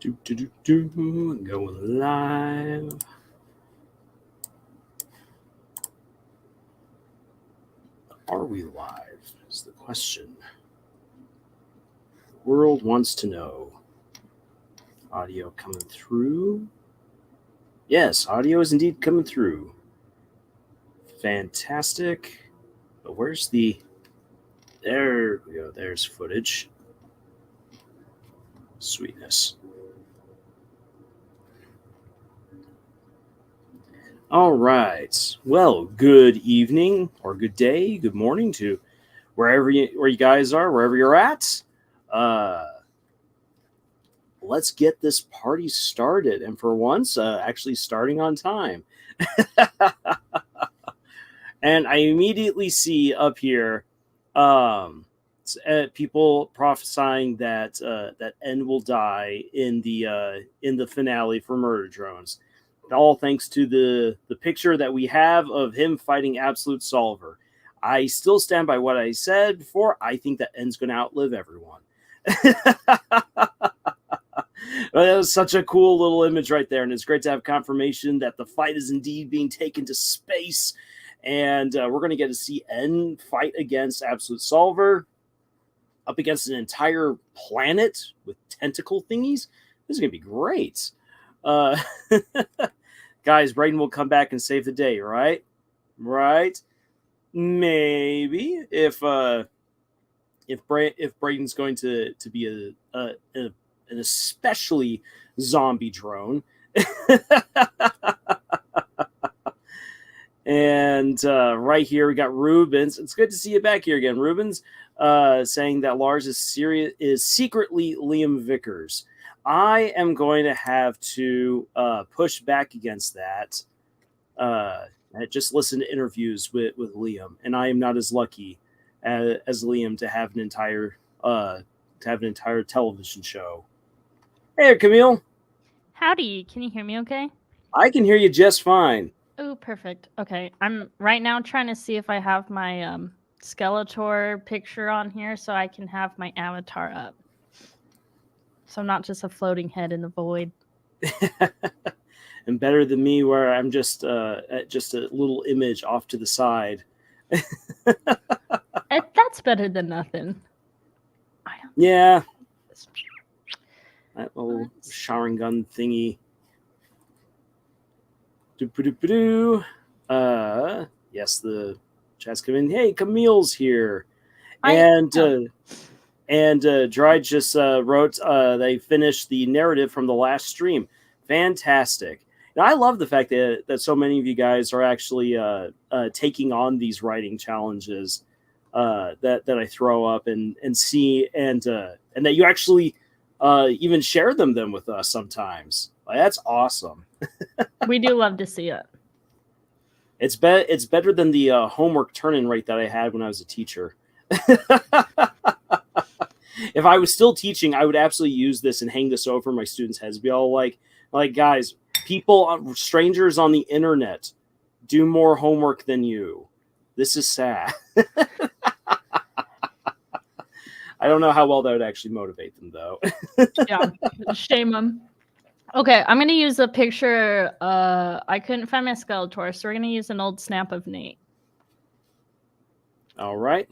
Going live. Are we live? Is the question. The world wants to know. Audio coming through. Yes, audio is indeed coming through. Fantastic. But where's the... There we go. There's footage. Sweetness. All right. Well, good evening or good day, good morning to where you guys are, wherever you're at. Let's get this party started. And for once, actually starting on time. And I immediately see up here people prophesying that that N will die in the finale for Murder Drones. All thanks to the picture that we have of him fighting Absolute Solver. I still stand by what I said before. I think that N's going to outlive everyone. That was such a cool little image right there, and it's great to have confirmation that the fight is indeed being taken to space, and we're going to get to see N fight against Absolute Solver up against an entire planet with tentacle thingies. This is going to be great. Guys, Brayden will come back and save the day, right? Right? Maybe if Brayden's going to be an especially zombie drone. And right here we got Rubens. It's good to see you back here again, Rubens. Saying that Lars is secretly Liam Vickers. I am going to have to push back against that. I just listen to interviews with Liam, and I am not as lucky as Liam to have an entire television show. Hey, Camille. Howdy. Can you hear me okay? I can hear you just fine. Oh, perfect. Okay. I'm right now trying to see if I have my Skeletor picture on here so I can have my avatar up. So I'm not just a floating head in the void. And better than me where I'm just a little image off to the side. That's better than nothing. Yeah. That little showering gun thingy. Yes, the chat's come in. Hey, Camille's here. And Dry just wrote they finished the narrative from the last stream. Fantastic. Now, I love the fact that so many of you guys are actually taking on these writing challenges that I throw up and see, and that you actually even share them with us sometimes. That's awesome. We do love to see it. It's better than the homework turn-in rate that I had when I was a teacher. If I was still teaching, I would absolutely use this and hang this over my students' heads. Be all like guys, people, strangers on the internet do more homework than you. This is sad. I don't know how well that would actually motivate them, though. Yeah, shame them. Okay, I'm going to use a picture. I couldn't find my Skeletor, so we're going to use an old snap of Nate. All right.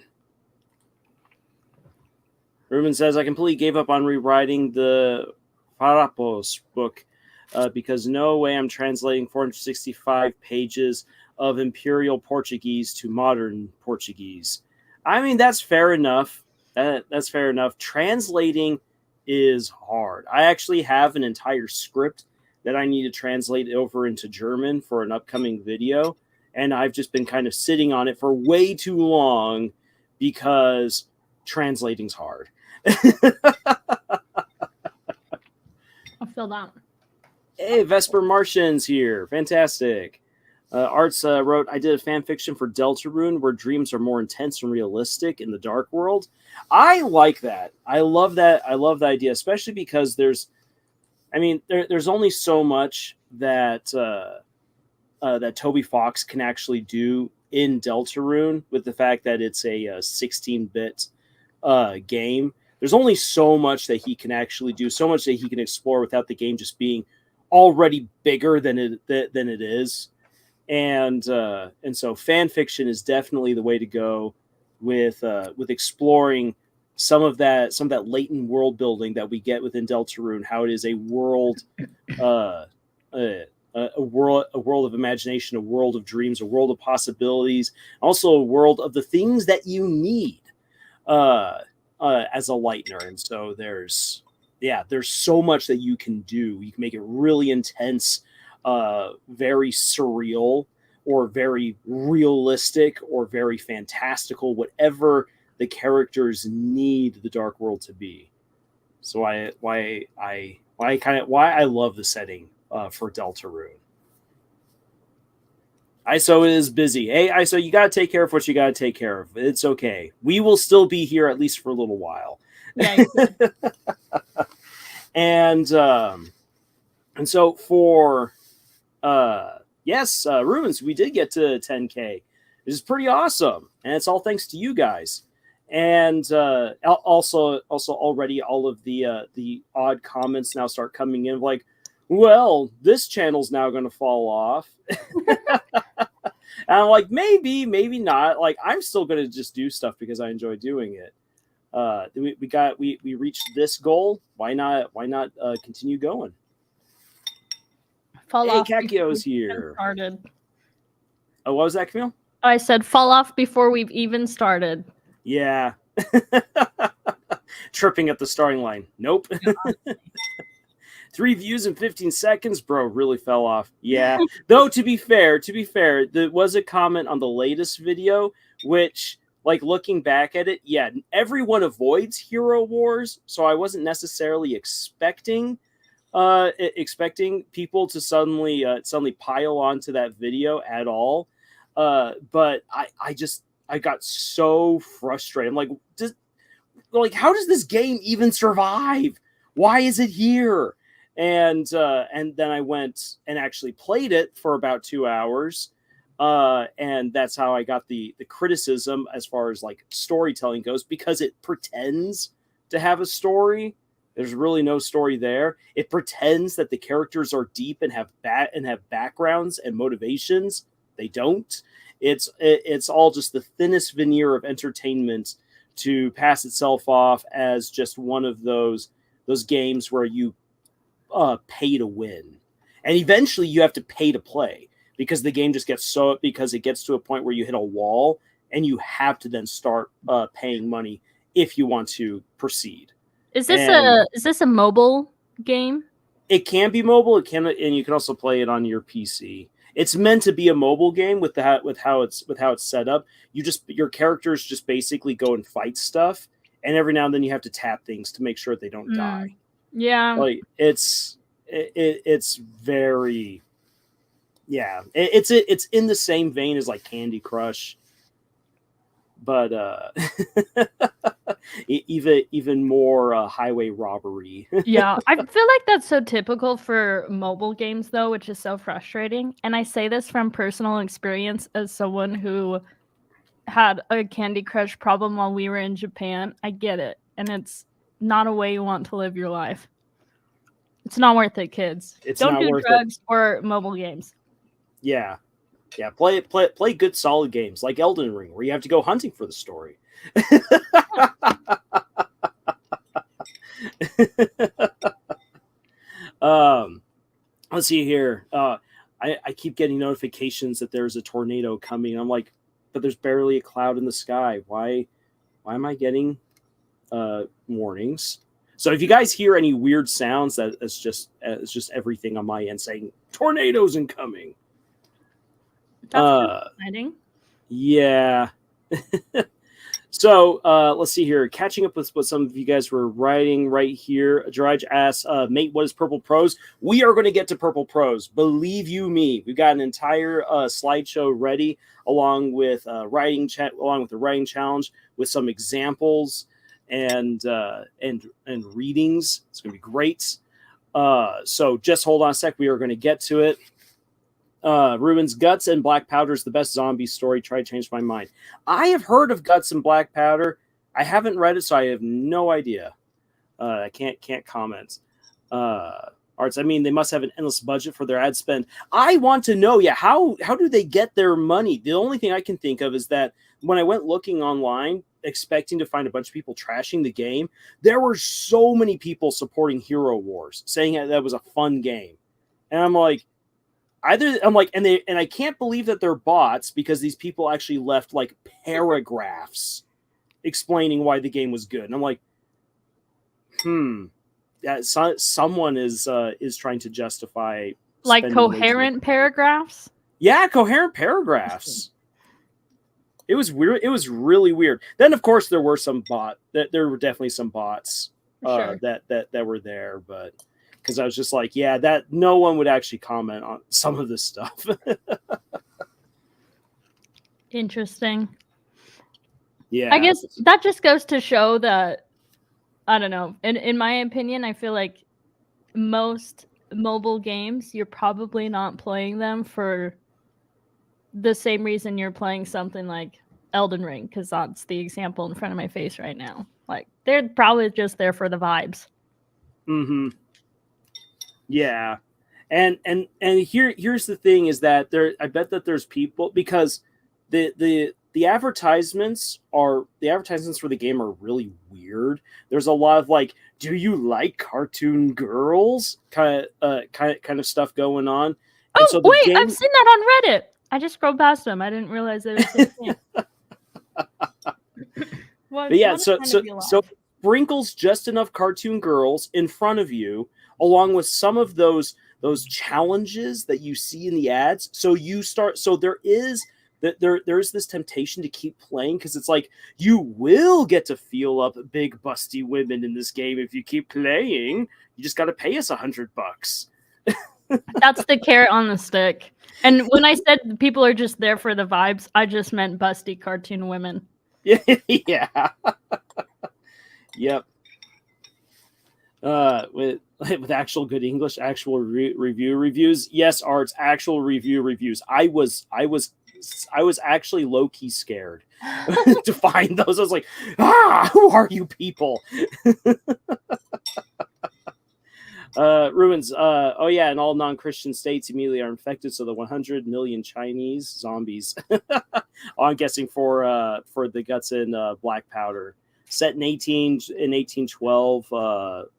Ruben says, I completely gave up on rewriting the Farrapos book because no way I'm translating 465 pages of Imperial Portuguese to modern Portuguese. I mean, that's fair enough. That's fair enough. Translating is hard. I actually have an entire script that I need to translate over into German for an upcoming video, and I've just been kind of sitting on it for way too long because translating's hard. I feel that. Hey, Vesper Martian's here. Fantastic. Arts wrote, I did a fan fiction for Deltarune where dreams are more intense and realistic in the dark world. I like that. I love that. I love the idea, especially because there's only so much that that Toby Fox can actually do in Deltarune with the fact that it's a 16-bit game. there's only so much that he can actually do, so much that he can explore without the game just being already bigger than it is. And so fan fiction is definitely the way to go with exploring some of that latent world building that we get within Deltarune, how it is a world, a world of imagination, a world of dreams, a world of possibilities, also a world of the things that you need as a Lightner. And so there's so much that you can do. You can make it really intense, very surreal, or very realistic, or very fantastical, whatever the characters need the Dark World to be. So why I love the setting for Deltarune. ISO is busy. Hey, ISO, you got to take care of what you got to take care of. It's okay. We will still be here at least for a little while. Yeah. And so for Ruins, we did get to 10K. This is pretty awesome, and it's all thanks to you guys. And also already all of the odd comments now start coming in, like, well, this channel's now going to fall off. And I'm like, maybe not. Like, I'm still going to just do stuff because I enjoy doing it. We reached this goal. Why not continue going? Fall off. Kakio's here. Started. Oh, what was that, Camille? I said fall off before we've even started. Yeah. Tripping at the starting line. Nope. 3 views in 15 seconds, bro, really fell off. Yeah. Though, to be fair, there was a comment on the latest video, which, like, looking back at it, yeah, everyone avoids Hero Wars, so I wasn't necessarily expecting people to suddenly pile onto that video at all. But I got so frustrated. I'm like, how does this game even survive? Why is it here? And then I went and actually played it for about 2 hours. And that's how I got the criticism as far as like storytelling goes, because it pretends to have a story. There's really no story there. It pretends that the characters are deep and have backgrounds and motivations. They don't. It's all just the thinnest veneer of entertainment to pass itself off as just one of those games where you pay to win, and eventually you have to pay to play, because the game just gets because it gets to a point where you hit a wall and you have to then start paying money if you want to proceed. Is this a mobile game? It can be mobile. It can, and you can also play it on your PC. It's meant to be a mobile game with how it's set up. Your characters just basically go and fight stuff, and every now and then you have to tap things to make sure they don't die. Yeah, like it's very, yeah. It's in the same vein as like Candy Crush, but even more highway robbery. Yeah, I feel like that's so typical for mobile games, though, which is so frustrating. And I say this from personal experience as someone who had a Candy Crush problem while we were in Japan. I get it, and it's not a way you want to live your life. It's not worth it, kids. Don't do drugs or mobile games. Yeah. Play good solid games like Elden Ring, where you have to go hunting for the story. Let's see here. I keep getting notifications that there's a tornado coming. I'm like, but there's barely a cloud in the sky. Why am I getting warnings? So if you guys hear any weird sounds, it's just everything on my end saying tornadoes incoming. That's exciting. Yeah. So let's see here. Catching up with what some of you guys were writing right here. Jiraj asks, mate, what is Purple Prose? We are going to get to Purple Prose. Believe you me. We've got an entire slideshow ready along with the writing challenge with some examples and readings. It's going to be great. So just hold on a sec. We are going to get to it. Ruins, Guts and Black Powder is the best zombie story. Try to change my mind. I have heard of Guts and Black Powder. I haven't read it, so I have no idea. I can't comment. Arts. I mean, they must have an endless budget for their ad spend. I want to know, how do they get their money? The only thing I can think of is that when I went looking online, expecting to find a bunch of people trashing the game, there were so many people supporting Hero Wars, saying that was a fun game, and I'm like, and I can't believe that they're bots, because these people actually left like paragraphs explaining why the game was good, and I'm like, someone is trying to justify like coherent paragraphs. Yeah, coherent paragraphs. It was weird. It was really weird. Then, of course, there were there were definitely some bots Sure. that were there, but because I was just like, that no one would actually comment on some of this stuff. Interesting. Yeah, I guess that just goes to show that, I don't know. In my opinion, I feel like most mobile games, you're probably not playing them for the same reason you're playing something like Elden Ring, because that's the example in front of my face right now. Like, they're probably just there for the vibes. Mm-hmm. Yeah. And here's the thing is that I bet that there's people, because the advertisements for the game are really weird. There's a lot of like, do you like cartoon girls kind of stuff going on. And so wait, I've seen that on Reddit. I just scrolled past them. I didn't realize they were the same thing. But so sprinkles just enough cartoon girls in front of you, along with some of those challenges that you see in the ads. So there is this temptation to keep playing, because it's like, you will get to feel up big busty women in this game if you keep playing. You just got to pay us $100. That's the carrot on the stick. And when I said people are just there for the vibes, I just meant busty cartoon women. Yeah. Yep. With actual good English, actual reviews. Yes, Arts, actual reviews. I was actually low key scared to find those. I was like, who are you people? Ruins. And all non-Christian states immediately are infected. So the 100 million Chinese zombies. I'm guessing for the guts and black powder. Set in 1812.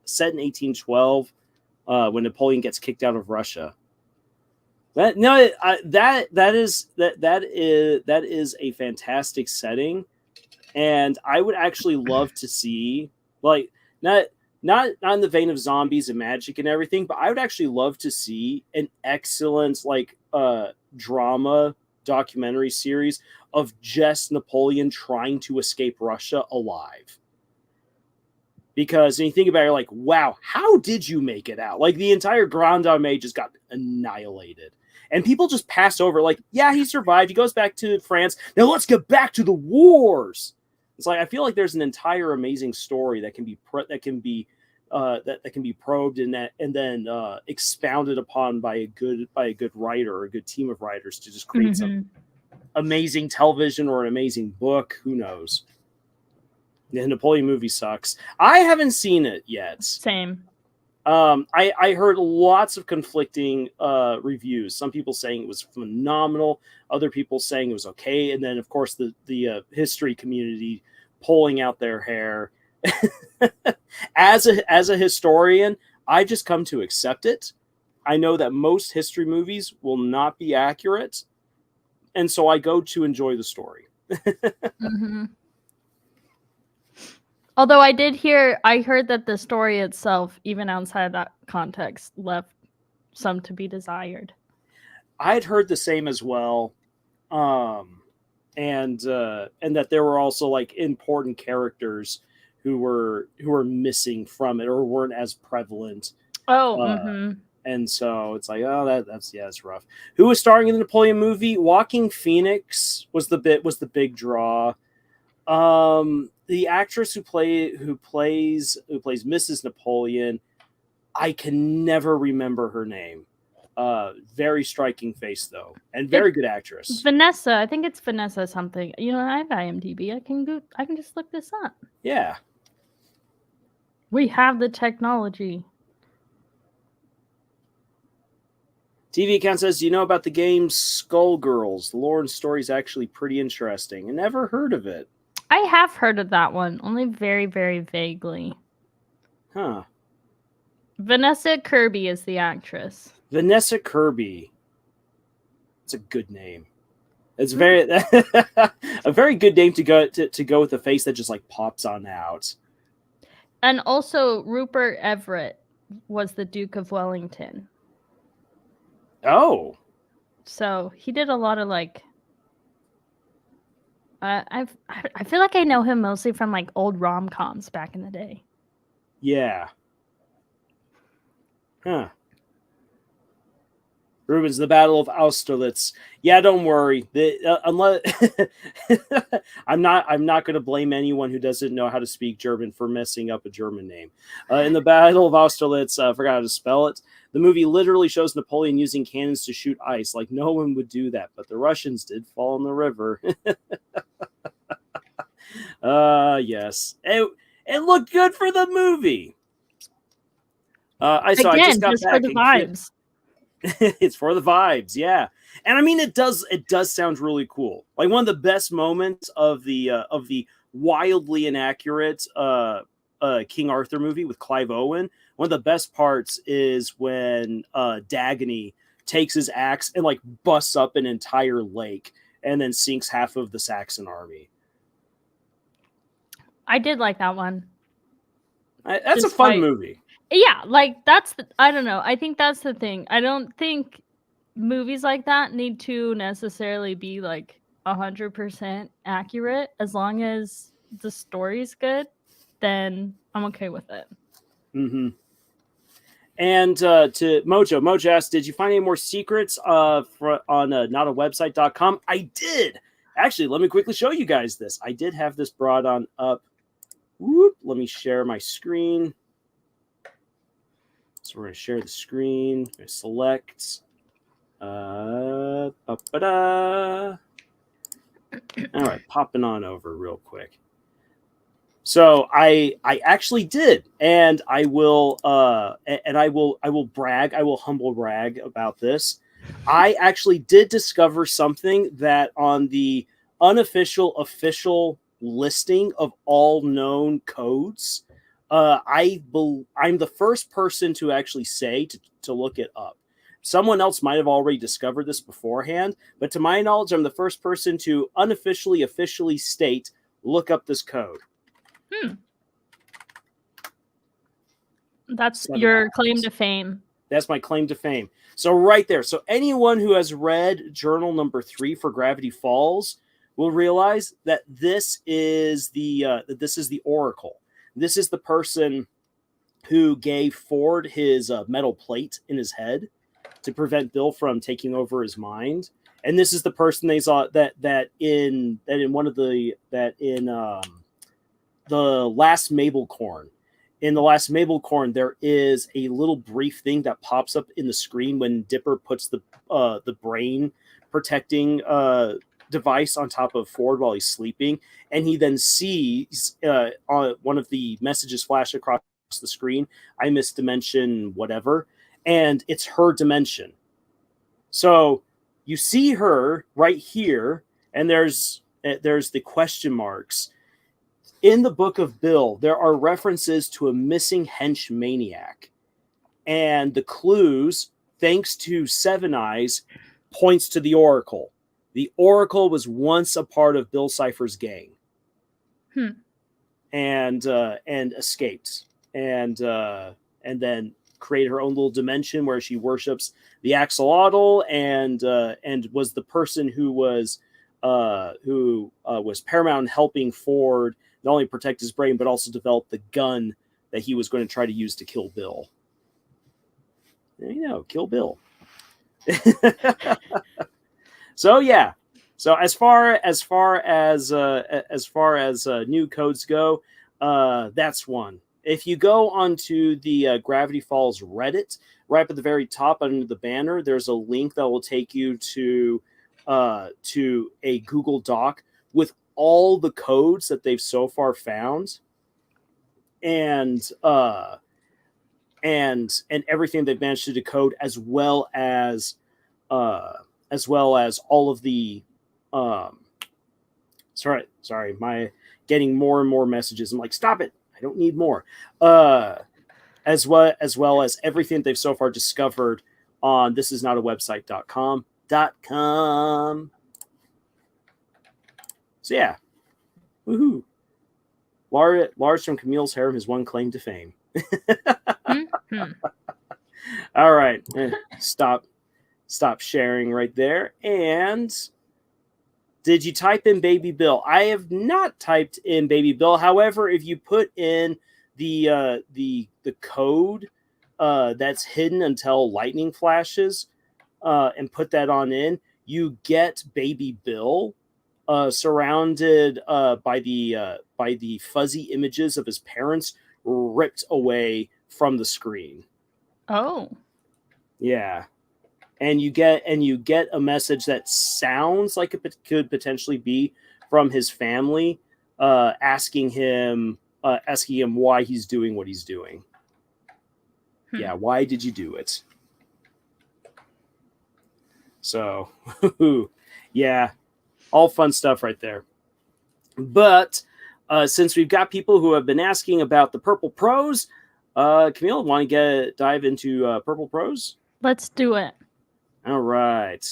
Set in 1812, when Napoleon gets kicked out of Russia. That is a fantastic setting, and I would actually love to see, like, not in the vein of zombies and magic and everything, but I would actually love to see an excellent drama documentary series of just Napoleon trying to escape Russia alive. Because when you think about it, you're like, wow, how did you make it out? Like, the entire Grand Armée just got annihilated. And people just pass over, like, yeah, he survived. He goes back to France. Now let's get back to the wars. It's like, I feel like there's an entire amazing story that can be probed and then expounded upon by a good writer or a good team of writers to just create some amazing television or an amazing book. Who knows? The Napoleon movie sucks. I haven't seen it yet. Same. I heard lots of conflicting reviews. Some people saying it was phenomenal, other people saying it was okay, and then of course the history community pulling out their hair. As a historian, I just come to accept it. I know that most history movies will not be accurate, and so I go to enjoy the story. Mm-hmm. Although I heard that the story itself, even outside that context, left some to be desired. I'd heard the same as well, and that there were also like important characters who were missing from it or weren't as prevalent. And so it's like, oh, that's rough. Who was starring in the Napoleon movie? Joaquin Phoenix was the big draw. The actress who plays Mrs. Napoleon, I can never remember her name. Very striking face though, and very good actress. Vanessa, I think it's Vanessa something. You know, I have IMDb. I can just look this up. Yeah. We have the technology. TV account says, "Do you know about the game Skullgirls? The lore and story is actually pretty interesting. I never heard of it." I have heard of that one, only very, very vaguely. Huh. Vanessa Kirby is the actress. Vanessa Kirby. It's a good name. It's very a very good name to go with a face that just like pops on out. And also Rupert Everett was the Duke of Wellington. Oh. So he did a lot of like I feel like I know him mostly from like old rom-coms back in the day. Yeah. Huh. Rubens, the Battle of Austerlitz. Yeah, don't worry. Unless I'm not going to blame anyone who doesn't know how to speak German for messing up a German name. In the Battle of Austerlitz, I forgot how to spell it. The movie literally shows Napoleon using cannons to shoot ice. Like no one would do that, but the Russians did fall in the river. Yes, it looked good for the movie. I just got just back for the vibes. It's for the vibes, yeah. And I mean, it does sound really cool. Like one of the best moments of the wildly inaccurate King Arthur movie with Clive Owen. One of the best parts is when Dagny takes his axe and like busts up an entire lake and then sinks half of the Saxon army. I did like that one. That's a fun movie. Yeah, like I don't know. I think that's the thing. I don't think movies like that need to necessarily be like 100% accurate. As long as the story's good, then I'm okay with it. Mm-hmm. And to Mojo asked, did you find any more secrets on notawebsite.com? I did. Actually, let me quickly show you guys this. I did have this brought on up. Whoop, let me share my screen. So we're going to share the screen. We're going to select. All right, popping on over real quick. So I actually did, and I will brag. I will humble brag about this. I actually did discover something that on the official listing of all known codes, I'm the first person to actually say to look it up. Someone else might have already discovered this beforehand, but to my knowledge, I'm the first person to officially state, look up this code. That's your claim to fame. That's my claim to fame. So right there. So anyone who has read journal number 3 for Gravity Falls will realize that this is the Oracle. This is the person who gave Ford his metal plate in his head to prevent Bill from taking over his mind. And this is the person they saw that in the last Mabelcorn. In the last Mabelcorn, there is a little brief thing that pops up in the screen when Dipper puts the brain protecting device on top of Ford while he's sleeping, and he then sees on one of the messages flash across the screen, I miss dimension whatever, and it's her dimension. So you see her right here, and there's the question marks. In the Book of Bill, there are references to a missing hench maniac. And the clues, thanks to Seven Eyes, points to the Oracle. The Oracle was once a part of Bill Cipher's gang. And escaped. And then created her own little dimension where she worships the axolotl and was the person who was paramount in helping Ford not only protect his brain, but also develop the gun that he was going to try to use to kill Bill. There you go, kill Bill. So yeah. So as far as new codes go, that's one. if you go onto the Gravity Falls Reddit, right up at the very top under the banner, there's a link that will take you to a Google Doc with all the codes that they've so far found, and everything they've managed to decode, as well as all of the sorry, my getting more and more messages. I'm like, stop it, I don't need more. As well as everything they've so far discovered on thisisnotawebsite.com. So yeah, woohoo! Lars from Camille's Harem has one claim to fame. Mm-hmm. All right, stop sharing right there. And did you type in Baby Bill? I have not typed in Baby Bill. However, if you put in the code that's hidden until lightning flashes, and put that on in, you get Baby Bill surrounded by the fuzzy images of his parents ripped away from the screen. Oh, yeah. And you get a message that sounds like it could potentially be from his family, asking him why he's doing what he's doing. Yeah, why did you do it? So, yeah, all fun stuff right there. But since we've got people who have been asking about the Purple Prose, Camille, want to dive into Purple Prose? Let's do it. All right.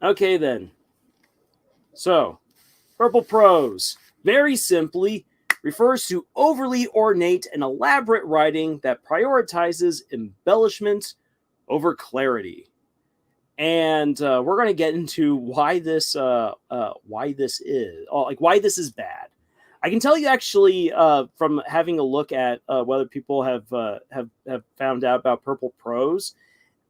Okay, then. So, Purple Prose, very simply, refers to overly ornate and elaborate writing that prioritizes embellishment over clarity. And we're going to get into why this is bad. I can tell you actually from having a look at whether people have found out about Purple Prose.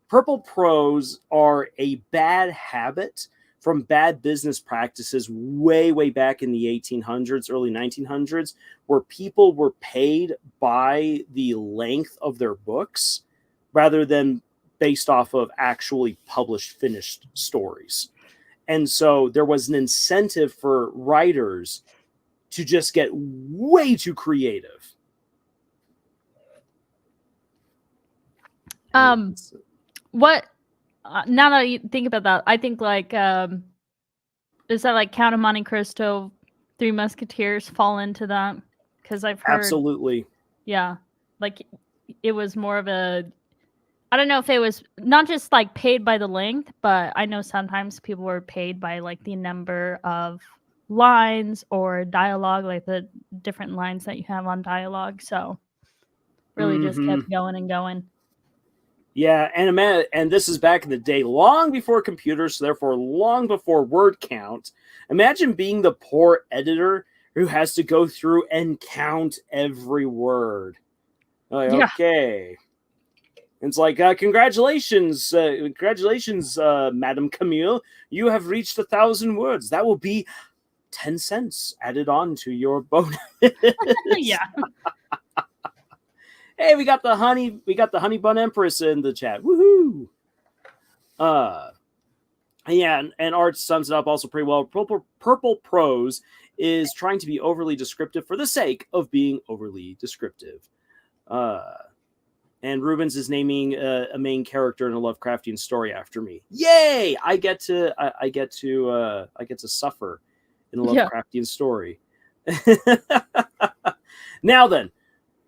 Purple Prose are a bad habit from bad business practices way back in the 1800s, early 1900s, where people were paid by the length of their books rather than based off of actually published, finished stories. And so there was an incentive for writers to just get way too creative. What now that you think about that, I think like is that like Count of Monte Cristo, Three Musketeers fall into that? Because I've heard absolutely, yeah, like it was more of a, I don't know if it was not just like paid by the length, but I know sometimes people were paid by like the number of lines or dialogue, like the different lines that you have on dialogue. So really just kept going and going. Yeah, and this is back in the day, long before computers, so therefore long before word count. Imagine being the poor editor who has to go through and count every word. Like, yeah. Okay. It's like, congratulations, Madam Camille. You have reached 1,000 words. That will be 10 cents added on to your bonus. Yeah. Hey, we got the honey bun empress in the chat. Woohoo! Yeah, and Art sums it up also pretty well. Purple Prose is trying to be overly descriptive for the sake of being overly descriptive. And Rubens is naming a main character in a Lovecraftian story after me. Yay! I get to suffer in a Lovecraftian story. Now then,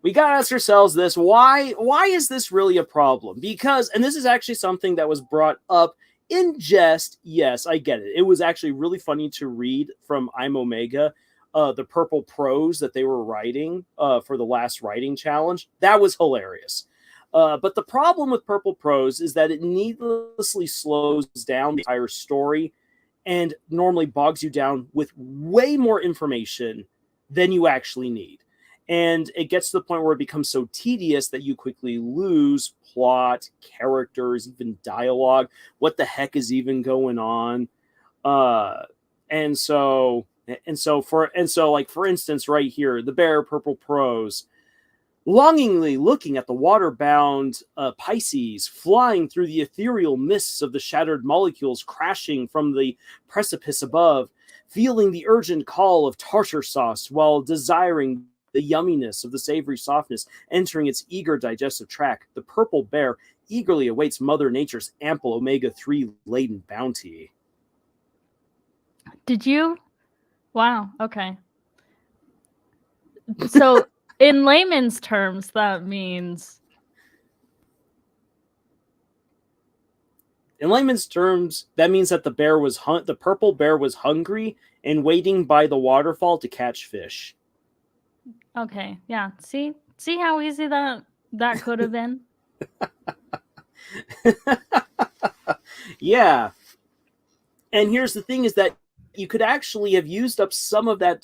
we got to ask ourselves this. Why is this really a problem? Because, and this is actually something that was brought up in jest. Yes, I get it. It was actually really funny to read from I'm Omega, the Purple Prose that they were writing for the last writing challenge. That was hilarious. But the problem with Purple Prose is that it needlessly slows down the entire story and normally bogs you down with way more information than you actually need. And it gets to the point where it becomes so tedious that you quickly lose plot, characters, even dialogue. What the heck is even going on? And so And so for instance, right here, the bear, purple prose, longingly looking at the water-bound Pisces flying through the ethereal mists of the shattered molecules crashing from the precipice above, feeling the urgent call of tartar sauce while desiring the yumminess of the savory softness entering its eager digestive tract. The purple bear eagerly awaits Mother Nature's ample omega-3 laden bounty. Did you? Wow. Okay. So, in layman's terms, that means. In layman's terms, that means that the purple bear was hungry and waiting by the waterfall to catch fish. Okay. Yeah. See how easy that could have been. Yeah. And here's the thing: is that you could actually have used up some of that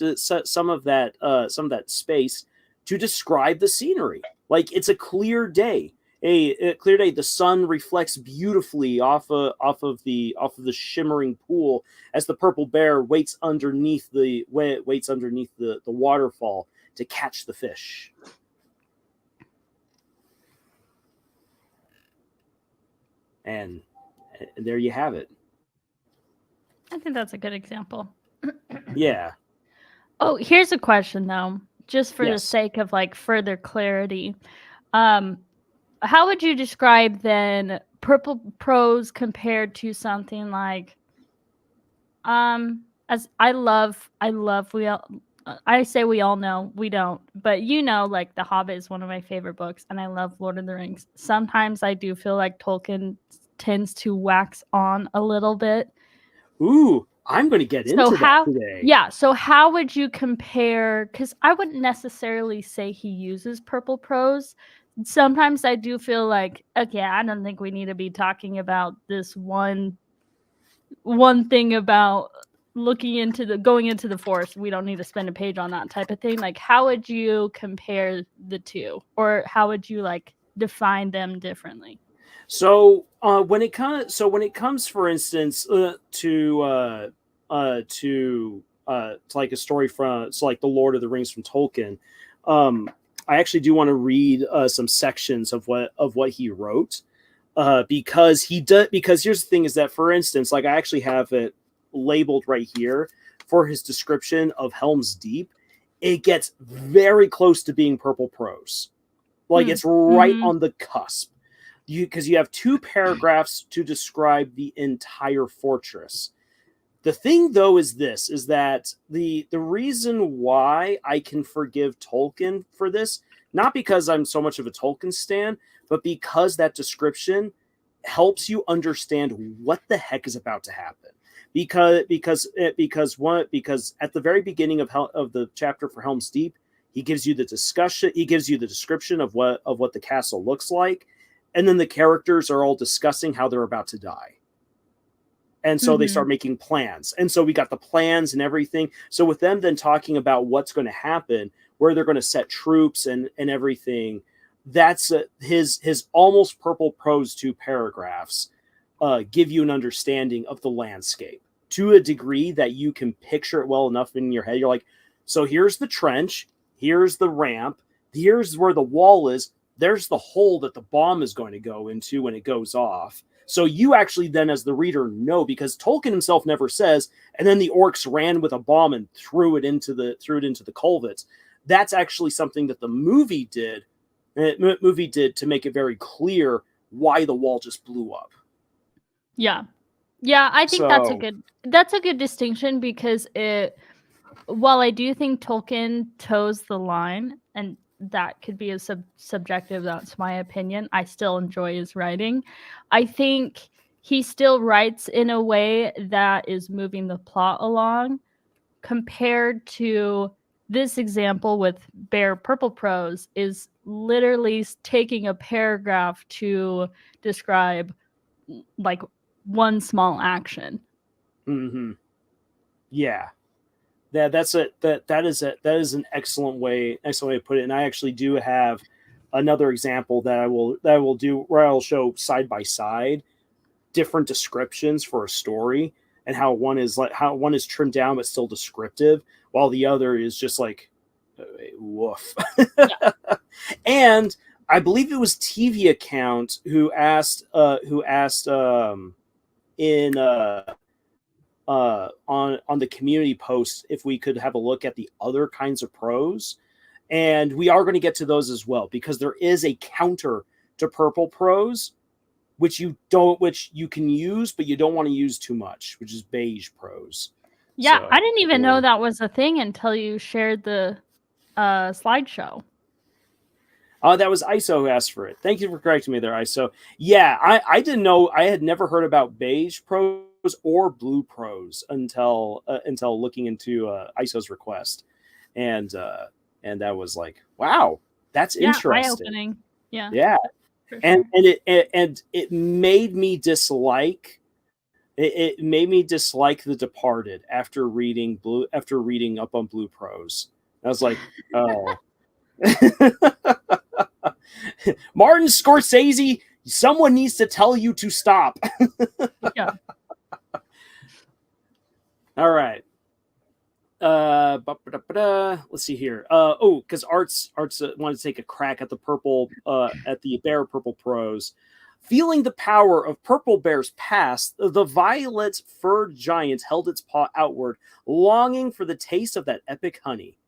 space to describe the scenery. Like, it's a clear day. A clear day. The sun reflects beautifully off of the shimmering pool as the purple bear waits underneath the waterfall to catch the fish. And there you have it. I think that's a good example. Yeah. Oh, here's a question though, just for the Yes. sake of like further clarity. How would you describe then purple prose compared to something like as I say we all know, we don't, but like The Hobbit is one of my favorite books and I love Lord of the Rings. Sometimes I do feel like Tolkien tends to wax on a little bit. Ooh, I'm going to get into that today. Yeah, so how would you compare, because I wouldn't necessarily say he uses purple prose. Sometimes I do feel like, okay, I don't think we need to be talking about this one thing about going into the forest. We don't need to spend a page on that type of thing. Like, how would you compare the two, or how would you like define them differently? So when it comes, for instance, to like a story from like the Lord of the Rings from Tolkien, I actually do want to read some sections of what he wrote, because here's the thing: is that, for instance, like, I actually have it labeled right here for his description of Helm's Deep. It gets very close to being purple prose, like it's right on the cusp. Because you have 2 paragraphs to describe the entire fortress. The thing, though, is that the reason why I can forgive Tolkien for this, not because I'm so much of a Tolkien stan, but because that description helps you understand what the heck is about to happen. Because at the very beginning of the chapter for Helm's Deep, he gives you the description of what the castle looks like. And then the characters are all discussing how they're about to die. And so they start making plans. And so we got the plans and everything. So with them then talking about what's going to happen, where they're going to set troops and everything, that's his almost purple prose 2 paragraphs give you an understanding of the landscape to a degree that you can picture it well enough in your head. You're like, so here's the trench, here's the ramp, here's where the wall is. There's the hole that the bomb is going to go into when it goes off. So you actually then, as the reader, know, because Tolkien himself never says, and then the orcs ran with a bomb and threw it into the culverts. That's actually something that the movie did to make it very clear why the wall just blew up. Yeah, I think that's a good distinction, because while I do think Tolkien toes the line, and that could be a subjective, that's my opinion, I still enjoy his writing. I think he still writes in a way that is moving the plot along, compared to this example with Bear Purple Prose is literally taking a paragraph to describe like one small action. Yeah. That is an excellent way to put it. And I actually do have another example that I will do, where I'll show side by side different descriptions for a story. and how one is trimmed down but still descriptive, while the other is just like woof. Yeah. And I believe it was TV Account who asked in on the community post if we could have a look at the other kinds of prose, and we are going to get to those as well, because there is a counter to purple prose which you can use but you don't want to use too much, which is beige prose. Yeah, So, I didn't even know that was a thing until you shared the slideshow. That was ISO who asked for it. Thank you for correcting me there, ISO. Yeah, I didn't know. I had never heard about beige prose or blue prose until looking into ISO's request, and that was like, wow, that's interesting. Eye-opening. Yeah, and it made me dislike. It made me dislike The Departed after reading up on blue prose. I was like, oh. Martin Scorsese, someone needs to tell you to stop. Yeah. All right. Let's see here. Because Arts wanted to take a crack at the purple, at the Bear purple prose. Feeling the power of Purple Bear's past, the violet furred giant held its paw outward, longing for the taste of that epic honey.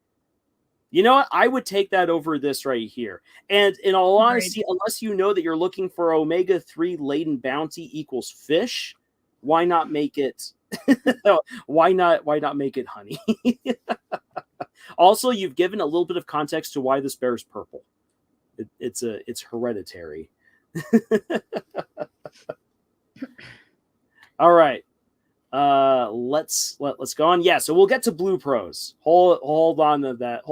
You know what? I would take that over this right here. And in all honesty, unless you know that you're looking for omega-3 laden bounty equals fish, why not make it? Why not make it honey? Also, you've given a little bit of context to why this bear is purple. It's hereditary. All right. Let's go on. Yeah, so we'll get to blue prose. Hold on to that.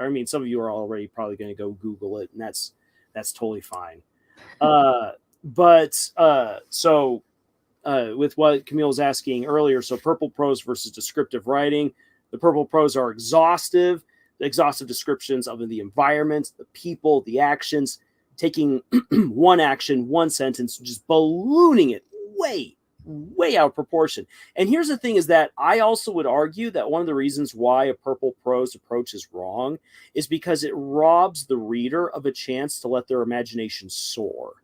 I mean, some of you are already probably going to go Google it, and that's totally fine. With what Camille was asking earlier, so purple prose versus descriptive writing. The purple prose are exhaustive descriptions of the environment, the people, the actions, taking one action, one sentence, just ballooning it way out of proportion. And here's the thing is that I also would argue that one of the reasons why a purple prose approach is wrong is because it robs the reader of a chance to let their imagination soar.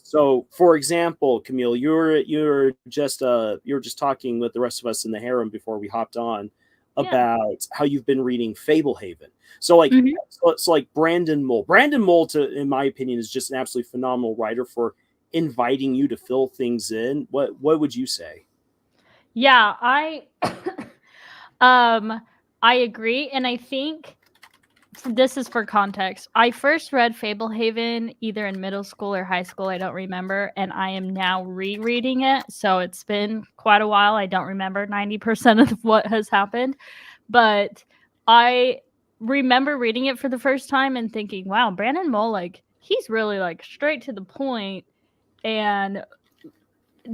So for example, Camille, you're just talking with the rest of us in the harem before we hopped on about how you've been reading Fablehaven. So like, so like Brandon Mole. Brandon Mole, in my opinion, is just an absolutely phenomenal writer for inviting you to fill things in. What would you say? Yeah, I agree, and I think this is for context. I first read Fablehaven either in middle school or high school, I don't remember, and I am now rereading it, so it's been quite a while. I don't remember 90% of what has happened, but I remember reading it for the first time and thinking, wow, Brandon Mole, like, he's really like straight to the point and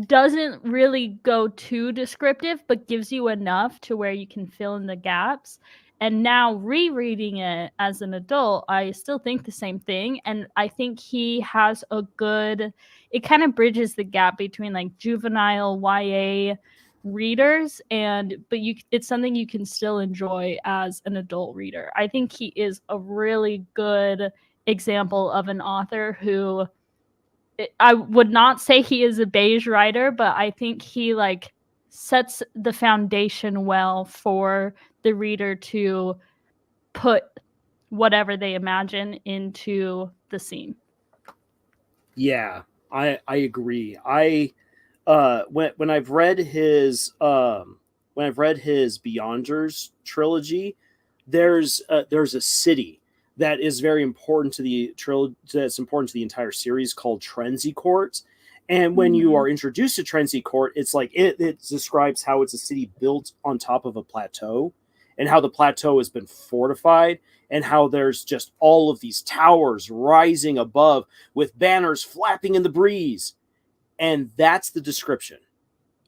doesn't really go too descriptive, but gives you enough to where you can fill in the gaps. And now rereading it as an adult, I still think the same thing. And I think he has it kind of bridges the gap between like juvenile YA readers but it's something you can still enjoy as an adult reader. I think he is a really good example of an author who I would not say he is a beige writer, but I think he like sets the foundation well for the reader to put whatever they imagine into the scene. Yeah, I agree. When I've read his Beyonders trilogy, there's a city that is very important to the trilogy, that's important to the entire series, called Trenzy Court. And when you are introduced to Trenzy Court, it's like it describes how it's a city built on top of a plateau, and how the plateau has been fortified, and how there's just all of these towers rising above with banners flapping in the breeze. And that's the description.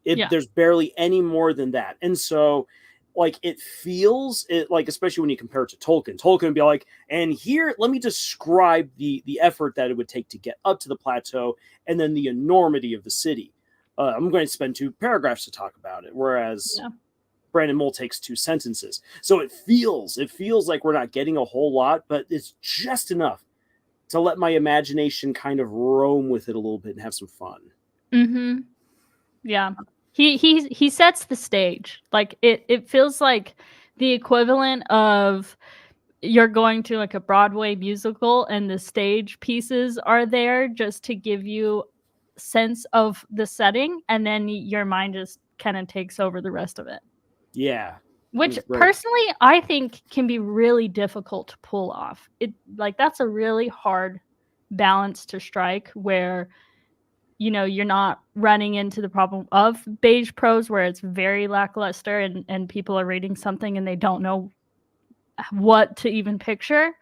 There's barely any more than that. And so, like, it feels it like, especially when you compare it to Tolkien would be like, and here, let me describe the effort that it would take to get up to the plateau, and then the enormity of the city. I'm going to spend 2 paragraphs to talk about it. Whereas Brandon Mole takes 2 sentences. So it feels like we're not getting a whole lot, but it's just enough to let my imagination kind of roam with it a little bit and have some fun. Mm-hmm. Yeah. He sets the stage. Like it feels like the equivalent of you're going to like a Broadway musical and the stage pieces are there just to give you sense of the setting, and then your mind just kind of takes over the rest of it. Yeah. Which personally I think can be really difficult to pull off. It like that's a really hard balance to strike where you're not running into the problem of beige prose where it's very lackluster and people are reading something and they don't know what to even picture.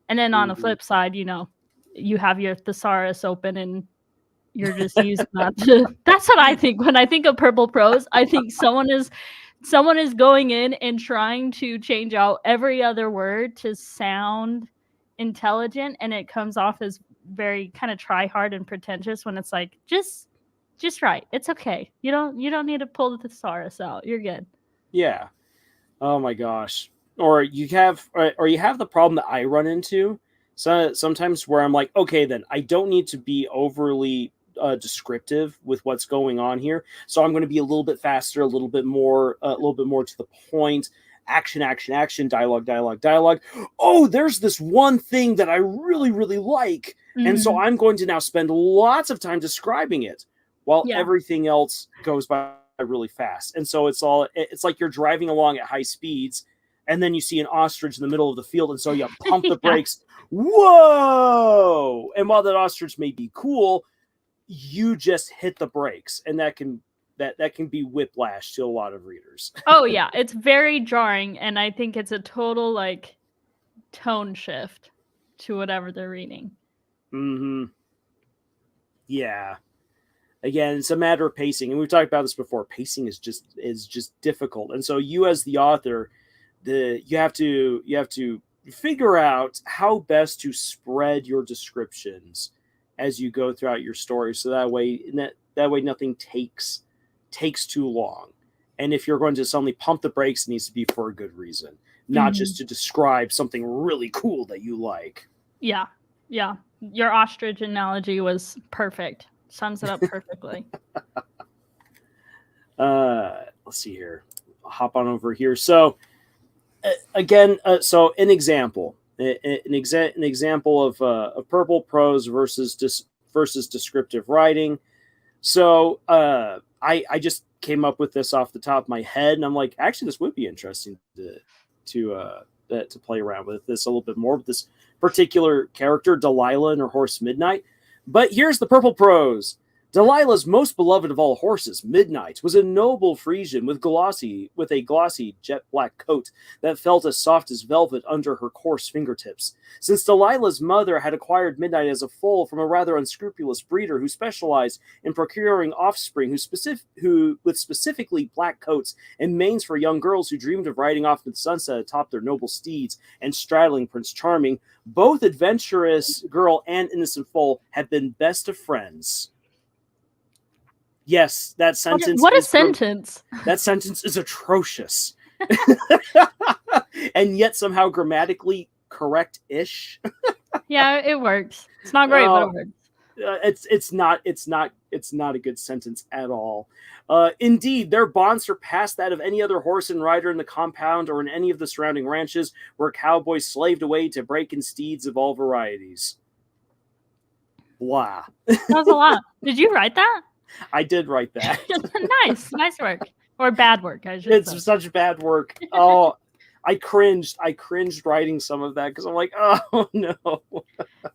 And then on the flip side, you have your thesaurus open and you're just using that to, that's what I think when I think of purple prose. I think someone is going in and trying to change out every other word to sound intelligent, and it comes off as very kind of try hard and pretentious when it's like just right. It's okay. You don't need to pull the thesaurus out. You're good. Yeah. Oh my gosh. Or you have the problem that I run into. So sometimes where I'm like, okay, then I don't need to be overly descriptive with what's going on here. So I'm going to be a little bit faster, a little bit more to the point. Action, action, action, dialogue, dialogue, dialogue. Oh, there's this one thing that I really, really like. Mm-hmm. And so I'm going to now spend lots of time describing it while everything else goes by really fast. And so it's like you're driving along at high speeds and then you see an ostrich in the middle of the field. And so you pump the brakes. Whoa! And while that ostrich may be cool, you just hit the brakes, and that can be whiplash to a lot of readers. Oh yeah, it's very jarring, and I think it's a total like tone shift to whatever they're reading. Mm-hmm. Yeah. Again, it's a matter of pacing, and we've talked about this before. Pacing is just difficult, and so you as the author, you have to figure out how best to spread your descriptions as you go throughout your story, so that way nothing takes too long. And if you're going to suddenly pump the brakes, it needs to be for a good reason, not just to describe something really cool that you like. Yeah. Your ostrich analogy was perfect. Sums it up perfectly. Let's see here. I'll hop on over here. So again, so an example of purple prose versus descriptive writing. So I just came up with this off the top of my head, and I'm like, actually, this would be interesting to play around with this a little bit more with this particular character, Delilah and her horse Midnight. But here's the purple prose. Delilah's most beloved of all horses, Midnight, was a noble Frisian with a glossy jet black coat that felt as soft as velvet under her coarse fingertips. Since Delilah's mother had acquired Midnight as a foal from a rather unscrupulous breeder who specialized in procuring offspring with specifically black coats and manes for young girls who dreamed of riding off into the sunset atop their noble steeds and straddling Prince Charming, both adventurous girl and innocent foal had been best of friends. Yes, that sentence. What a sentence! That sentence is atrocious, and yet somehow grammatically correct-ish. Yeah, it works. It's not great, but it works. It's not a good sentence at all. Indeed, their bond surpassed that of any other horse and rider in the compound or in any of the surrounding ranches where cowboys slaved away to break in steeds of all varieties. Blah. That was a lot. Did you write that? I did write that. Nice work. Or bad work, I should say. It's such bad work. Oh, I cringed writing some of that because I'm like, oh no.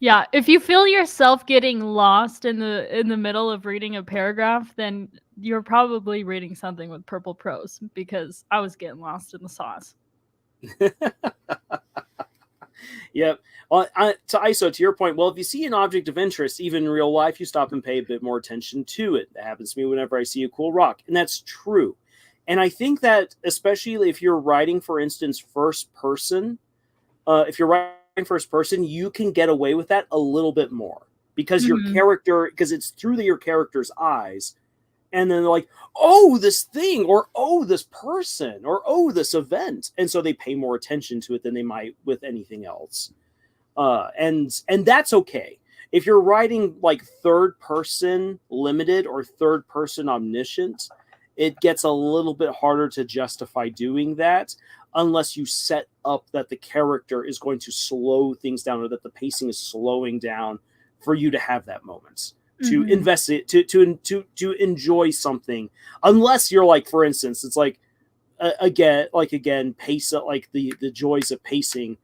Yeah, if you feel yourself getting lost in the middle of reading a paragraph, then you're probably reading something with purple prose, because I was getting lost in the sauce. Yep. Well, to your point, well, if you see an object of interest, even in real life, you stop and pay a bit more attention to it. That happens to me whenever I see a cool rock, and that's true. And I think that especially if you're writing, for instance, first person, you can get away with that a little bit more because your character, because it's through your character's eyes, And then they're like, oh, this thing, or oh, this person, or oh, this event. And so they pay more attention to it than they might with anything else. And that's okay. If you're writing like third person limited or third person omniscient, it gets a little bit harder to justify doing that unless you set up that the character is going to slow things down, or that the pacing is slowing down for you to have that moment to invest it, to enjoy something. Unless you're like, for instance, it's like again pace, like the joys of pacing,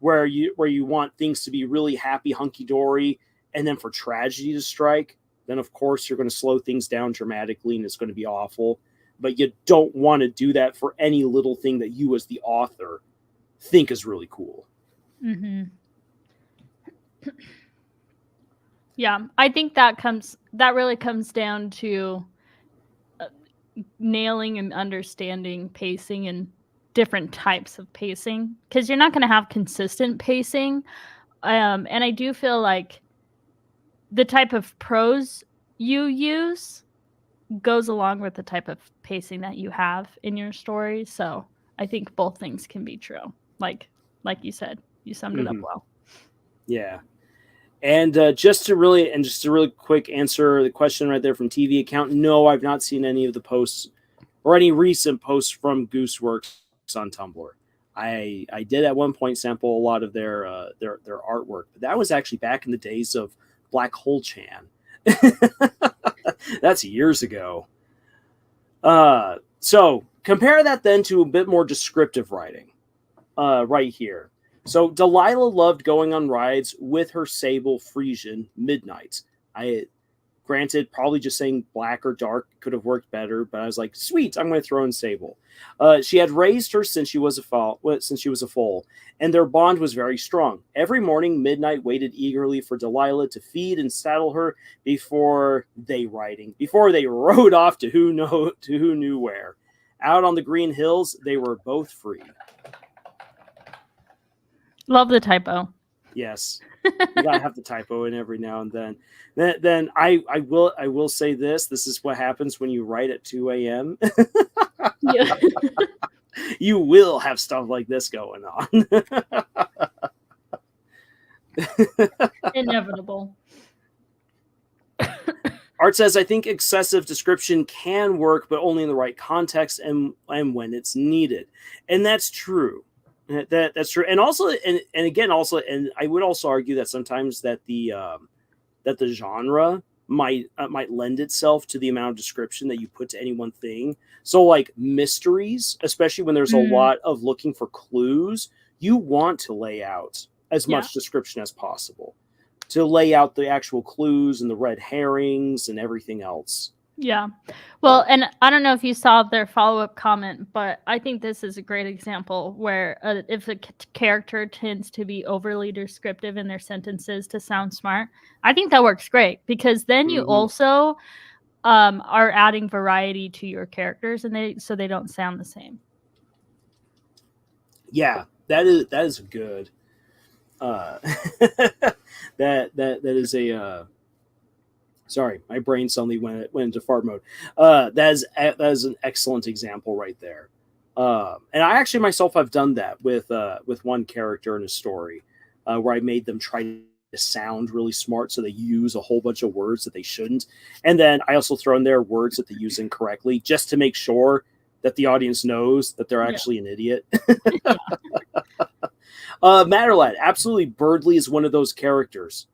where you want things to be really happy, hunky dory, and then for tragedy to strike, then of course you're going to slow things down dramatically, and it's going to be awful. But you don't want to do that for any little thing that you as the author think is really cool. Mm-hmm. Yeah, I think that really comes down to nailing and understanding pacing and different types of pacing, because you're not going to have consistent pacing. And I do feel like the type of prose you use goes along with the type of pacing that you have in your story. So I think both things can be true. Like you said, you summed it up well. Yeah. And just to really quick answer the question right there from TV Account, no, I've not seen any of the posts or any recent posts from Gooseworks on Tumblr. I did at one point sample a lot of their artwork, but that was actually back in the days of Black Hole Chan. That's years ago. So compare that then to a bit more descriptive writing right here. So Delilah loved going on rides with her sable Frisian Midnight. Granted, probably just saying black or dark could have worked better, but I was like, sweet, I'm going to throw in sable. She had raised her since she was a foal, and their bond was very strong. Every morning, Midnight waited eagerly for Delilah to feed and saddle her before they rode off to who knew where. Out on the green hills, they were both free. Love the typo. Yes, you gotta have the typo in every now and then. Then I will say this. This is what happens when you write at 2 a.m. Yeah. You will have stuff like this going on. Inevitable. Art says, I think excessive description can work, but only in the right context and when it's needed. And that's true. That's true. And also, and again, also, and I would also argue that sometimes that the genre might lend itself to the amount of description that you put to any one thing. So like mysteries, especially when there's a lot of looking for clues, you want to lay out as much description as possible to lay out the actual clues and the red herrings and everything else. Yeah. Well, and I don't know if you saw their follow-up comment, but I think this is a great example where if a character tends to be overly descriptive in their sentences to sound smart, I think that works great, because then you also are adding variety to your characters, and so they don't sound the same. Yeah, that is good. That is a sorry, my brain suddenly went into fart mode. That is an excellent example right there. And I actually myself have done that with one character in a story where I made them try to sound really smart, so they use a whole bunch of words that they shouldn't. And then I also throw in there words that they use incorrectly just to make sure that the audience knows that they're actually an idiot. Matterlad, absolutely. Birdley is one of those characters.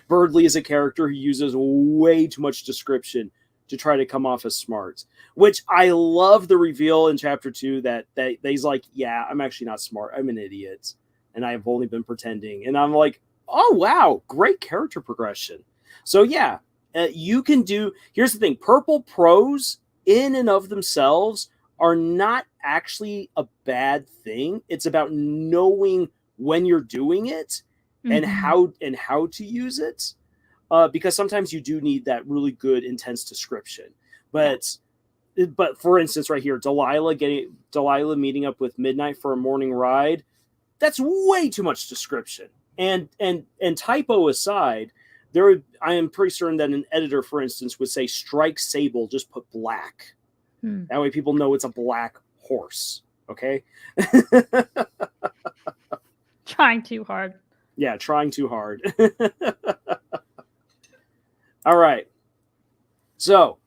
Birdley is a character who uses way too much description to try to come off as smart, which I love the reveal in chapter 2 that he's like, yeah, I'm actually not smart. I'm an idiot. And I've only been pretending. And I'm like, oh, wow, great character progression. So yeah, you can do, here's the thing, purple prose in and of themselves are not actually a bad thing. It's about knowing when you're doing it and how to use it, because sometimes you do need that really good intense description. But for instance, right here, Delilah meeting up with Midnight for a morning ride, that's way too much description. And typo aside, I am pretty certain that an editor, for instance, would say strike sable, just put black. That way people know it's a black horse. Okay. Trying too hard. Yeah, trying too hard. All right. So,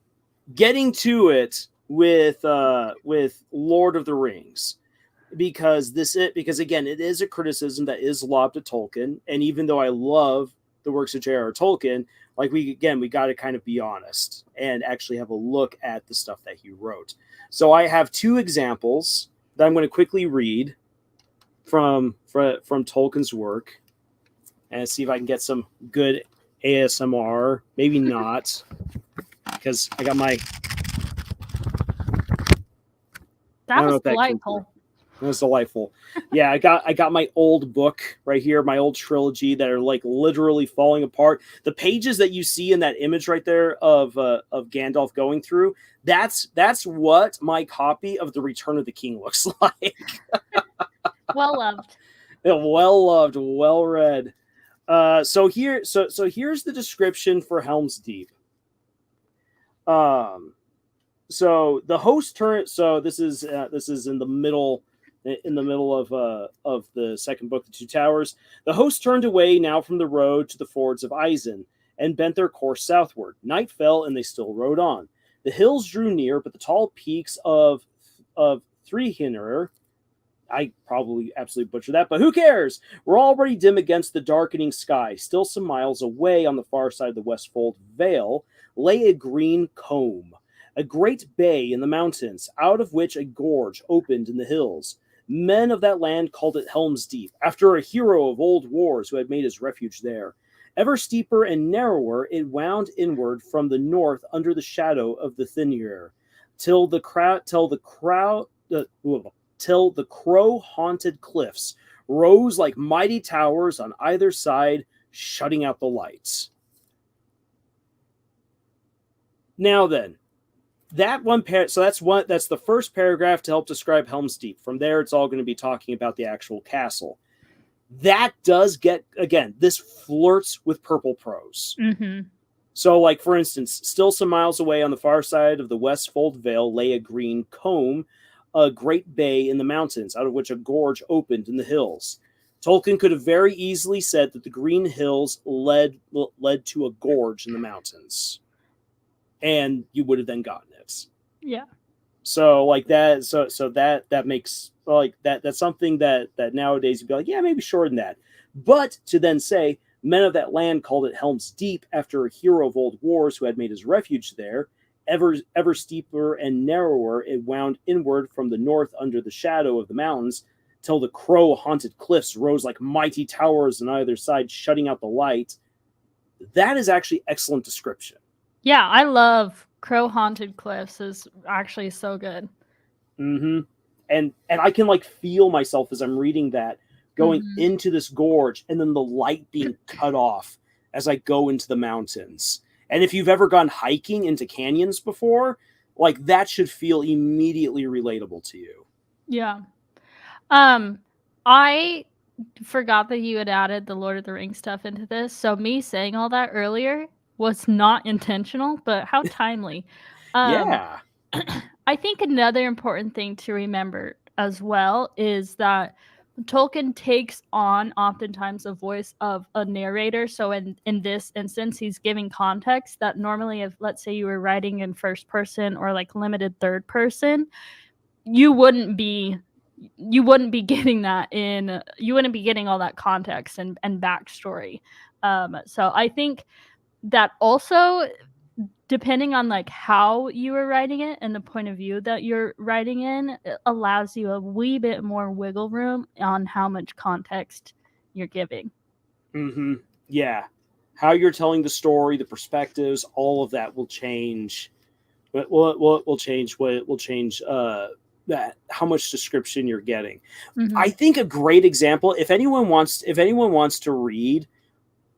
getting to it with Lord of the Rings, because again, it is a criticism that is lobbed at Tolkien, and even though I love the works of J.R.R. Tolkien, like we got to kind of be honest and actually have a look at the stuff that he wrote. So I have two examples that I'm going to quickly read from Tolkien's work and see if I can get some good ASMR. Maybe not, because I got my... That was delightful. That was delightful. Yeah, I got my old book right here, my old trilogy that are like literally falling apart. The pages that you see in that image right there of Gandalf going through, that's what my copy of The Return of the King looks like. Well loved. Well loved, well read. So here's the description for Helm's Deep. So the host turned. So this is in the middle of the second book, The Two Towers. The host turned away now from the road to the fords of Isen and bent their course southward. Night fell, and they still rode on. The hills drew near, but the tall peaks of Threhinner, I probably absolutely butchered that, but who cares? We're already dim against the darkening sky. Still some miles away on the far side of the Westfold Vale lay a green combe, a great bay in the mountains, out of which a gorge opened in the hills. Men of that land called it Helm's Deep, after a hero of old wars who had made his refuge there. Ever steeper and narrower, it wound inward from the north under the shadow of the Thinir, till the crow-haunted cliffs rose like mighty towers on either side, shutting out the lights. Now then, that's the first paragraph to help describe Helm's Deep. From there, it's all going to be talking about the actual castle. That does get, again, this flirts with purple prose. Mm-hmm. So, like, for instance, still some miles away on the far side of the Westfold Vale lay a green combe, a great bay in the mountains, out of which a gorge opened in the hills. Tolkien could have very easily said that the green hills led to a gorge in the mountains, and you would have then gotten it. Yeah. So like that, so that makes like that's something that nowadays you'd be like, yeah, maybe shorten that. But to then say, men of that land called it Helm's Deep after a hero of old wars who had made his refuge there. Ever steeper and narrower, it wound inward from the north under the shadow of the mountains, till the crow-haunted cliffs rose like mighty towers on either side, shutting out the light. That is actually excellent description. Yeah, I love crow-haunted cliffs. Is actually so good. Mm-hmm. And I can like feel myself as I'm reading that going into this gorge, and then the light being cut off as I go into the mountains. And if you've ever gone hiking into canyons before, like that should feel immediately relatable to you. Yeah. I forgot that you had added the Lord of the Rings stuff into this. So me saying all that earlier was not intentional, but how timely. Yeah. I think another important thing to remember as well is that Tolkien takes on oftentimes the voice of a narrator. So in this instance, he's giving context that normally if, let's say, you were writing in first person or like limited third person, you wouldn't be getting that you wouldn't be getting all that context and backstory. So I think that also, depending on like how you are writing it and the point of view that you're writing in, it allows you a wee bit more wiggle room on how much context you're giving. Mm-hmm. Yeah. How you're telling the story, the perspectives, all of that will change. Will change that how much description you're getting. Mm-hmm. I think a great example, if anyone wants to read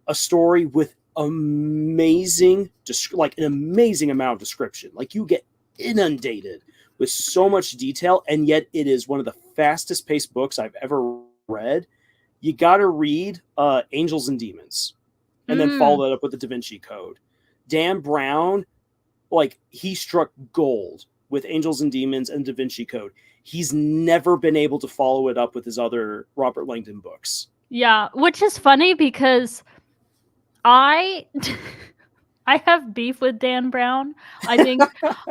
a story with amazing amount of description, like you get inundated with so much detail, and yet it is one of the fastest paced books I've ever read, you got to read Angels and Demons. and then follow that up with the Da Vinci Code. Dan Brown, like, he struck gold with Angels and Demons and Da Vinci Code. He's never been able to follow it up with his other Robert Langdon books. Yeah, which is funny because I have beef with Dan Brown. I think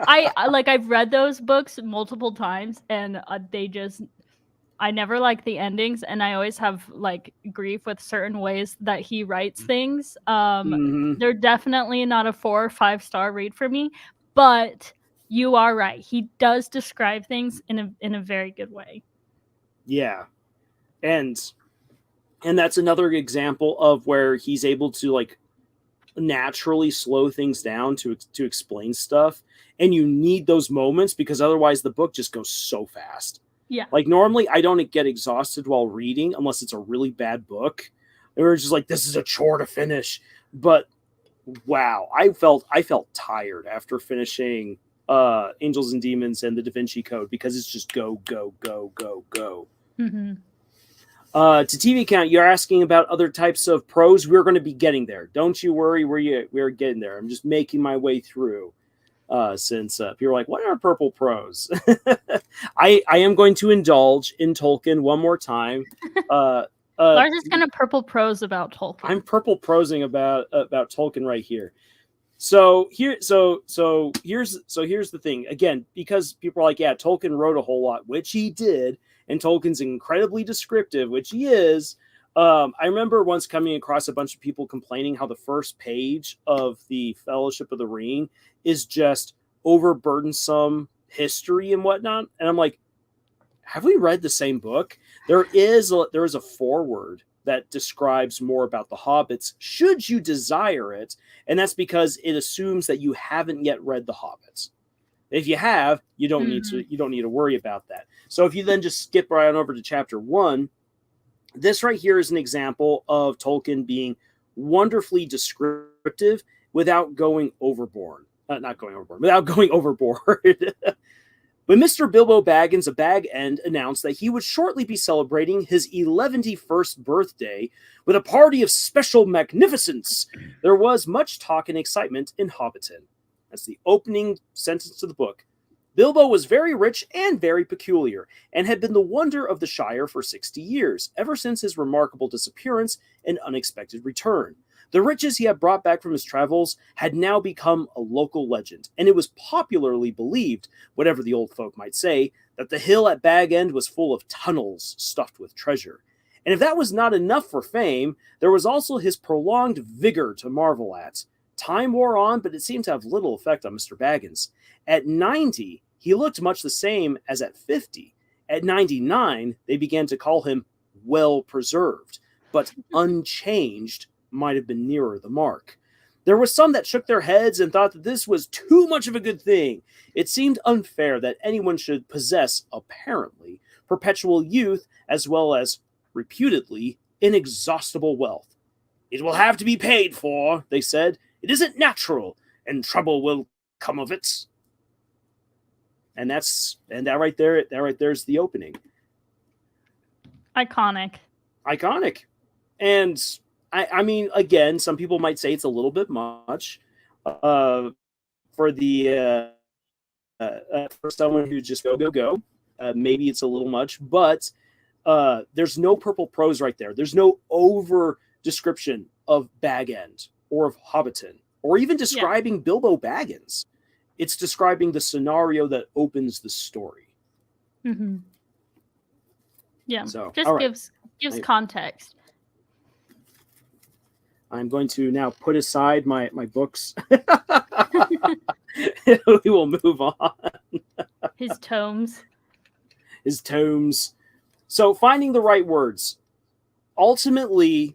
I've read those books multiple times, and I never like the endings, and I always have like grief with certain ways that he writes things. They're definitely not a 4 or 5 star read for me, but you are right. He does describe things in a very good way. Yeah. And that's another example of where he's able to like naturally slow things down to explain stuff, and you need those moments because otherwise the book just goes so fast. Yeah. Like normally I don't get exhausted while reading unless it's a really bad book. And we're just like, this is a chore to finish. But wow, I felt tired after finishing Angels and Demons and the Da Vinci Code because it's just go, go, go, go, go. Mm-hmm. To TV Count, you're asking about other types of prose. We're going to be getting there. Don't you worry, we're getting there. I'm just making my way through. Since people are like, what are purple prose? I am going to indulge in Tolkien one more time. Lars is going to purple prose about Tolkien. I'm purple prosing about Tolkien right here. So here's the thing. Again, because people are like, yeah, Tolkien wrote a whole lot, which he did, and Tolkien's incredibly descriptive, which he is. I remember once coming across a bunch of people complaining how the first page of the Fellowship of the Ring is just overburdensome history and whatnot. And I'm like, have we read the same book? There is a foreword that describes more about the hobbits, should you desire it. And that's because it assumes that you haven't yet read the hobbits. If you have, you don't need to worry about that. So if you then just skip right on over to chapter 1, this right here is an example of Tolkien being wonderfully descriptive without going overboard. Without going overboard. When Mr. Bilbo Baggins of Bag End announced that he would shortly be celebrating his 11th birthday with a party of special magnificence, there was much talk and excitement in Hobbiton. That's the opening sentence to the book. Bilbo was very rich and very peculiar, and had been the wonder of the Shire for 60 years, ever since his remarkable disappearance and unexpected return. The riches he had brought back from his travels had now become a local legend, and it was popularly believed, whatever the old folk might say, that the hill at Bag End was full of tunnels stuffed with treasure. And if that was not enough for fame, there was also his prolonged vigor to marvel at. Time wore on, but it seemed to have little effect on Mr. Baggins. At 90, he looked much the same as at 50. At 99, they began to call him well-preserved, but unchanged might have been nearer the mark. There were some that shook their heads and thought that this was too much of a good thing. It seemed unfair that anyone should possess, apparently, perpetual youth as well as, reputedly, inexhaustible wealth. It will have to be paid for, they said. It isn't natural, and trouble will come of it. And that right there is the opening. Iconic. And I mean, again, some people might say it's a little bit much for someone who just go. Maybe it's a little much, but there's no purple prose right there. There's no over description of Bag End or of Hobbiton or even describing Bilbo Baggins. It's describing the scenario that opens the story. Mm-hmm. Yeah, so, just gives context. I'm going to now put aside my books. We will move on. His tomes. So finding the right words. Ultimately,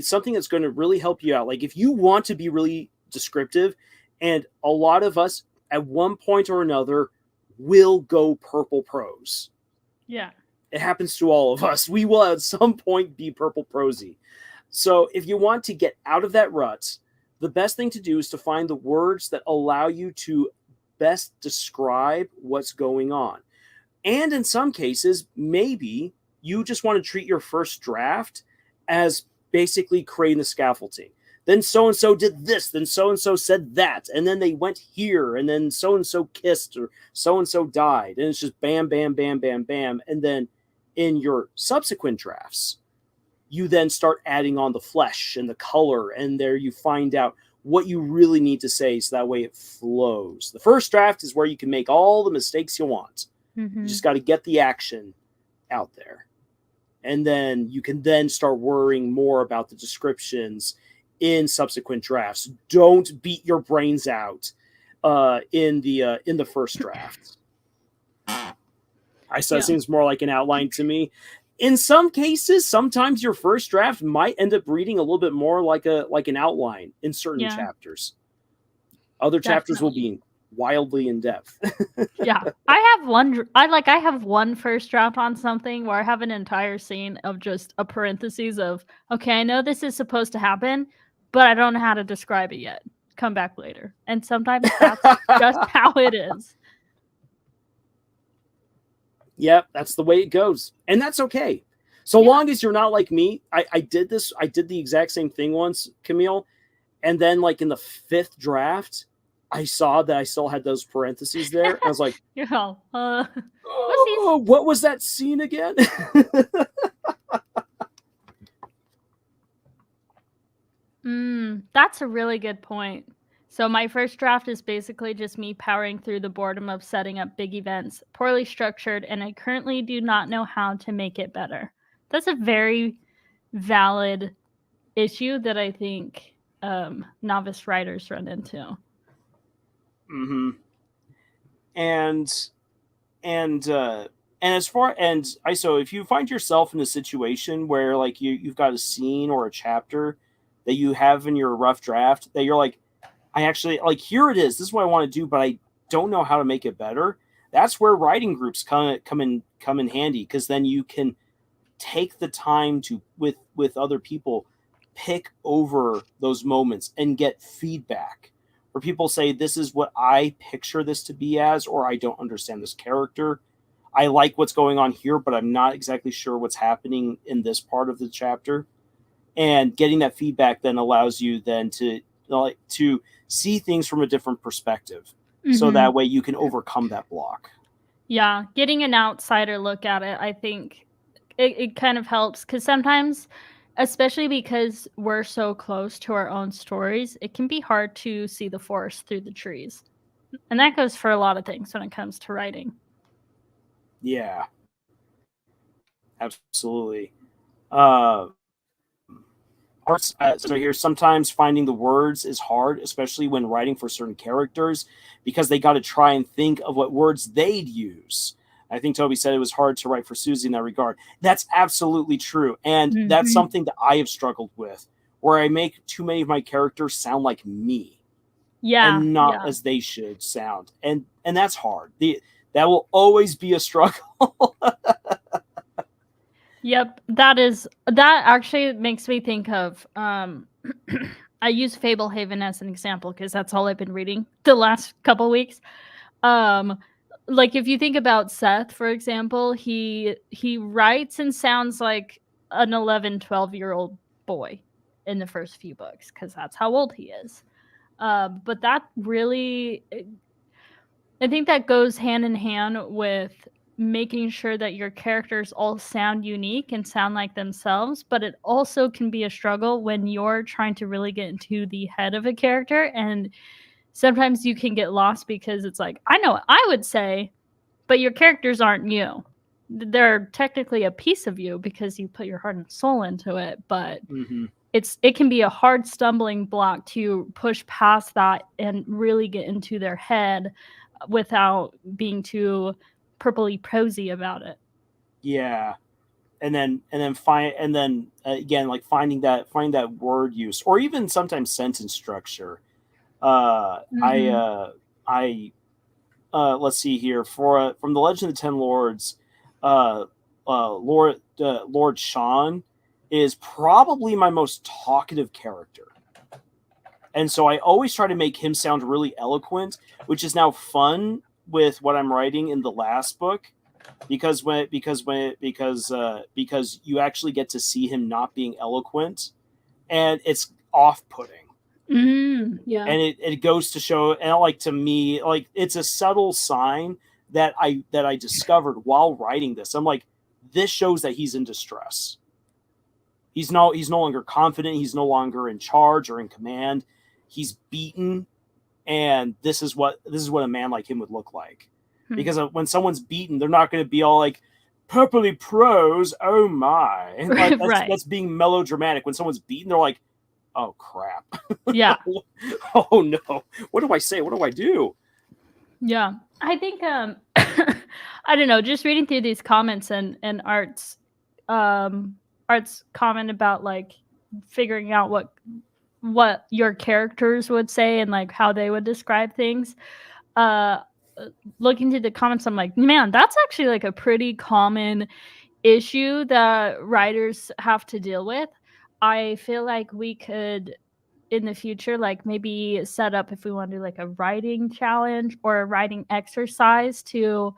something that's going to really help you out. Like if you want to be really descriptive, and a lot of us at one point or another will go purple prose. Yeah. It happens to all of us. We will at some point be purple prosy. So if you want to get out of that rut, the best thing to do is to find the words that allow you to best describe what's going on. And in some cases, maybe you just want to treat your first draft as basically creating the scaffolding. then so-and-so did this, then so-and-so said that, and then they went here, and then so-and-so kissed, or so-and-so died. And it's just bam, bam, bam, bam, bam. And then in your subsequent drafts, you then start adding on the flesh and the color, and there you find out what you really need to say, so that way it flows. The first draft is where you can make all the mistakes you want. Mm-hmm. You just got to get the action out there. And then you can then start worrying more about the descriptions in subsequent drafts. Don't beat your brains out in the first draft. It seems more like an outline to me. In some cases, sometimes your first draft might end up reading a little bit more like an outline in certain chapters. Other chapters will be wildly in depth. Yeah, I have one first draft on something where I have an entire scene of just a parentheses of, okay, I know this is supposed to happen, but I don't know how to describe it yet. Come back later. And sometimes that's just how it is. Yep, that's the way it goes. And that's okay. So long as you're not like me. I did the exact same thing once, Camille. And then like in the 5th draft, I saw that I still had those parentheses there. I was like, what was that scene again? That's a really good point. So my first draft is basically just me powering through the boredom of setting up big events, poorly structured, and I currently do not know how to make it better. That's a very valid issue that I think novice writers run into. Mm-hmm. And so if you find yourself in a situation where like you've got a scene or a chapter that you have in your rough draft that you're like, I actually like, here it is. This is what I want to do, but I don't know how to make it better. That's where writing groups come in handy, because then you can take the time to with other people pick over those moments and get feedback. Where people say, this is what I picture this to be as, or I don't understand this character. I like what's going on here, but I'm not exactly sure what's happening in this part of the chapter. And getting that feedback then allows you then to see things from a different perspective. Mm-hmm. So that way you can overcome that block. Yeah, getting an outsider look at it, I think it kind of helps, because sometimes, especially because we're so close to our own stories, it can be hard to see the forest through the trees. And that goes for a lot of things when it comes to writing. Yeah, absolutely. So here, sometimes finding the words is hard, especially when writing for certain characters, because they got to try and think of what words they'd use. I think Toby said it was hard to write for Susie in that regard. That's absolutely true. And that's something that I have struggled with, where I make too many of my characters sound like me. Yeah. And not as they should sound. And that's hard. That will always be a struggle. Yep. That actually makes me think of, I use Fablehaven as an example because that's all I've been reading the last couple weeks. Like if you think about Seth, for example, he writes and sounds like an 11, 12-year-old boy in the first few books, because that's how old he is. But that really, I think that goes hand in hand with making sure that your characters all sound unique and sound like themselves, but it also can be a struggle when you're trying to really get into the head of a character, and sometimes you can get lost because it's like, I know what I would say, but your characters aren't you. They're technically a piece of you because you put your heart and soul into it, but it can be a hard stumbling block to push past that and really get into their head without being too purpley prosy about it. Yeah. And then again, like finding that word use, or even sometimes sentence structure. Let's see here, from the Legend of the Ten Lords, Lord Sean is probably my most talkative character. And so I always try to make him sound really eloquent, which is now fun with what I'm writing in the last book, because you actually get to see him not being eloquent, and it's off-putting. Yeah. And it goes to show, and like, to me, like, it's a subtle sign that I discovered while writing this. I'm like, this shows that he's in distress. He's no longer confident. He's no longer in charge or in command. He's beaten, and this is what a man like him would look like. Because when someone's beaten, they're not going to be all like, "Purpley prose, oh my!" Like, that's being melodramatic. When someone's beaten, they're like, "Oh crap!" Yeah. Oh no! What do I say? What do I do? Yeah, I think I don't know. Just reading through these comments and Art's comment about like figuring out what your characters would say and like how they would describe things. Looking through the comments, I'm like, man, that's actually like a pretty common issue that writers have to deal with. I feel like we could, in the future, like maybe set up, if we want to do like a writing challenge or a writing exercise, to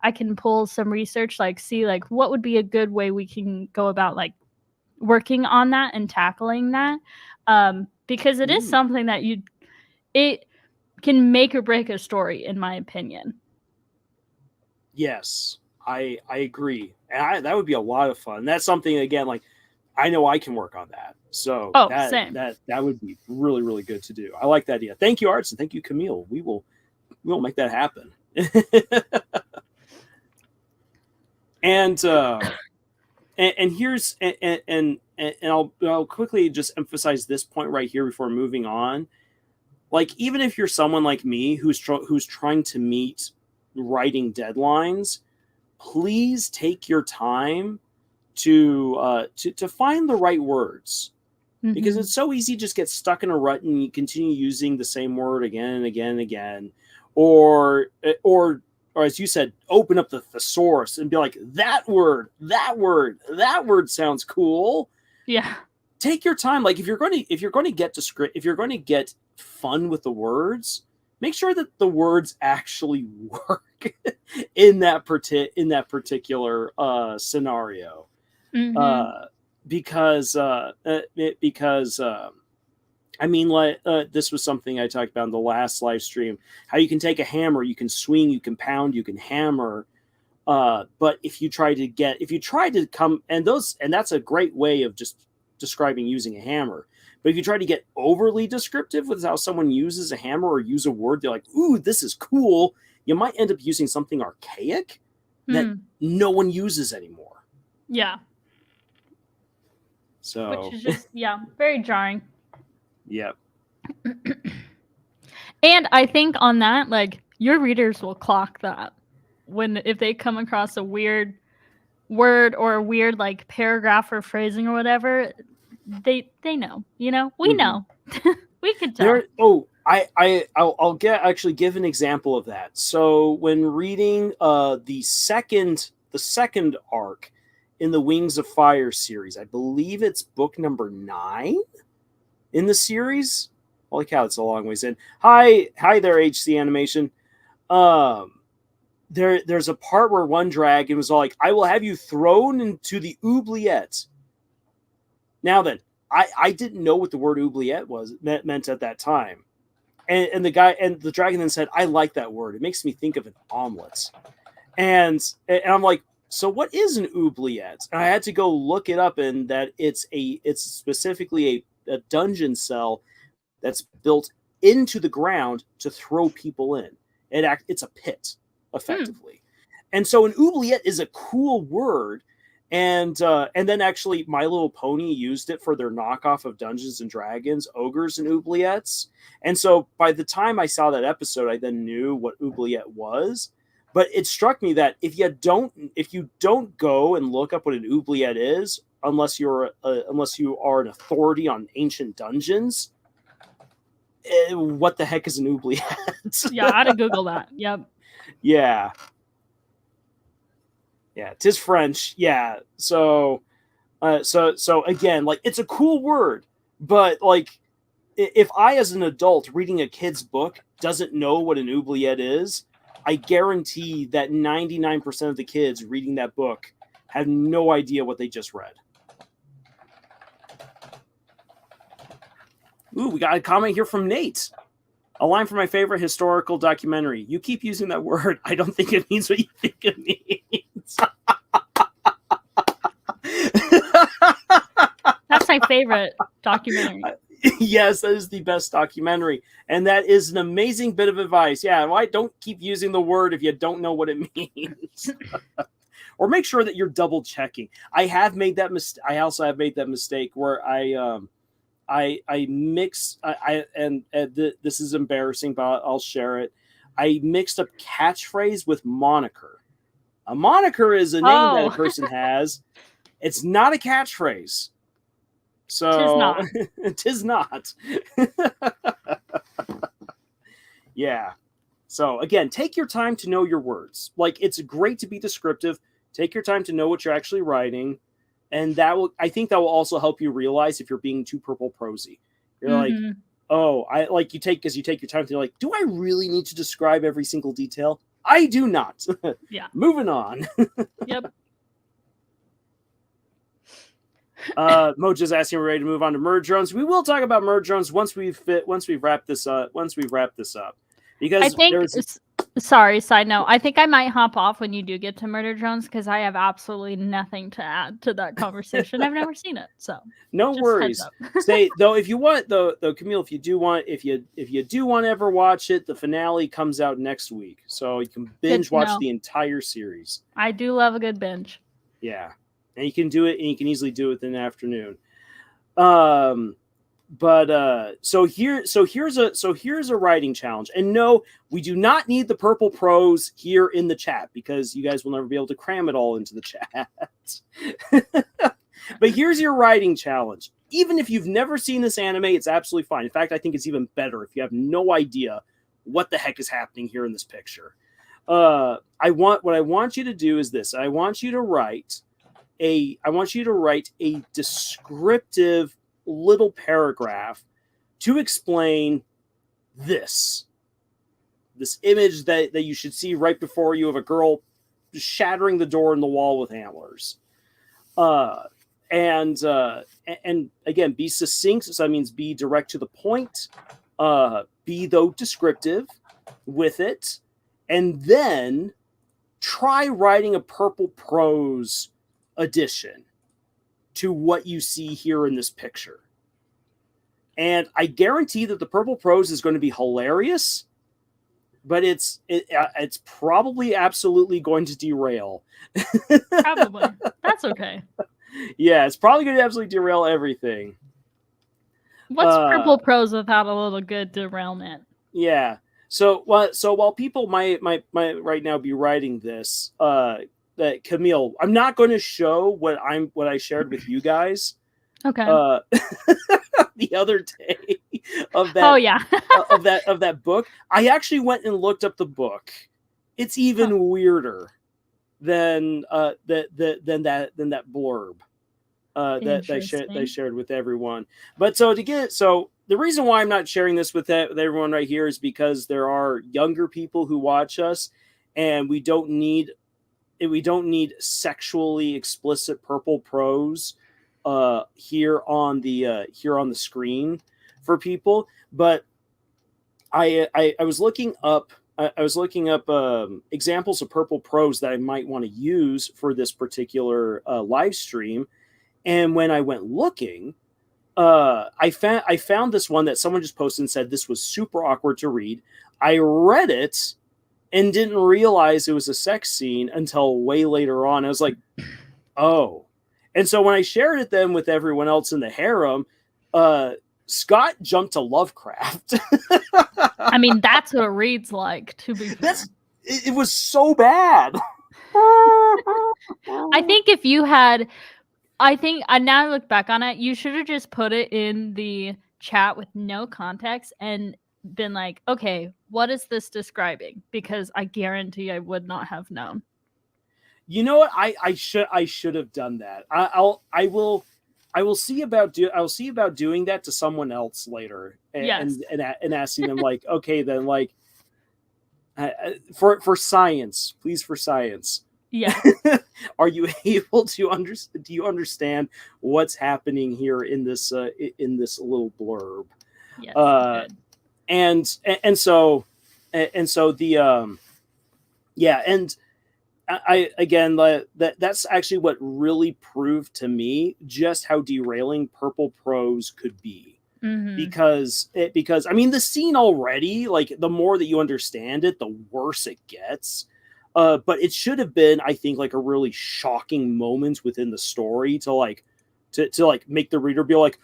I can pull some research, like see like what would be a good way we can go about like working on that and tackling that, because it is something that it can make or break a story, in my opinion. Yes, I agree, and that would be a lot of fun. That's something, again, like, I know I can work on that. So same. that would be really, really good to do. I like that idea. Thank you, Arts, and thank you, Camille. We'll make that happen. And here's and I'll quickly just emphasize this point right here before moving on. Like, even if you're someone like me who's trying to meet writing deadlines, please take your time to find the right words, because it's so easy to just get stuck in a rut and you continue using the same word again and again and again, or as you said, open up the thesaurus and be like, that word sounds cool. Yeah. Take your time. Like, if you're going to get fun with the words, make sure that the words actually work in that particular scenario. Because I mean, like, this was something I talked about in the last live stream, how you can take a hammer, you can swing, you can pound, you can hammer, but if you try to come, and that's a great way of just describing using a hammer. But if you try to get overly descriptive with how someone uses a hammer or use a word, they're like, "Ooh, this is cool," you might end up using something archaic that no one uses anymore. Yeah. So, which is just, very jarring. Yep. And I think on that, like, your readers will clock that if they come across a weird word or a weird like paragraph or phrasing or whatever, they know, we know. We can tell. I'll give an example of that. So when reading the second arc in the Wings of Fire series, I believe it's book number 9 in the series. Holy cow, it's a long ways in. Hi there, HC Animation. There's a part where one dragon was all like, "I will have you thrown into the oubliette." Now then, I didn't know what the word oubliette meant at that time. And the dragon then said, "I like that word. It makes me think of an omelet." And I'm like, "So what is an oubliette?" And I had to go look it up, and that it's specifically a dungeon cell that's built into the ground to throw people in. It's a pit, effectively. And so an oubliette is a cool word. And then actually My Little Pony used it for their knockoff of Dungeons and Dragons, Ogres and Oubliettes. And so by the time I saw that episode, I then knew what oubliette was. But it struck me that if you don't go and look up what an oubliette is, unless you are an authority on ancient dungeons, what the heck is an oubliette? Yeah, I had to Google that. Yep. Yeah. Yeah, 'tis French. Yeah. So again, like, it's a cool word, but like, if I, as an adult reading a kid's book, doesn't know what an oubliette is, I guarantee that 99% of the kids reading that book have no idea what they just read. Ooh, we got a comment here from Nate. A line from my favorite historical documentary. You keep using that word. I don't think it means what you think it means. That's my favorite documentary. Yes, that is the best documentary. And that is an amazing bit of advice. Yeah, why don't keep using the word if you don't know what it means. Or make sure that you're double checking. I have made that mistake. I also have made that mistake where I mix this is embarrassing, but I'll share it. I mixed up catchphrase with moniker. A moniker is a name that a person has. It's not a catchphrase. So tis not. Yeah. So again, take your time to know your words. Like, it's great to be descriptive. Take your time to know what you're actually writing. And I think that will also help you realize if you're being too purple prosy. You're like, oh, you take your time to like, do I really need to describe every single detail? I do not. Yeah. Moving on. Yep. Moja's asking, we're ready to move on to merge drones. We will talk about merge drones once we've wrapped this up. Because I think sorry, side note. I think I might hop off when you do get to murder drones because I have absolutely nothing to add to that conversation. I've never seen it, so no worries. Say though, if you want though, Camille, if you do want to ever watch it, the finale comes out next week, so you can binge watch the entire series. I do love a good binge. Yeah, and you can do it, and you can easily do it in the afternoon. So here's a writing challenge. And no, we do not need the purple prose here in the chat because you guys will never be able to cram it all into the chat. But here's your writing challenge. Even if you've never seen this anime, it's absolutely fine. In fact, I think it's even better if you have no idea what the heck is happening here in this picture. What I want you to do is this. I want you to write a descriptive little paragraph to explain this image that you should see right before you of a girl shattering the door in the wall with antlers. And again, be succinct. So that means be direct to the point. Be though descriptive with it, and then try writing a purple prose addition to what you see here in this picture. And I guarantee that the purple prose is going to be hilarious, but it's probably absolutely going to derail. Probably. That's okay. Yeah, it's probably going to absolutely derail everything. What's purple prose without a little good derailment? Yeah. So while people might right now be writing this, that Camille, I'm not going to show what I shared with you guys. Okay. The other day of that. Oh yeah. of that book, I actually went and looked up the book. It's even weirder than that blurb that they shared with everyone. But so the reason why I'm not sharing this with everyone right here is because there are younger people who watch us, and we don't need sexually explicit purple prose here on the screen for people. But I was looking up examples of purple prose that I might want to use for this particular live stream, and when I went looking, I found this one that someone just posted and said this was super awkward to read. I read it and didn't realize it was a sex scene until way later on. I was like, oh. And so when I shared it then with everyone else in the harem, Scott jumped to Lovecraft. I mean, that's what it reads like, to be fair. It was so bad. I think if you had... now I look back on it, you should have just put it in the chat with no context and been like, okay, what is this describing? Because I guarantee I would not have known. You know what? I should have done that. I will see about doing that to someone else later, and asking them like, okay, then like, for science, please, for science. Yeah. Are you able to understand? Do you understand what's happening here in this little blurb? Yes. Uh, Good. and so the yeah, and I again that's actually what really proved to me just how derailing purple prose could be. Mm-hmm. Because I mean the scene already, like the more that you understand it, the worse it gets. But it should have been, I think, like a really shocking moment within the story to like make the reader be like,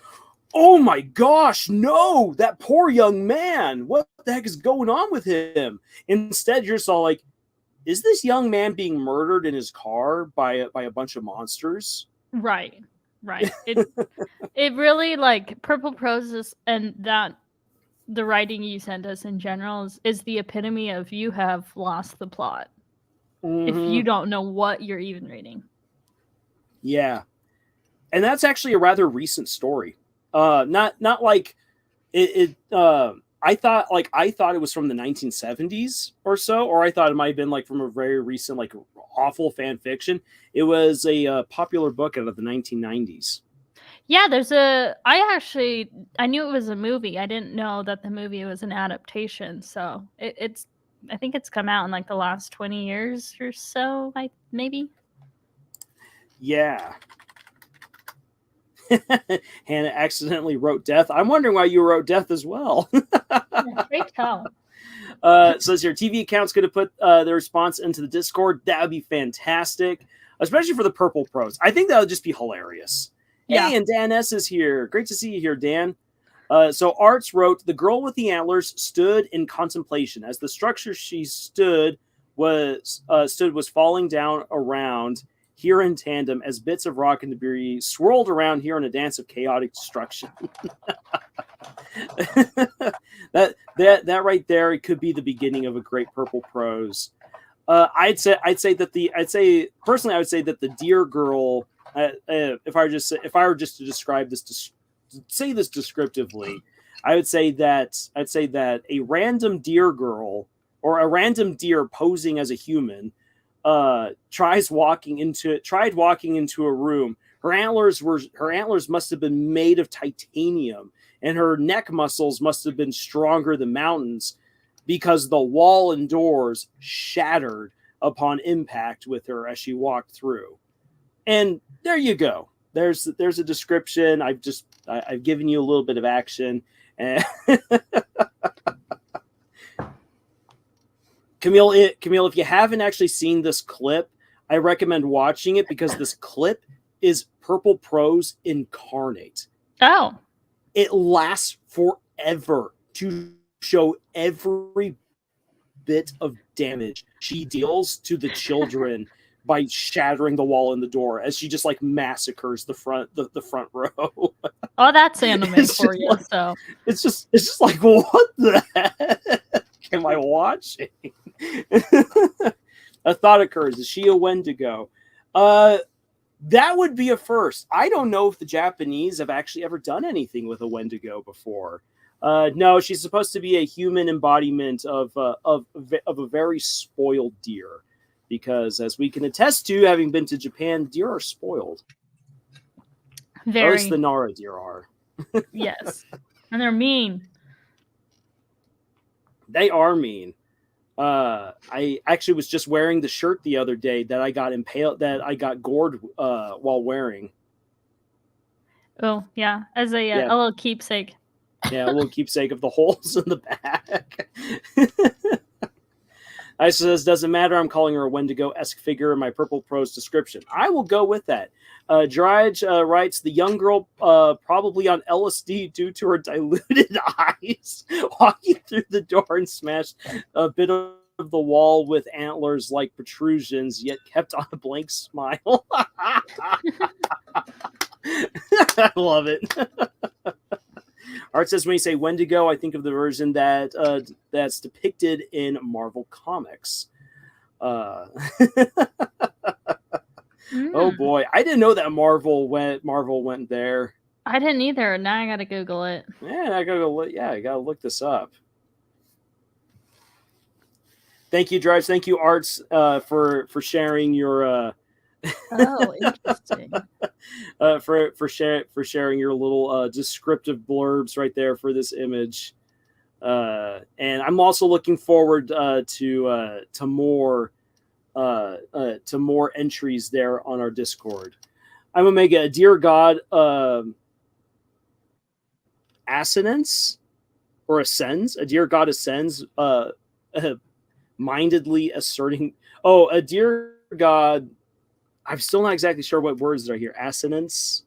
oh my gosh, no, that poor young man, what the heck is going on with him? Instead, you're just all like, is this young man being murdered in his car by a bunch of monsters? Right. Right. It really, like, purple prose is, and that the writing you sent us in general is the epitome of you have lost the plot if you don't know what you're even reading. Yeah, and that's actually a rather recent story. Not like I thought it was from the 1970s or so, or I thought it might have been like from a very recent, like awful fan fiction. It was a popular book out of the 1990s. Yeah, I knew it was a movie. I didn't know that the movie was an adaptation. So I think it's come out in like the last 20 years or so, like maybe. Yeah. Hannah accidentally wrote death. I'm wondering why you wrote death as well. Yeah, great tell. Says your TV account's going to put the response into the Discord. That would be fantastic, especially for the purple prose. I think that would just be hilarious. Yeah. Hey, and Dan S is here. Great to see you here, Dan. So Arts wrote, the girl with the antlers stood in contemplation as the structure she stood was falling down around here in tandem as bits of rock and debris swirled around here in a dance of chaotic destruction. that right there, it could be the beginning of a great purple prose. I'd say personally, I would say that the deer girl. If I were just to describe this, say this descriptively, I'd say that a random deer girl or a random deer posing as a human tried walking into a room. Her antlers must have been made of titanium, and her neck muscles must have been stronger than mountains, because the wall and doors shattered upon impact with her as she walked through. And there you go. There's a description. I've given you a little bit of action. Camille, if you haven't actually seen this clip, I recommend watching it because this clip is purple prose incarnate. Oh. It lasts forever to show every bit of damage she deals to the children by shattering the wall and the door as she just like massacres the front row. Oh, that's anime for you. Like, so it's just like, what the heck am I watching? A thought occurs: is she a Wendigo? That would be a first. I don't know if the Japanese have actually ever done anything with a Wendigo before. No, she's supposed to be a human embodiment of a very spoiled deer, because as we can attest to, having been to Japan, deer are spoiled. very. At least the Nara deer are. Yes, and they're mean. They are mean. I actually was just wearing the shirt the other day that I got gored while wearing. Oh yeah, as a little keepsake. Yeah, a little keepsake of the holes in the back. I says, doesn't matter. I'm calling her a Wendigo-esque figure in my purple prose description. I will go with that. Drage writes, the young girl probably on LSD due to her diluted eyes, walking through the door and smashed a bit of the wall with antlers like protrusions, yet kept on a blank smile. I love it. Art says, when you say Wendigo, I think of the version that's depicted in Marvel Comics. Oh boy, I didn't know that Marvel went there. I didn't either. Now I gotta Google it. Yeah, I gotta look this up. Thank you, Drives. Thank you, Arts, for sharing your Oh, interesting. For sharing your little descriptive blurbs right there for this image. And I'm also looking forward to more entries there on our Discord. I'm Omega. Dear God, assonance or ascends. A dear God ascends. Mindedly asserting. Oh, a dear God. I'm still not exactly sure what words are here. Assonance.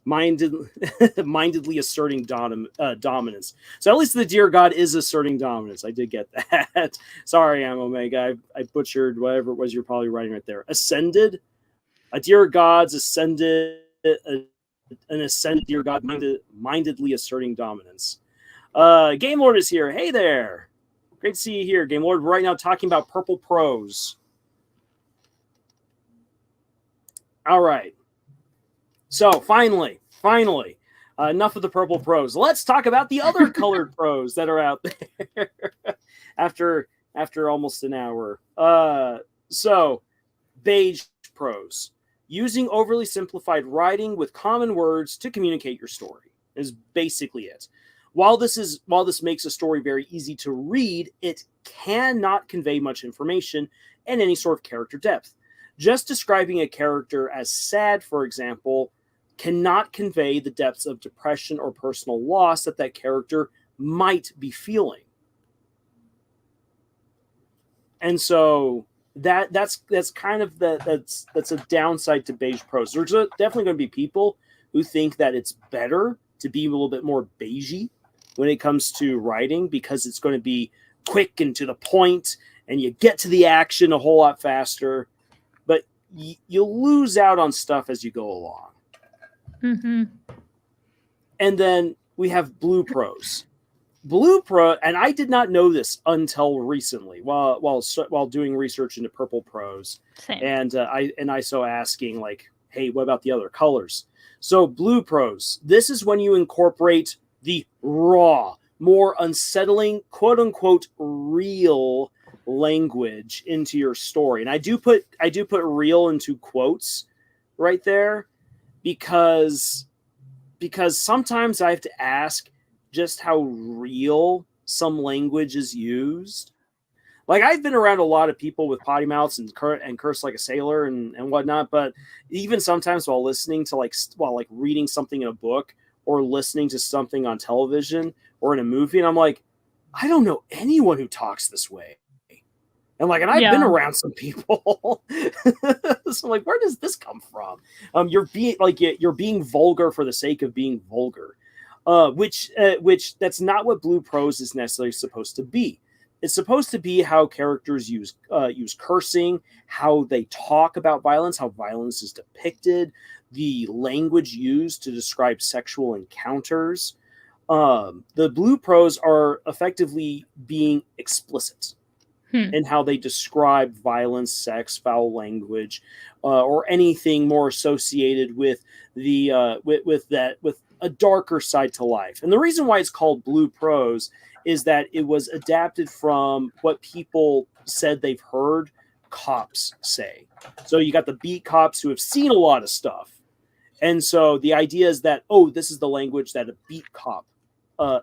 Mindedly asserting dominance. So at least the dear God is asserting dominance. I did get that. Sorry, I'm Omega. I butchered whatever it was you're probably writing right there. Ascended. A dear God's ascended. An ascended dear God mindedly asserting dominance. Game Lord is here. Hey there. Great to see you here, Game Lord. We're right now talking about purple prose. All right. So finally, enough of the purple prose. Let's talk about the other colored prose that are out there after almost an hour. So beige prose, using overly simplified writing with common words to communicate your story is basically it. While this makes a story very easy to read, it cannot convey much information and any sort of character depth. Just describing a character as sad, for example, cannot convey the depths of depression or personal loss that character might be feeling. And so that's kind of that's a downside to beige prose. There's definitely going to be people who think that it's better to be a little bit more beigey when it comes to writing because it's going to be quick and to the point, and you get to the action a whole lot faster. But you lose out on stuff as you go along. Mm-hmm. And then we have blue prose. Blue prose, and I did not know this until recently while doing research into purple prose. Same. And I saw asking like, hey, what about the other colors? So blue prose, this is when you incorporate the raw, more unsettling, quote unquote, real language into your story. And I do put real into quotes right there because sometimes I have to ask just how real some language is used. Like, I've been around a lot of people with potty mouths and curse like a sailor and whatnot, but even sometimes while listening to while reading something in a book or listening to something on television or in a movie, and I'm like, I don't know anyone who talks this way. And I've been around some people. So where does this come from? You're being vulgar for the sake of being vulgar. Which that's not what blue prose is necessarily supposed to be. It's supposed to be how characters use cursing, how they talk about violence, how violence is depicted, the language used to describe sexual encounters. The blue prose are effectively being explicit in how they describe violence, sex, foul language, or anything more associated with the with a darker side to life. And the reason why it's called blue prose is that it was adapted from what people said they've heard cops say. So you got the beat cops who have seen a lot of stuff. And so the idea is that, this is the language that a beat cop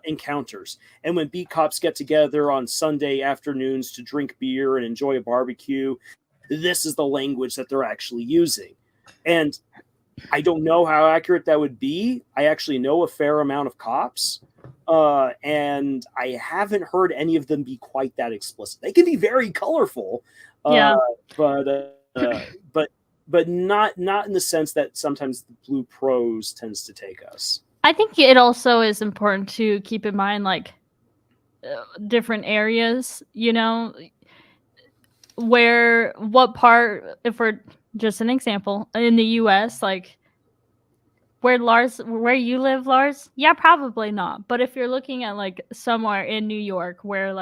encounters. And when beat cops get together on Sunday afternoons to drink beer and enjoy a barbecue, this is the language that they're actually using. And I don't know how accurate that would be. I actually know a fair amount of cops, and I haven't heard any of them be quite that explicit. They can be very colorful, but not in the sense that sometimes the blue prose tends to take us. I think it also is important to keep in mind different areas, what part, if we're just an example, in the US, where you live, Lars? Yeah, probably not. But if you're looking at somewhere in New York where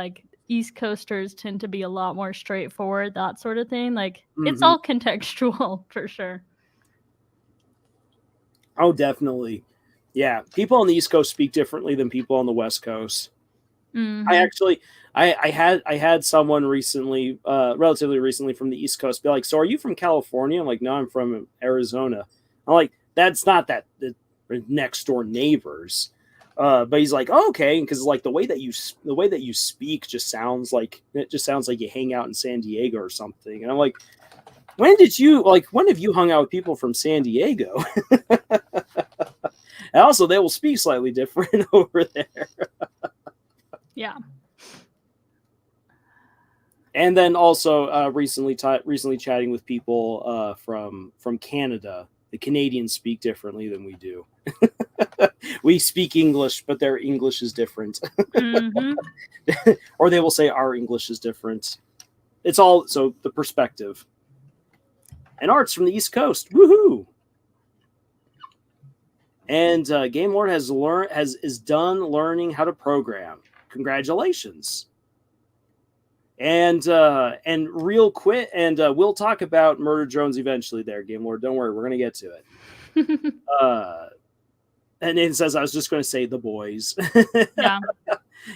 East Coasters tend to be a lot more straightforward, that sort of thing, it's all contextual for sure. Oh, definitely. Yeah. People on the East Coast speak differently than people on the West Coast. I actually, I had someone recently, relatively recently from the East Coast, be like, "So are you from California?" I'm like, "No, I'm from Arizona." I'm like, "That's not that the next door neighbors." But he's like, oh, "Okay," because like the way that you speak just sounds like you hang out in San Diego or something. And I'm like, when have you hung out with people from San Diego? And also, they will speak slightly different over there. Yeah. And then also recently chatting with people from Canada. The Canadians speak differently than we do. We speak English, but their English is different. Or they will say our English is different. It's all so the perspective. And Art's from the East Coast. Woohoo! And Game Lord is done learning how to program. Congratulations. And real quick, and we'll talk about murder drones eventually there, Game Lord. Don't worry, we're going to get to it. And Nathan says, I was just going to say The Boys. Yeah.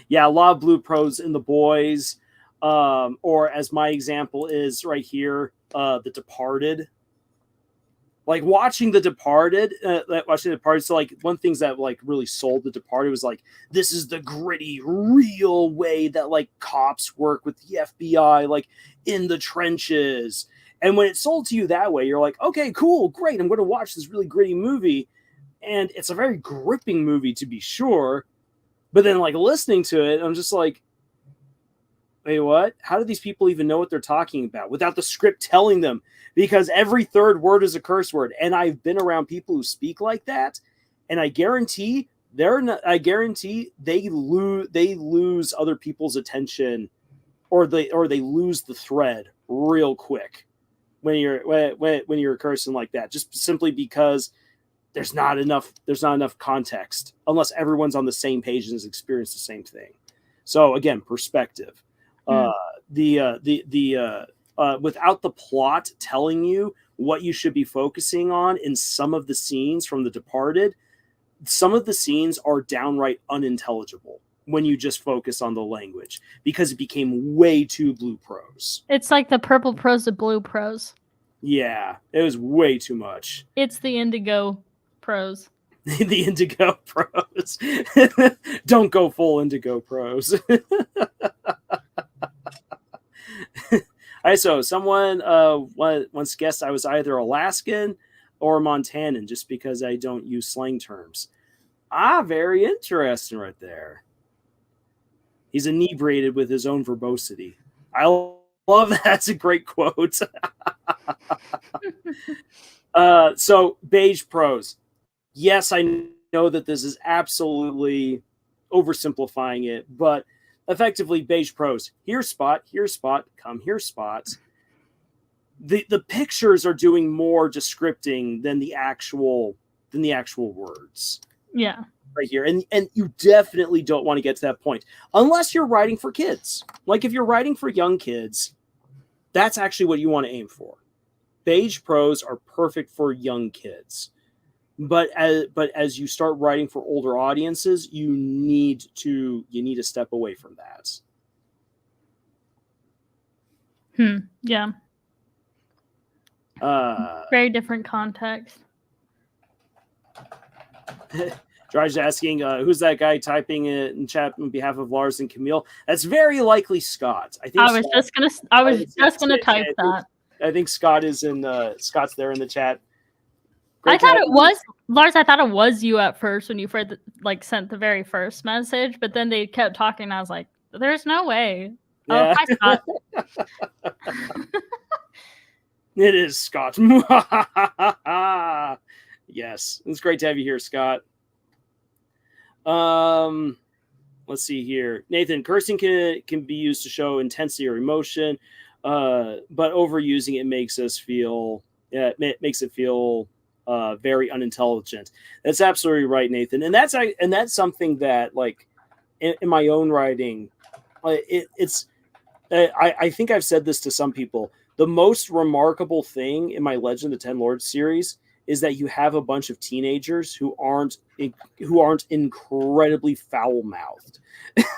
Yeah, a lot of blue prose in The Boys. Or as my example is right here, The Departed. Like watching The Departed, so like one of the things that like really sold The Departed was like, this is the gritty, real way that like cops work with the FBI, like in the trenches. And when it's sold to you that way, you're like, okay, cool, great. I'm going to watch this really gritty movie. And it's a very gripping movie to be sure. But then like listening to it, I'm just like, wait, what? How do these people even know what they're talking about without the script telling them? Because every third word is a curse word. And I've been around people who speak like that. And I guarantee they lose other people's attention, or they lose the thread real quick when you're cursing like that, just simply because there's not enough context unless everyone's on the same page and has experienced the same thing. So again, perspective. Without the plot telling you what you should be focusing on in some of the scenes from The Departed, some of the scenes are downright unintelligible when you just focus on the language, because it became way too blue prose. It's like the purple prose to blue prose. Yeah, it was way too much. It's the indigo prose. The indigo prose. Don't go full indigo prose. So someone once guessed I was either Alaskan or Montanan just because I don't use slang terms. Very interesting right there. He's inebriated with his own verbosity. I love that. That's a great quote. So Beige prose. Yes, I know that this is absolutely oversimplifying it, but effectively Beige prose. Here spot, come here spot. The pictures are doing more descripting than the actual words. Yeah. Right here. And you definitely don't want to get to that point unless you're writing for kids. Like if you're writing for young kids, that's actually what you want to aim for. Beige prose are perfect for young kids. But as you start writing for older audiences, you need to step away from that. Yeah. Very different context. George asking, who's that guy typing it in chat on behalf of Lars and Camille? That's very likely Scott. I was just gonna type that. I think Scott is in. Scott's there in the chat. I thought it was Lars. I thought it was you at first when you first sent the very first message, but then they kept talking. And I was like, "There's no way." Yeah. Oh, hi, Scott. It is Scott. Yes, it's great to have you here, Scott. Let's see here. Nathan, cursing can be used to show intensity or emotion, but overusing it makes it feel very unintelligent. That's absolutely right, Nathan. And that's something that, like, in my own writing, I think I've said this to some people. The most remarkable thing in my Legend of the Ten Lords series is that you have a bunch of teenagers who aren't incredibly foul-mouthed.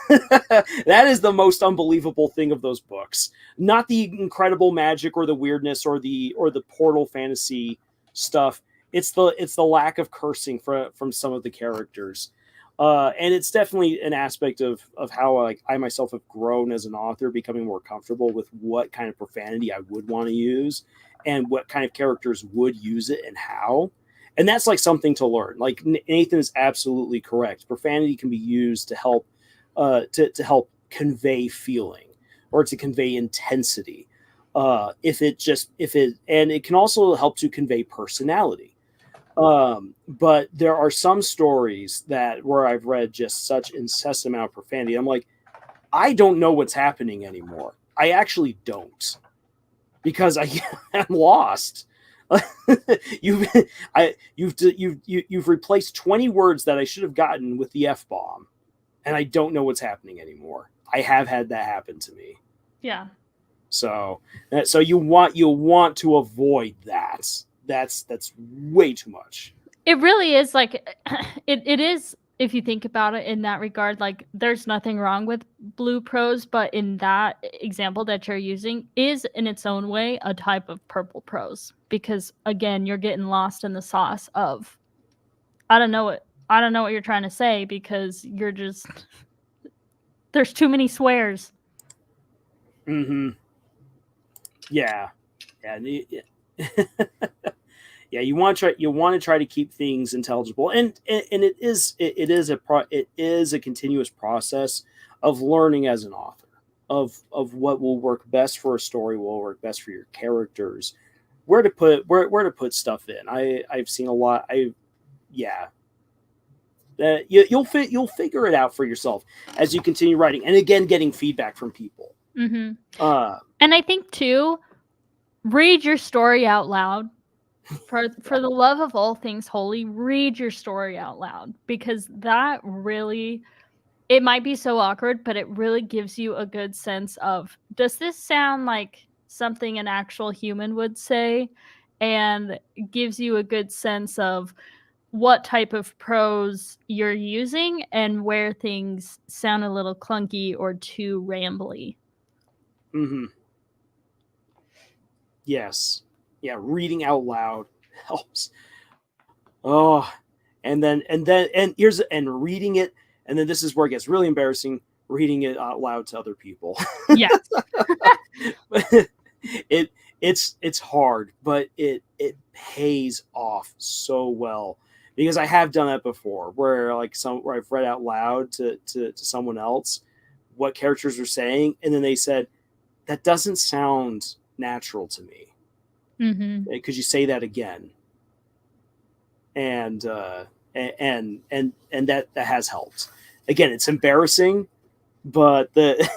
That is the most unbelievable thing of those books. Not the incredible magic or the weirdness or the portal fantasy stuff. It's the lack of cursing from some of the characters. And it's definitely an aspect of how like I myself have grown as an author, becoming more comfortable with what kind of profanity I would want to use and what kind of characters would use it and how. And that's like something to learn. Like Nathan is absolutely correct. Profanity can be used to help to help convey feeling or to convey intensity. And it can also help to convey personality. But there are some stories where I've read just such incessant amount of profanity. I'm like, I don't know what's happening anymore. I actually don't, because I am lost. You've replaced 20 words that I should have gotten with the F-bomb, and I don't know what's happening anymore. I have had that happen to me. Yeah. So you want to avoid that. That's way too much. It really is like it is, if you think about it in that regard. Like there's nothing wrong with blue prose, but in that example that you're using is in its own way a type of purple prose, because again, you're getting lost in the sauce of I don't know what you're trying to say, because you're just there's too many swears. Mm-hmm. Yeah. Yeah, you want to try to keep things intelligible, and it is a continuous process of learning as an author of what will work best for a story, will work best for your characters, where to put stuff in. I've seen a lot. You'll figure it out for yourself as you continue writing, and again, getting feedback from people. Mm-hmm. And I think too, read your story out loud. For the love of all things holy, read your story out loud, because that really, it might be so awkward, but it really gives you a good sense of, does this sound like something an actual human would say? And gives you a good sense of what type of prose you're using and where things sound a little clunky or too rambly. Mm-hmm. Yes. Yeah, reading out loud helps. Oh, and reading it, and then this is where it gets really embarrassing, reading it out loud to other people. Yes. It's hard, but it pays off so well, because I have done that before, where I've read out loud to someone else what characters are saying, and then they said, that doesn't sound natural to me. Mm-hmm. Could you say that again? And that has helped. Again, it's embarrassing, but the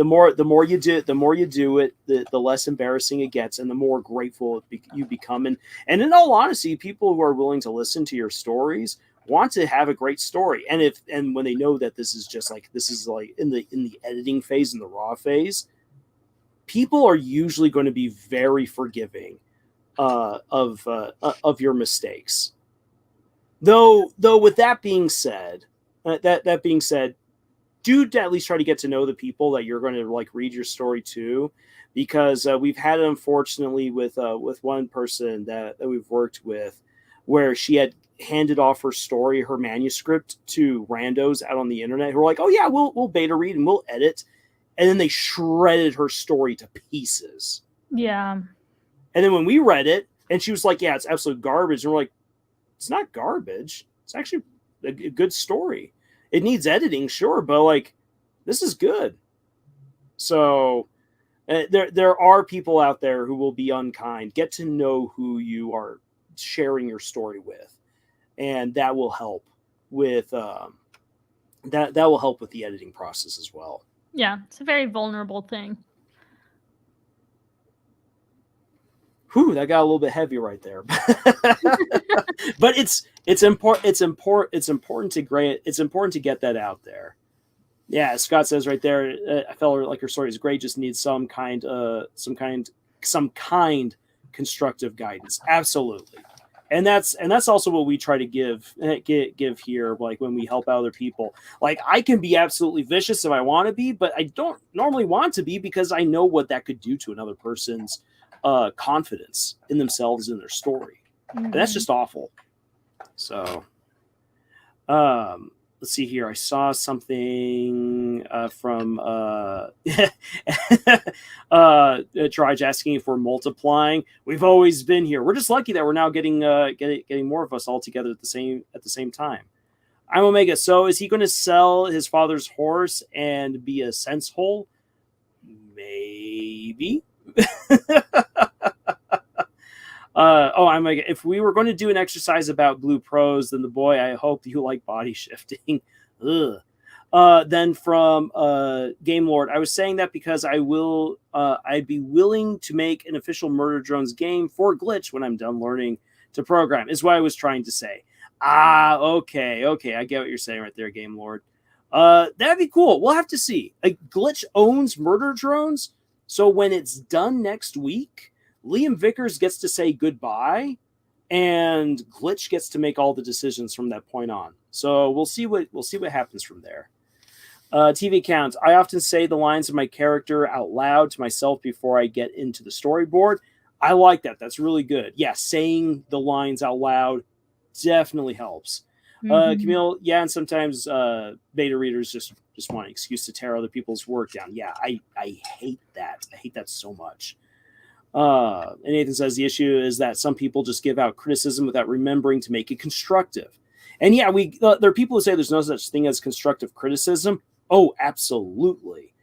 more you do it, the less embarrassing it gets, and the more grateful you become. And in all honesty, people who are willing to listen to your stories want to have a great story. And when they know that this is in the editing phase, in the raw phase, people are usually going to be very forgiving of your mistakes. Though with that being said, do at least try to get to know the people that you're going to read your story to, because we've had it, unfortunately, with one person that we've worked with, where she had handed off her manuscript to randos out on the internet who were like, oh yeah, we'll beta read and we'll edit. And then they shredded her story to pieces. Yeah. And then when we read it, and she was like, yeah, it's absolute garbage. And we're like, it's not garbage. It's actually a good story. It needs editing, sure, but this is good. So there are people out there who will be unkind. Get to know who you are sharing your story with. And that will help with that will help with the editing process as well. Yeah, it's a very vulnerable thing. Whew, that got a little bit heavy right there. But it's important to get that out there. Yeah, Scott says right there, I felt like your story is great, just needs some kind constructive guidance. Absolutely. And that's also what we try to give here, like when we help out other people. Like, I can be absolutely vicious if I want to be, but I don't normally want to be, because I know what that could do to another person's confidence in themselves and their story. Mm-hmm. And that's just awful. So let's see here. I saw something from Trige asking if we're multiplying. We've always been here. We're just lucky that we're now getting more of us all together at the same time. I'm Omega. So is he going to sell his father's horse and be a sense hole? Maybe. I'm like, if we were going to do an exercise about blue prose, then the boy, I hope you like body shifting. Ugh. Then from Game Lord, I was saying that because I'd be willing to make an official Murder Drones game for Glitch when I'm done learning to program, is what I was trying to say. Okay, I get what you're saying right there, Game Lord. That'd be cool. We'll have to see. Like, Glitch owns Murder Drones, so when it's done next week, Liam Vickers gets to say goodbye, and Glitch gets to make all the decisions from that point on. So we'll see what happens from there. TV counts. I often say the lines of my character out loud to myself before I get into the storyboard. I like that. That's really good. Yeah, saying the lines out loud definitely helps. Camille, yeah, and sometimes beta readers just want an excuse to tear other people's work down. Yeah, I hate that. I hate that so much. And Nathan says the issue is that some people just give out criticism without remembering to make it constructive. And yeah, there are people who say there's no such thing as constructive criticism. Oh, absolutely.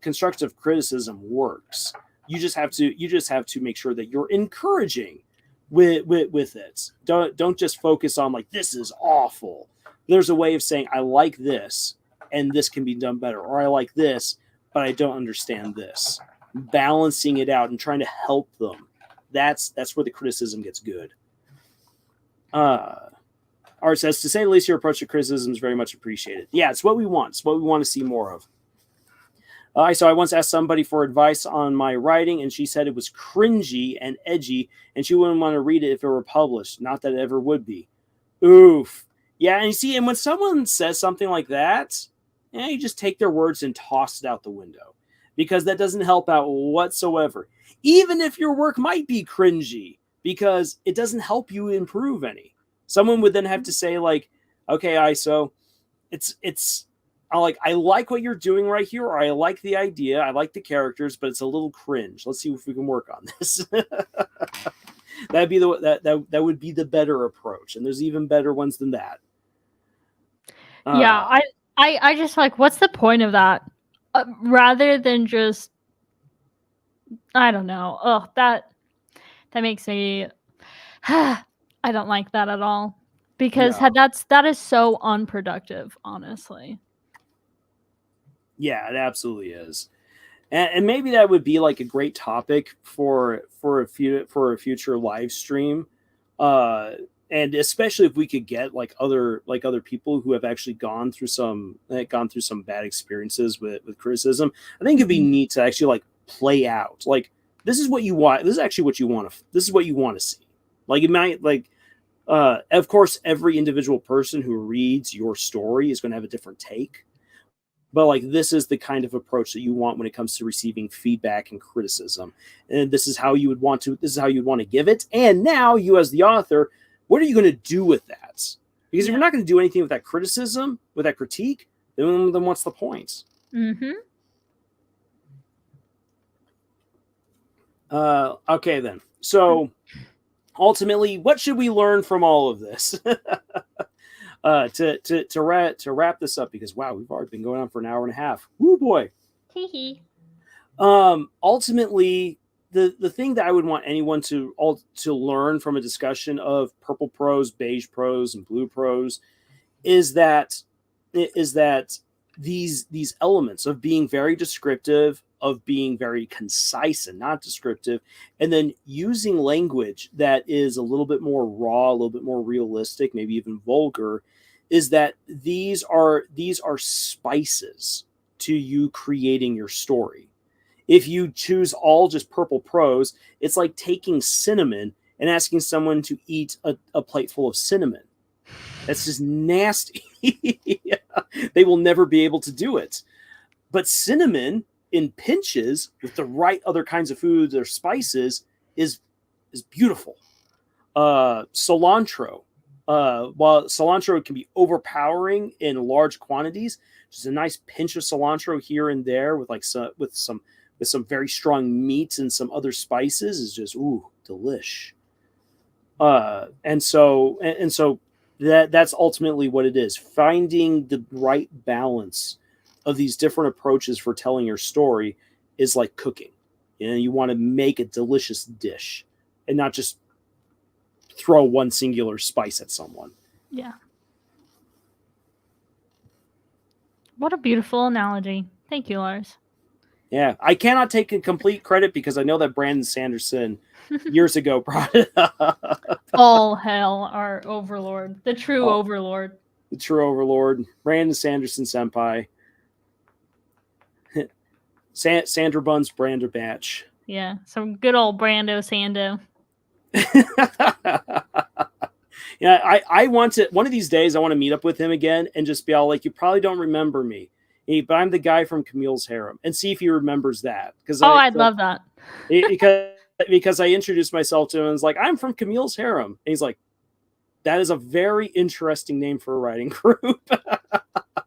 Constructive criticism works. You just have to make sure that you're encouraging with it. Don't just focus on like, this is awful. There's a way of saying, I like this and this can be done better, or I like this but I don't understand this. Balancing it out and trying to help them. That's where the criticism gets good. Art says, to say the least, your approach to criticism is very much appreciated. Yeah, it's what we want. It's what we want to see more of. So I once asked somebody for advice on my writing, and she said it was cringy and edgy, and she wouldn't want to read it if it were published. Not that it ever would be. Oof. Yeah, and you see, and when someone says something like that, you just take their words and toss it out the window, because that doesn't help out whatsoever. Even if your work might be cringy, because it doesn't help you improve any. Someone would then have to say, like, okay, ISO, I like what you're doing right here, or I like the idea, I like the characters, but it's a little cringe. Let's see if we can work on this. That'd be that would be the better approach, and there's even better ones than that. Yeah, I just like, what's the point of that? Rather than just, I don't know. Oh, that makes me. I don't like that at all, because that is so unproductive, honestly. Yeah, it absolutely is, and maybe that would be like a great topic for a future live stream, and especially if we could get like other people who have actually gone through some bad experiences with criticism. I think it'd be neat to actually like play out, like, this is what you want. This is actually what you want to. This is what you want to see. Like, it might, like, of course, every individual person who reads your story is going to have a different take. But like, this is the kind of approach that you want when it comes to receiving feedback and criticism. And this is how you would want to give it. And now you, as the author, what are you going to do with that? Because if you're not going to do anything with that criticism, with that critique, then what's the point? Mm-hmm. Okay, then. So ultimately, what should we learn from all of this? To wrap this up, because wow, we've already been going on for an hour and a half. Woo boy. Ultimately, the thing that I would want anyone to learn from a discussion of purple prose, beige prose, and blue prose is that these elements of being very descriptive, of being very concise and not descriptive, and then using language that is a little bit more raw, a little bit more realistic, maybe even vulgar, is that these are spices to you creating your story. If you choose all just purple prose, it's like taking cinnamon and asking someone to eat a plate full of cinnamon. That's just nasty. They will never be able to do it. But cinnamon in pinches with the right other kinds of foods or spices is beautiful. Cilantro. While cilantro can be overpowering in large quantities, just a nice pinch of cilantro here and there with some very strong meats and some other spices is just delish. And so that's ultimately what it is. Finding the right balance of these different approaches for telling your story is like cooking. You want to make a delicious dish and not just throw one singular spice at someone. Yeah. What a beautiful analogy. Thank you, Lars. Yeah, I cannot take a complete credit because I know that Brandon Sanderson years ago brought it up. All hail our overlord, the true overlord. The true overlord, Brandon Sanderson senpai. Sandra Buns Brander Batch. Yeah, some good old Brando Sando. Yeah, I want to, one of these days, I want to meet up with him again and just be all like, you probably don't remember me, but I'm the guy from Camille's Harem, and see if he remembers that. I'd love that. Because I introduced myself to him and was like, I'm from Camille's Harem. And he's like, that is a very interesting name for a writing group.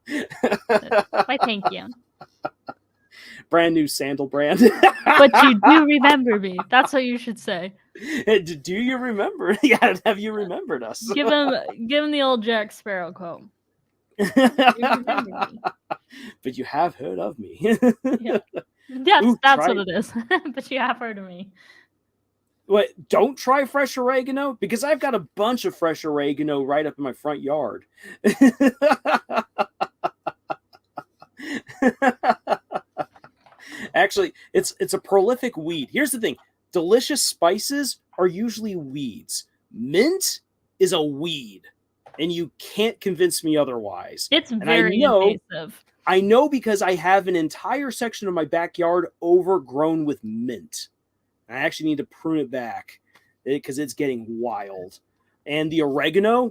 Why, thank you. Brand new sandal brand. But you do remember me. That's what you should say. Do you remember? Yeah, have you remembered us? Give him the old Jack Sparrow quote. You remember me. But you have heard of me. Yeah. That's what it is. But you have heard of me. Wait, don't try fresh oregano? Because I've got a bunch of fresh oregano right up in my front yard. Actually, it's a prolific weed. Here's the thing. Delicious spices are usually weeds. Mint is a weed, and you can't convince me otherwise. It's very invasive. I know because I have an entire section of my backyard overgrown with mint. I actually need to prune it back because it's getting wild. And the oregano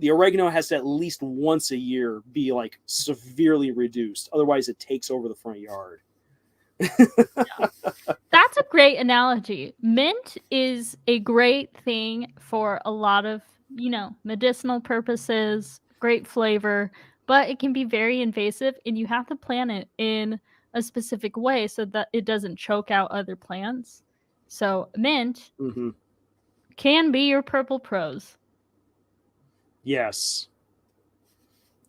has to at least once a year be like severely reduced. Otherwise, it takes over the front yard. Yeah. That's a great analogy. Mint is a great thing for a lot of, medicinal purposes, great flavor, but it can be very invasive, and you have to plant it in a specific way so that it doesn't choke out other plants. So mint can be your purple prose. Yes.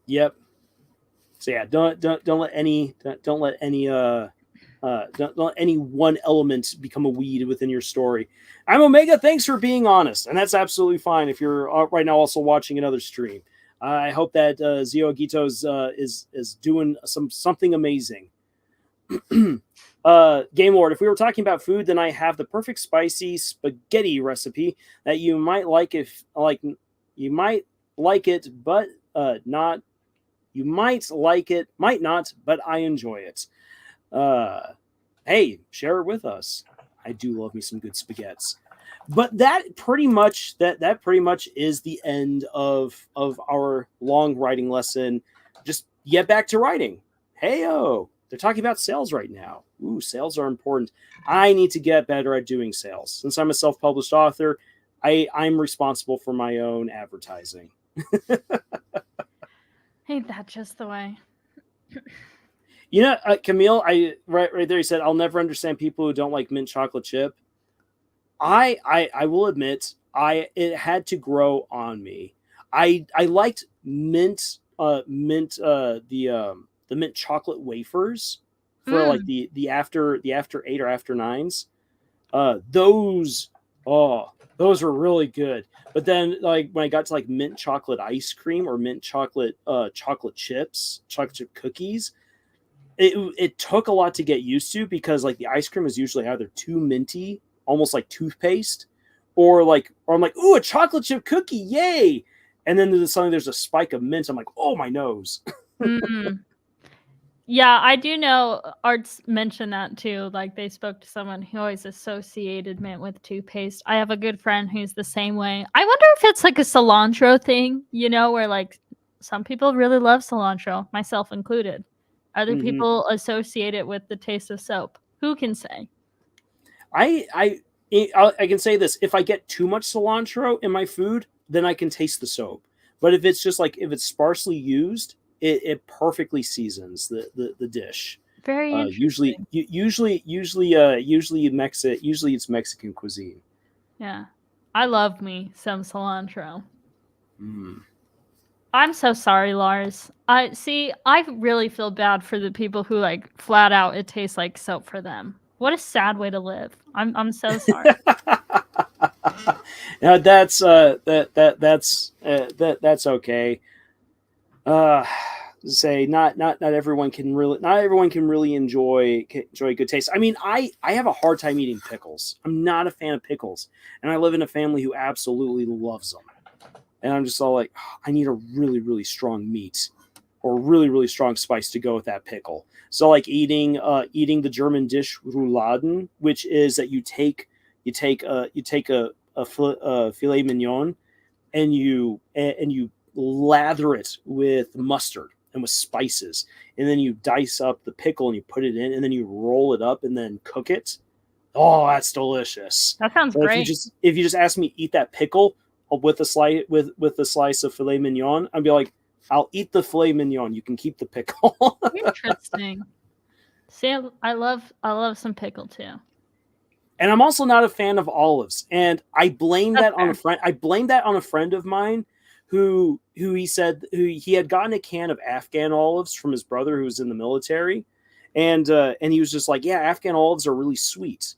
Yep. So yeah, don't let any one element become a weed within your story. I'm Omega. Thanks for being honest, and that's absolutely fine if you're right now also watching another stream. I hope that Zio Agitos is doing something amazing. Game Lord, if we were talking about food, then I have the perfect spicy spaghetti recipe that you might like you might like it, but not. You might like it, might not, but I enjoy it. Hey, share it with us. I do love me some good spaghettis. But that pretty much is the end of our long writing lesson. Just get back to writing. Hey-o. They're talking about sales right now. Ooh, sales are important. I need to get better at doing sales. Since I'm a self-published author, I'm responsible for my own advertising. Ain't that just the way? Camille, right there, he said, I'll never understand people who don't like mint chocolate chip. I will admit, it had to grow on me. I liked the mint chocolate wafers for like the after 8 or after 9s. Those were really good. But then like when I got to like mint chocolate ice cream or mint chocolate chocolate chip cookies, it took a lot to get used to because like the ice cream is usually either too minty, almost like toothpaste, or I'm like, ooh, a chocolate chip cookie, yay! And then there's a spike of mint. I'm like, oh, my nose. Yeah, I do know Arts mentioned that too. Like they spoke to someone who always associated mint with toothpaste. I have a good friend who's the same way. I wonder if it's like a cilantro thing, where like some people really love cilantro, myself included. Other Hmm. people associate it with the taste of soap. Who can say? I can say this: if I get too much cilantro in my food, then I can taste the soap. But if it's just like if it's sparsely used, it perfectly seasons the dish. Very Usually, interesting. usually it's Mexican cuisine. Yeah. I love me some cilantro. Mm. I'm so sorry, Lars. I really feel bad for the people who like flat out it tastes like soap for them. What a sad way to live. I'm so sorry. Now that's okay. Uh, say not everyone can really enjoy good taste. I mean, I have a hard time eating pickles. I'm not a fan of pickles, and I live in a family who absolutely loves them. And I'm just all like, "Oh, I need a really strong meat or really strong spice to go with that pickle." So like eating the German dish Rouladen, which is that you take a filet mignon and you lather it with mustard and with spices, and then you dice up the pickle and you put it in, and then you roll it up and then cook it. Oh, that's delicious. That sounds But great. if you just ask me to eat that pickle with a slice of filet mignon, I'd be like, I'll eat the filet mignon. You can keep the pickle. Interesting. See, I love some pickle too. And I'm also not a fan of olives. And I blame That's that on a fair. friend. I blame that on a friend of mine who he had gotten a can of Afghan olives from his brother who was in the military, and he was just like, yeah, Afghan olives are really sweet.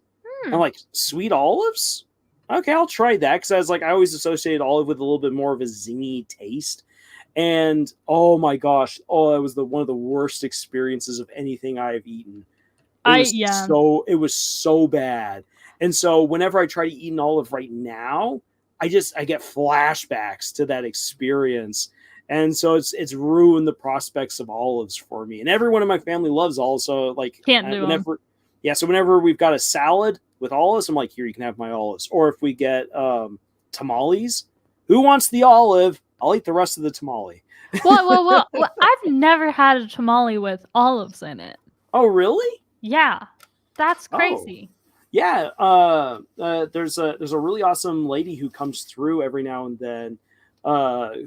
I'm Hmm. like, sweet olives? Okay, I'll try that because I was like, I always associated olive with a little bit more of a zingy taste. And oh my gosh, oh, that was one of the worst experiences of anything I have eaten. Yeah. It was so bad. And so whenever I try to eat an olive right now, I get flashbacks to that experience. And so it's ruined the prospects of olives for me. And everyone in my family loves olives. So like Can't do them. whenever we've got a salad with olives, I'm like, here, you can have my olives. Or if we get tamales, who wants the olive? I'll eat the rest of the tamale. What? I've never had a tamale with olives in it. Oh, really? Yeah. That's Oh, crazy. yeah. There's a really awesome lady who comes through every now and then,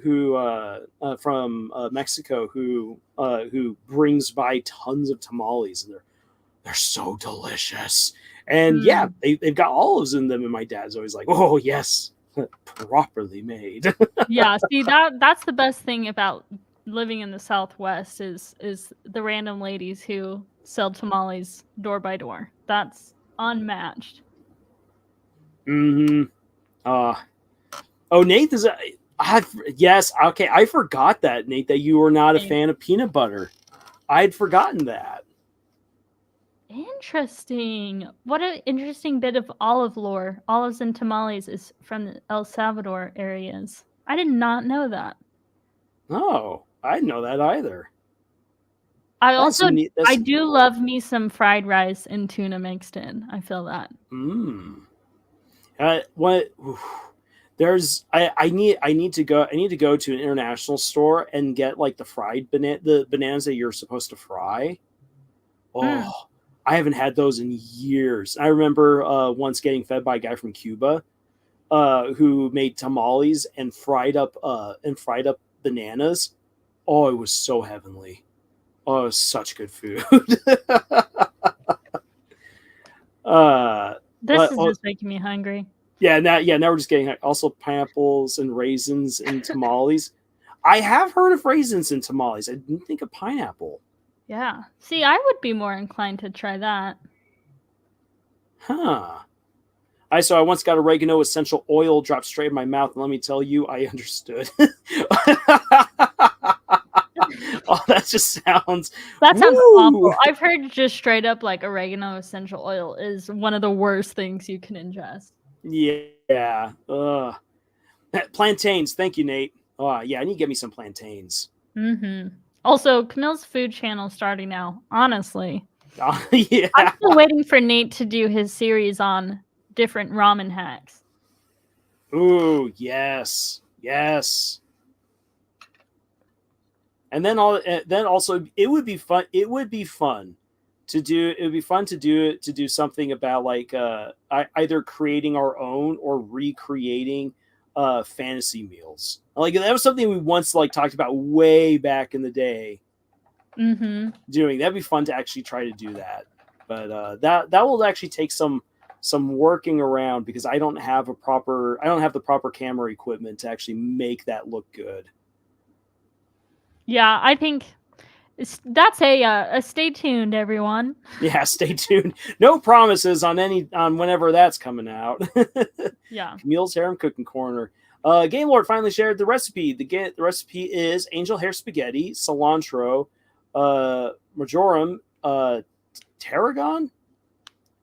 who from Mexico, who brings by tons of tamales, and they're so delicious. And yeah, Mm. they've got olives in them, and my dad's always like, "Oh yes, properly made." Yeah, see that's the best thing about living in the Southwest is the random ladies who sell tamales door by door. That's unmatched. Hmm. Uh, oh, Nate is. Yes, okay. I forgot that, Nate, that you were not a Same. fan of peanut butter. I'd forgotten that. Interesting. What an interesting bit of olive lore. Olives and tamales is from the El Salvador areas. I did not know that. Oh, I didn't know that either. I That's also some neat. That's I some do cool. love me some fried rice and tuna mixed in. I feel that. Mm. What? Oof. I need to go to an international store and get like the bananas that you're supposed to fry. Mm. Oh, I haven't had those in years. I remember once getting fed by a guy from Cuba who made tamales and fried up bananas. Oh, it was so heavenly. Oh, it was such good food. uh, This but is just making me hungry. now we're just getting also pineapples and raisins and tamales. I have heard of raisins and tamales. I didn't think of pineapple. Yeah. See, I would be more inclined to try that. Huh. I once got oregano essential oil dropped straight in my mouth, and let me tell you, I understood. Oh, that just sounds That sounds woo. awful. I've heard just straight up like oregano essential oil is one of the worst things you can ingest. Yeah. Plantains. Thank you, Nate. Oh, yeah. I need to get me some plantains. Mhm. Also, Camille's food channel starting now. Honestly, Yeah. I'm still waiting for Nate to do his series on different ramen hacks. Ooh, yes. And then also it would be fun. It would be fun to do. It would be fun to do something about like either creating our own or recreating fantasy meals. Like that was something we once like talked about way back in the day. Mm-hmm. Doing that'd be fun to actually try to do that. But that will actually take some working around because I don't have the proper camera equipment to actually make that look good. Yeah, I think that's a stay tuned, everyone. Yeah, stay tuned. No promises on whenever that's coming out. Yeah. Camille's Harem Cooking Corner. Game Lord finally shared the recipe. The recipe is angel hair spaghetti, cilantro, marjoram, tarragon,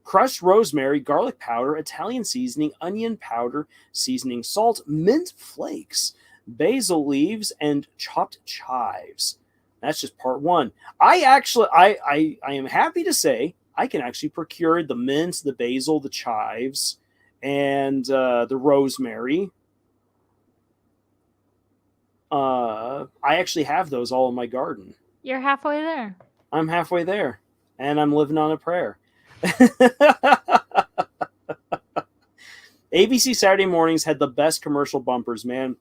crushed rosemary, garlic powder, Italian seasoning, onion powder, seasoning salt, mint flakes, basil leaves, and chopped chives. That's just part one. I am happy to say I can actually procure the mint, the basil, the chives, and the rosemary. I actually have those all in my garden. You're halfway there. I'm halfway there, and I'm living on a prayer. ABC Saturday mornings had the best commercial bumpers, man.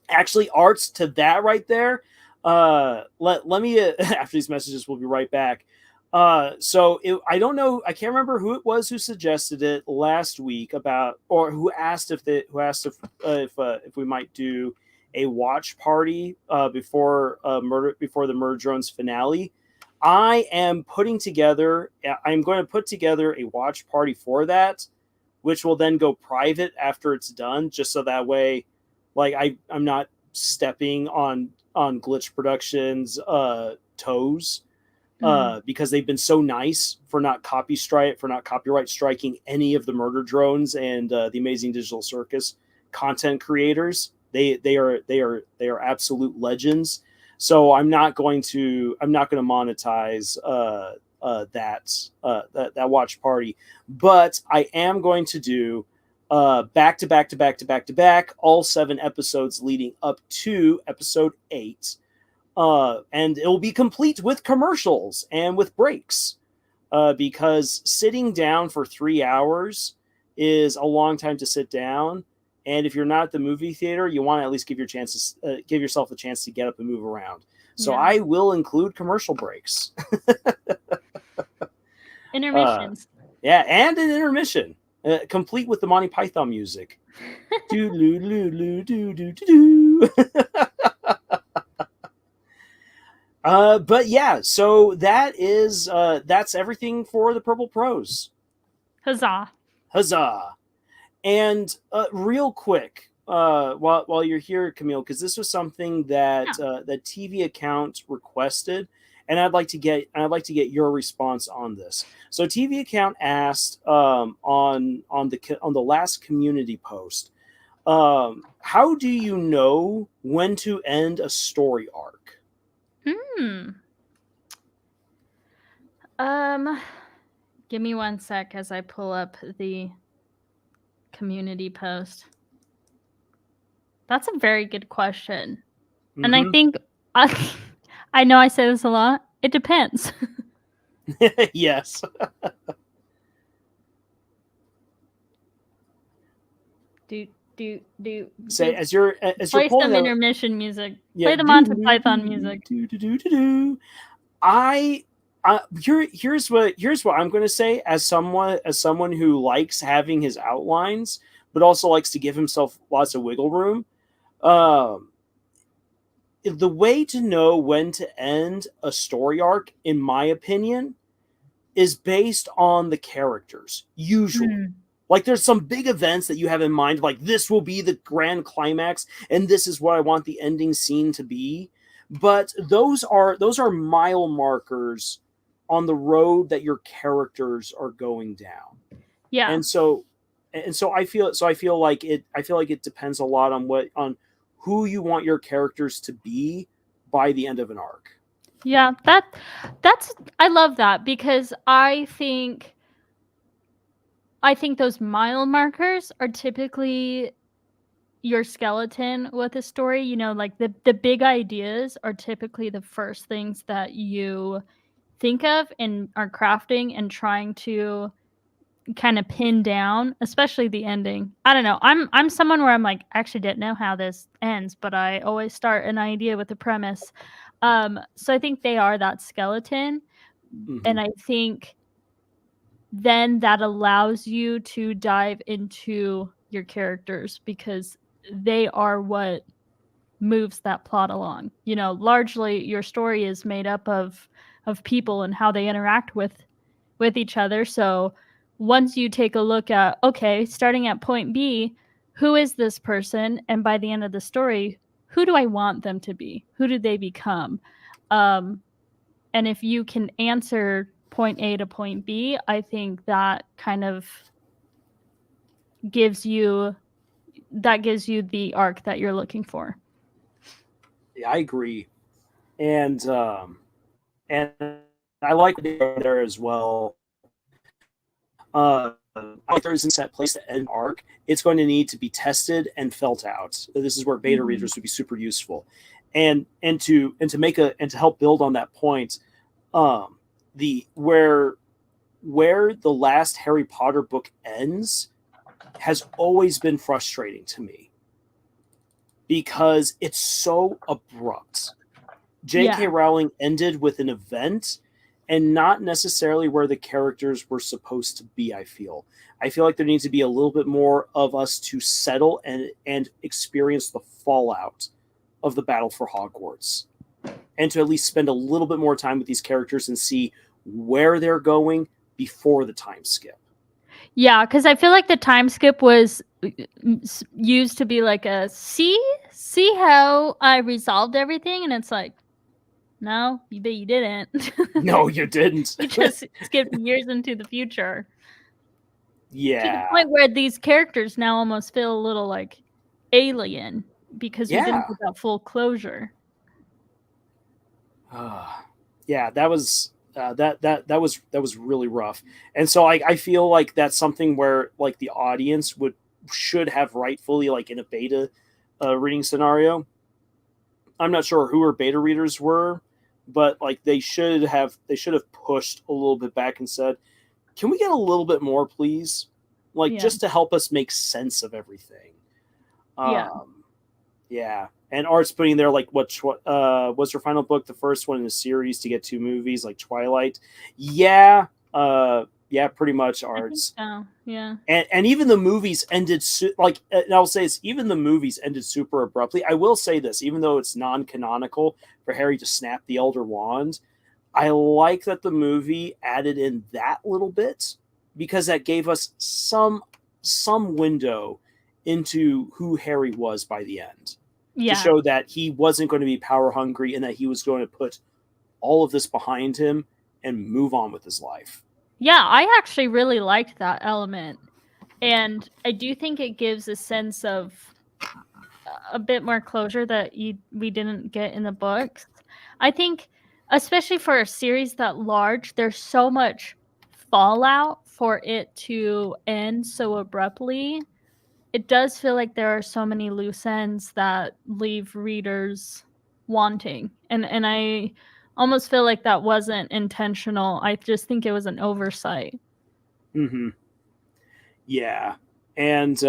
Actually, arts to that right there. Let me after these messages, we'll be right back. I don't know. I can't remember who it was who suggested it last week about, or who asked if we might do a watch party before the Murder Drones finale. I'm going to put together a watch party for that, which will then go private after it's done, just so that way, like I'm not stepping on Glitch Productions toes, because they've been so nice for not copyright striking any of the Murder Drones and the Amazing Digital Circus content creators. They are absolute legends. So I'm not going to monetize that watch party, but I am going to do back to back all 7 episodes leading up to episode 8, and it will be complete with commercials and with breaks, because sitting down for 3 hours is a long time to sit down. And if you're not at the movie theater, you want to at least give yourself a chance to get up and move around. So yeah. I will include commercial breaks. Intermissions. Yeah, and an intermission, complete with the Monty Python music. But yeah, so that's everything for the Purple Prose. Huzzah! And real quick, while you're here, Camille, because this was something that that TV account requested, and I'd like to get your response on this. So TV account asked on the last community post, how do you know when to end a story arc? Give me one sec as I pull up the community post. That's a very good question. Mm-hmm. And I think I know I say this a lot. It depends. Yes. Say as you're play some intermission music. Yeah, play the Monty Python music. Here's what I'm going to say as someone who likes having his outlines, but also likes to give himself lots of wiggle room. The way to know when to end a story arc, in my opinion, is based on the characters. Usually, like there's some big events that you have in mind, like this will be the grand climax, and this is what I want the ending scene to be. But those are mile markers on the road that your characters are going down. Yeah. And so I feel like it depends a lot on who you want your characters to be by the end of an arc. Yeah, that's I love that because I think those mile markers are typically your skeleton with a story. You know, like the big ideas are typically the first things that you think of and are crafting and trying to kind of pin down, especially the ending. I don't know. I'm someone where I'm like, I actually didn't know how this ends, but I always start an idea with a premise. So I think they are that skeleton, Hmm. and I think then that allows you to dive into your characters because they are what moves that plot along. You know, largely your story is made up of people and how they interact with each other. So once you take a look at, okay, starting at point B, who is this person? And by the end of the story, who do I want them to be? Who do they become? Um, and if you can answer point A to point B, I think that kind of gives you the arc that you're looking for. Yeah, I agree, and I like there as well. There isn't set place to end arc. It's going to need to be tested and felt out. This is where beta Mhm. readers would be super useful, and to help build on that point, the where the last Harry Potter book ends has always been frustrating to me because it's so abrupt. J.K. Yeah. Rowling ended with an event and not necessarily where the characters were supposed to be, I feel. I feel like there needs to be a little bit more of us to settle and experience the fallout of the battle for Hogwarts. And to at least spend a little bit more time with these characters and see where they're going before the time skip. Yeah, because I feel like the time skip was used to be like a see how I resolved everything, and it's like, no, you didn't. No, you didn't. You just skipped years into the future to the Yeah. point where these characters now almost feel a little like alien because we didn't Yeah. get that full closure. Yeah, that was really rough. And so I feel like that's something where like the audience should have rightfully, like in a beta reading scenario. I'm not sure who our beta readers were, but like they should have pushed a little bit back and said, "Can we get a little bit more, please?" Like Yeah. just to help us make sense of everything. Yeah. Yeah. And Art's putting there like what was her final book, the first one in a series to get 2 movies, like Twilight. Yeah, yeah, pretty much I think Art's. so. Yeah. And even the movies ended and I'll say it's even the movies ended super abruptly. I will say this, even though it's non-canonical for Harry to snap the Elder Wand, I like that the movie added in that little bit because that gave us some window into who Harry was by the end, to Yeah. show that he wasn't going to be power hungry and that he was going to put all of this behind him and move on with his life. Yeah, I actually really liked that element. And I do think it gives a sense of a bit more closure that we didn't get in the books. I think, especially for a series that large, there's so much fallout for it to end so abruptly. It does feel like there are so many loose ends that leave readers wanting, and I almost feel like that wasn't intentional. I just think it was an oversight. Mm-hmm. Yeah, and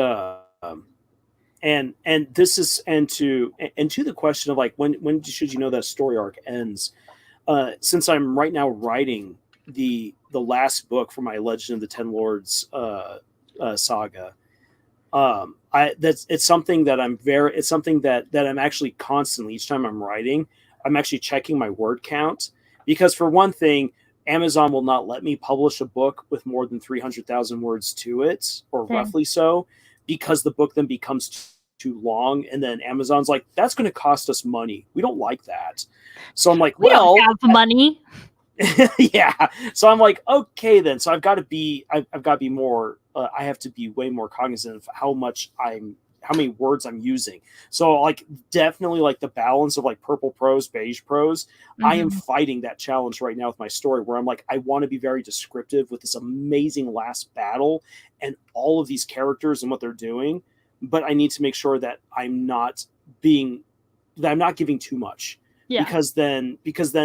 and this is and to the question of like when should you know that story arc ends? Since I'm right now writing the last book for my Legend of the Ten Lords saga, it's something that it's something that I'm actually constantly, each time I'm writing, I'm actually checking my word count, because for one thing, Amazon will not let me publish a book with more than 300,000 words to it, or Same. roughly so, because the book then becomes too long, and then Amazon's like, that's going to cost us money. We don't like that. So I'm like, We don't well, have money. yeah. So I'm like, okay, then. So I've got to be more. I have to be way more cognizant of how much I'm words I'm using. So like definitely like the balance of like purple prose, beige prose. I am fighting that challenge right now with my story where I'm like, I want to be very descriptive with this amazing last battle and all of these characters and what they're doing, but I need to make sure that I'm not giving too much. Yeah. Because then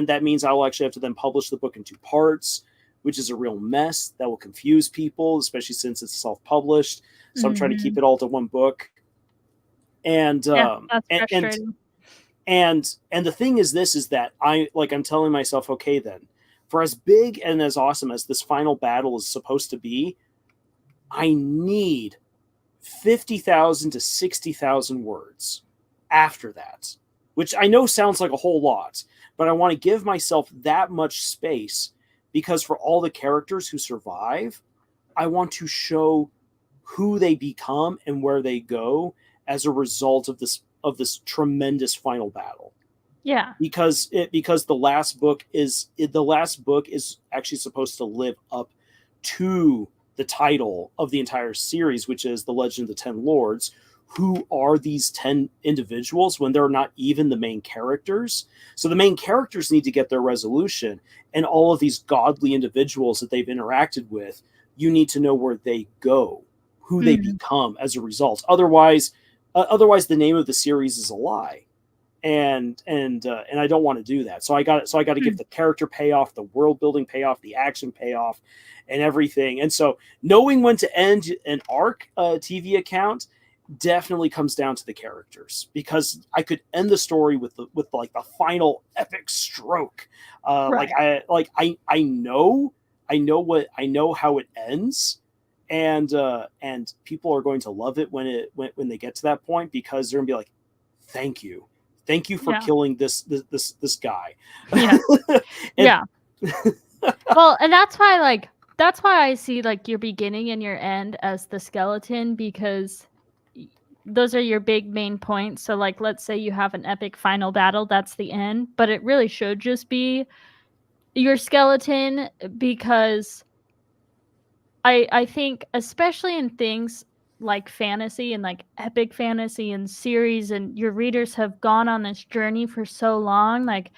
that means I'll actually have to then publish the book in 2 parts, which is a real mess that will confuse people, especially since it's self-published. So I'm trying to keep it all to 1 book. And that's frustrating. and the thing is that I'm telling myself, okay, then for as big and as awesome as this final battle is supposed to be, I need 50,000 to 60,000 words after that, which I know sounds like a whole lot, but I want to give myself that much space because for all the characters who survive, I want to show who they become and where they go as a result of this tremendous final battle. Yeah. Because the last book is actually supposed to live up to the title of the entire series, which is The Legend of the 10 Lords. Who are these 10 individuals when they're not even the main characters? So the main characters need to get their resolution, and all of these godly individuals that they've interacted with, you need to know where they go, who they become as a result. Otherwise the name of the series is a lie. And I don't want to do that. So I got to give the character payoff, the world building payoff, the action payoff, and everything. And so knowing when to end an arc TV account definitely comes down to the characters, because I could end the story with like the final epic stroke. Right. I know how it ends, and people are going to love it when they get to that point, because they're gonna be like, thank you for killing this guy. Yeah. Yeah. Well, and that's why I see like your beginning and your end as the skeleton, because those are your big main points. So like, let's say you have an epic final battle, that's the end, but it really should just be your skeleton, because I think especially in things like fantasy and like epic fantasy and series, and your readers have gone on this journey for so long, like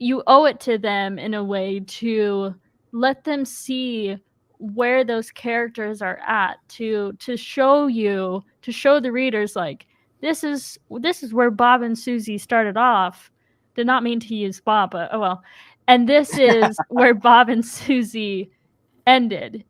you owe it to them in a way to let them see where those characters are at, to show the readers like, this is where Bob and Susie started off. Did not mean to use Bob, but oh well. And this is where Bob and Susie ended,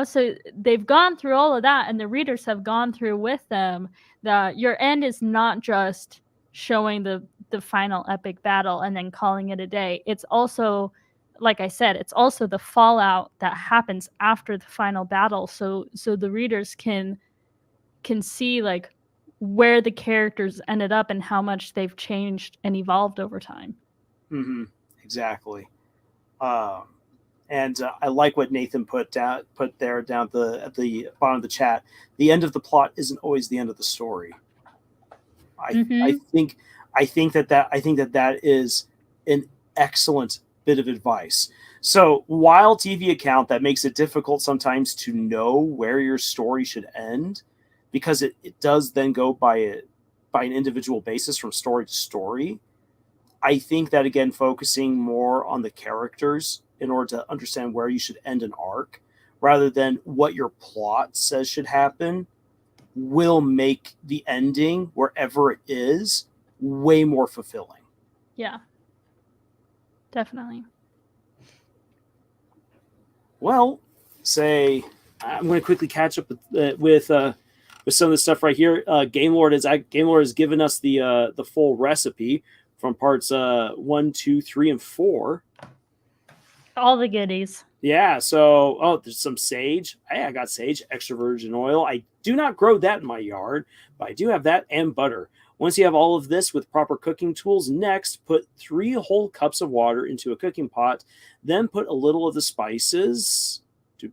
so they've gone through all of that, and the readers have gone through with them that your end is not just showing the final epic battle and then calling it a day. It's also, like I said, it's also the fallout that happens after the final battle, so the readers can see like where the characters ended up and how much they've changed and evolved over time. Exactly. And I like what Nathan put there down at the bottom of the chat. The end of the plot isn't always the end of the story. I think that is an excellent bit of advice. So while TV account, that makes it difficult sometimes to know where your story should end, because it does then go by an individual basis from story to story. I think that, again, focusing more on the characters in order to understand where you should end an arc, rather than what your plot says should happen, will make the ending, wherever it is, way more fulfilling. Yeah, definitely. Well, I'm going to quickly catch up with some of the stuff right here. Gamelord has given us the full recipe from parts 1, 2, 3, and 4. All the goodies. Yeah, so there's some sage. Hey, I got sage, extra virgin oil. I do not grow that in my yard, but I do have that, and butter. Once you have all of this with proper cooking tools, next put 3 whole cups of water into a cooking pot. Then put a little of the spices. Put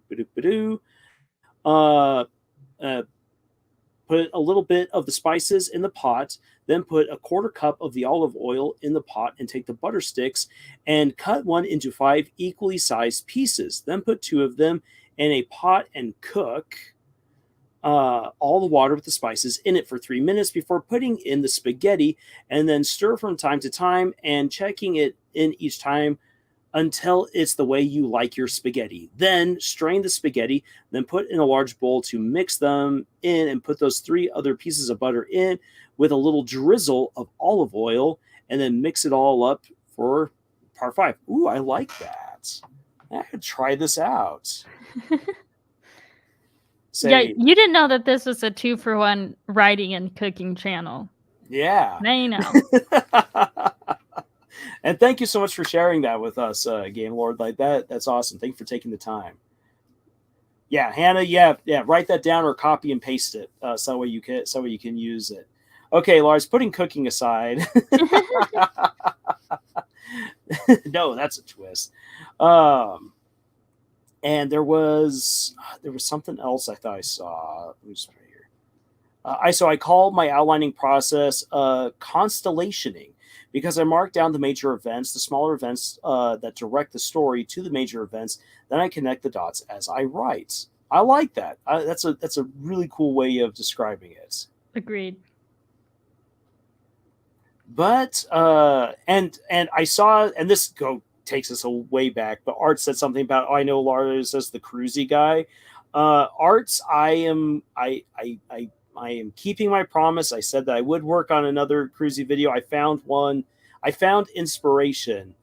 a little bit of the spices in the pot, then put a 1/4 cup of the olive oil in the pot, and take the butter sticks and cut one into 5 equally sized pieces. Then put 2 of them in a pot and cook. all the water with the spices in it for 3 minutes before putting in the spaghetti, and then stir from time to time and checking it in each time until it's the way you like your spaghetti. Then strain the spaghetti, then put in a large bowl to mix them in, and put those 3 other pieces of butter in with a little drizzle of olive oil, and then mix it all up for part 5. Ooh, I like that. I could try this out. Yeah, you didn't know that this was a 2-for-1 writing and cooking channel. Yeah. Now you know. And thank you so much for sharing that with us, Game Lord. Like that's awesome. Thank you for taking the time. Yeah, Hannah. Yeah. Write that down or copy and paste it, so you can use it. Okay, Lars. Putting cooking aside. No, that's a twist. And there was something else I thought I saw. Let me just put it here. I call my outlining process constellationing, because I mark down the major events, the smaller events that direct the story to the major events. Then I connect the dots as I write. I like that. That's a really cool way of describing it. Agreed. But and I saw, and this takes us a way back, but Art said something about, I know Lars as the cruisy guy. Arts, I am keeping my promise. I said that I would work on another cruisy video. I found inspiration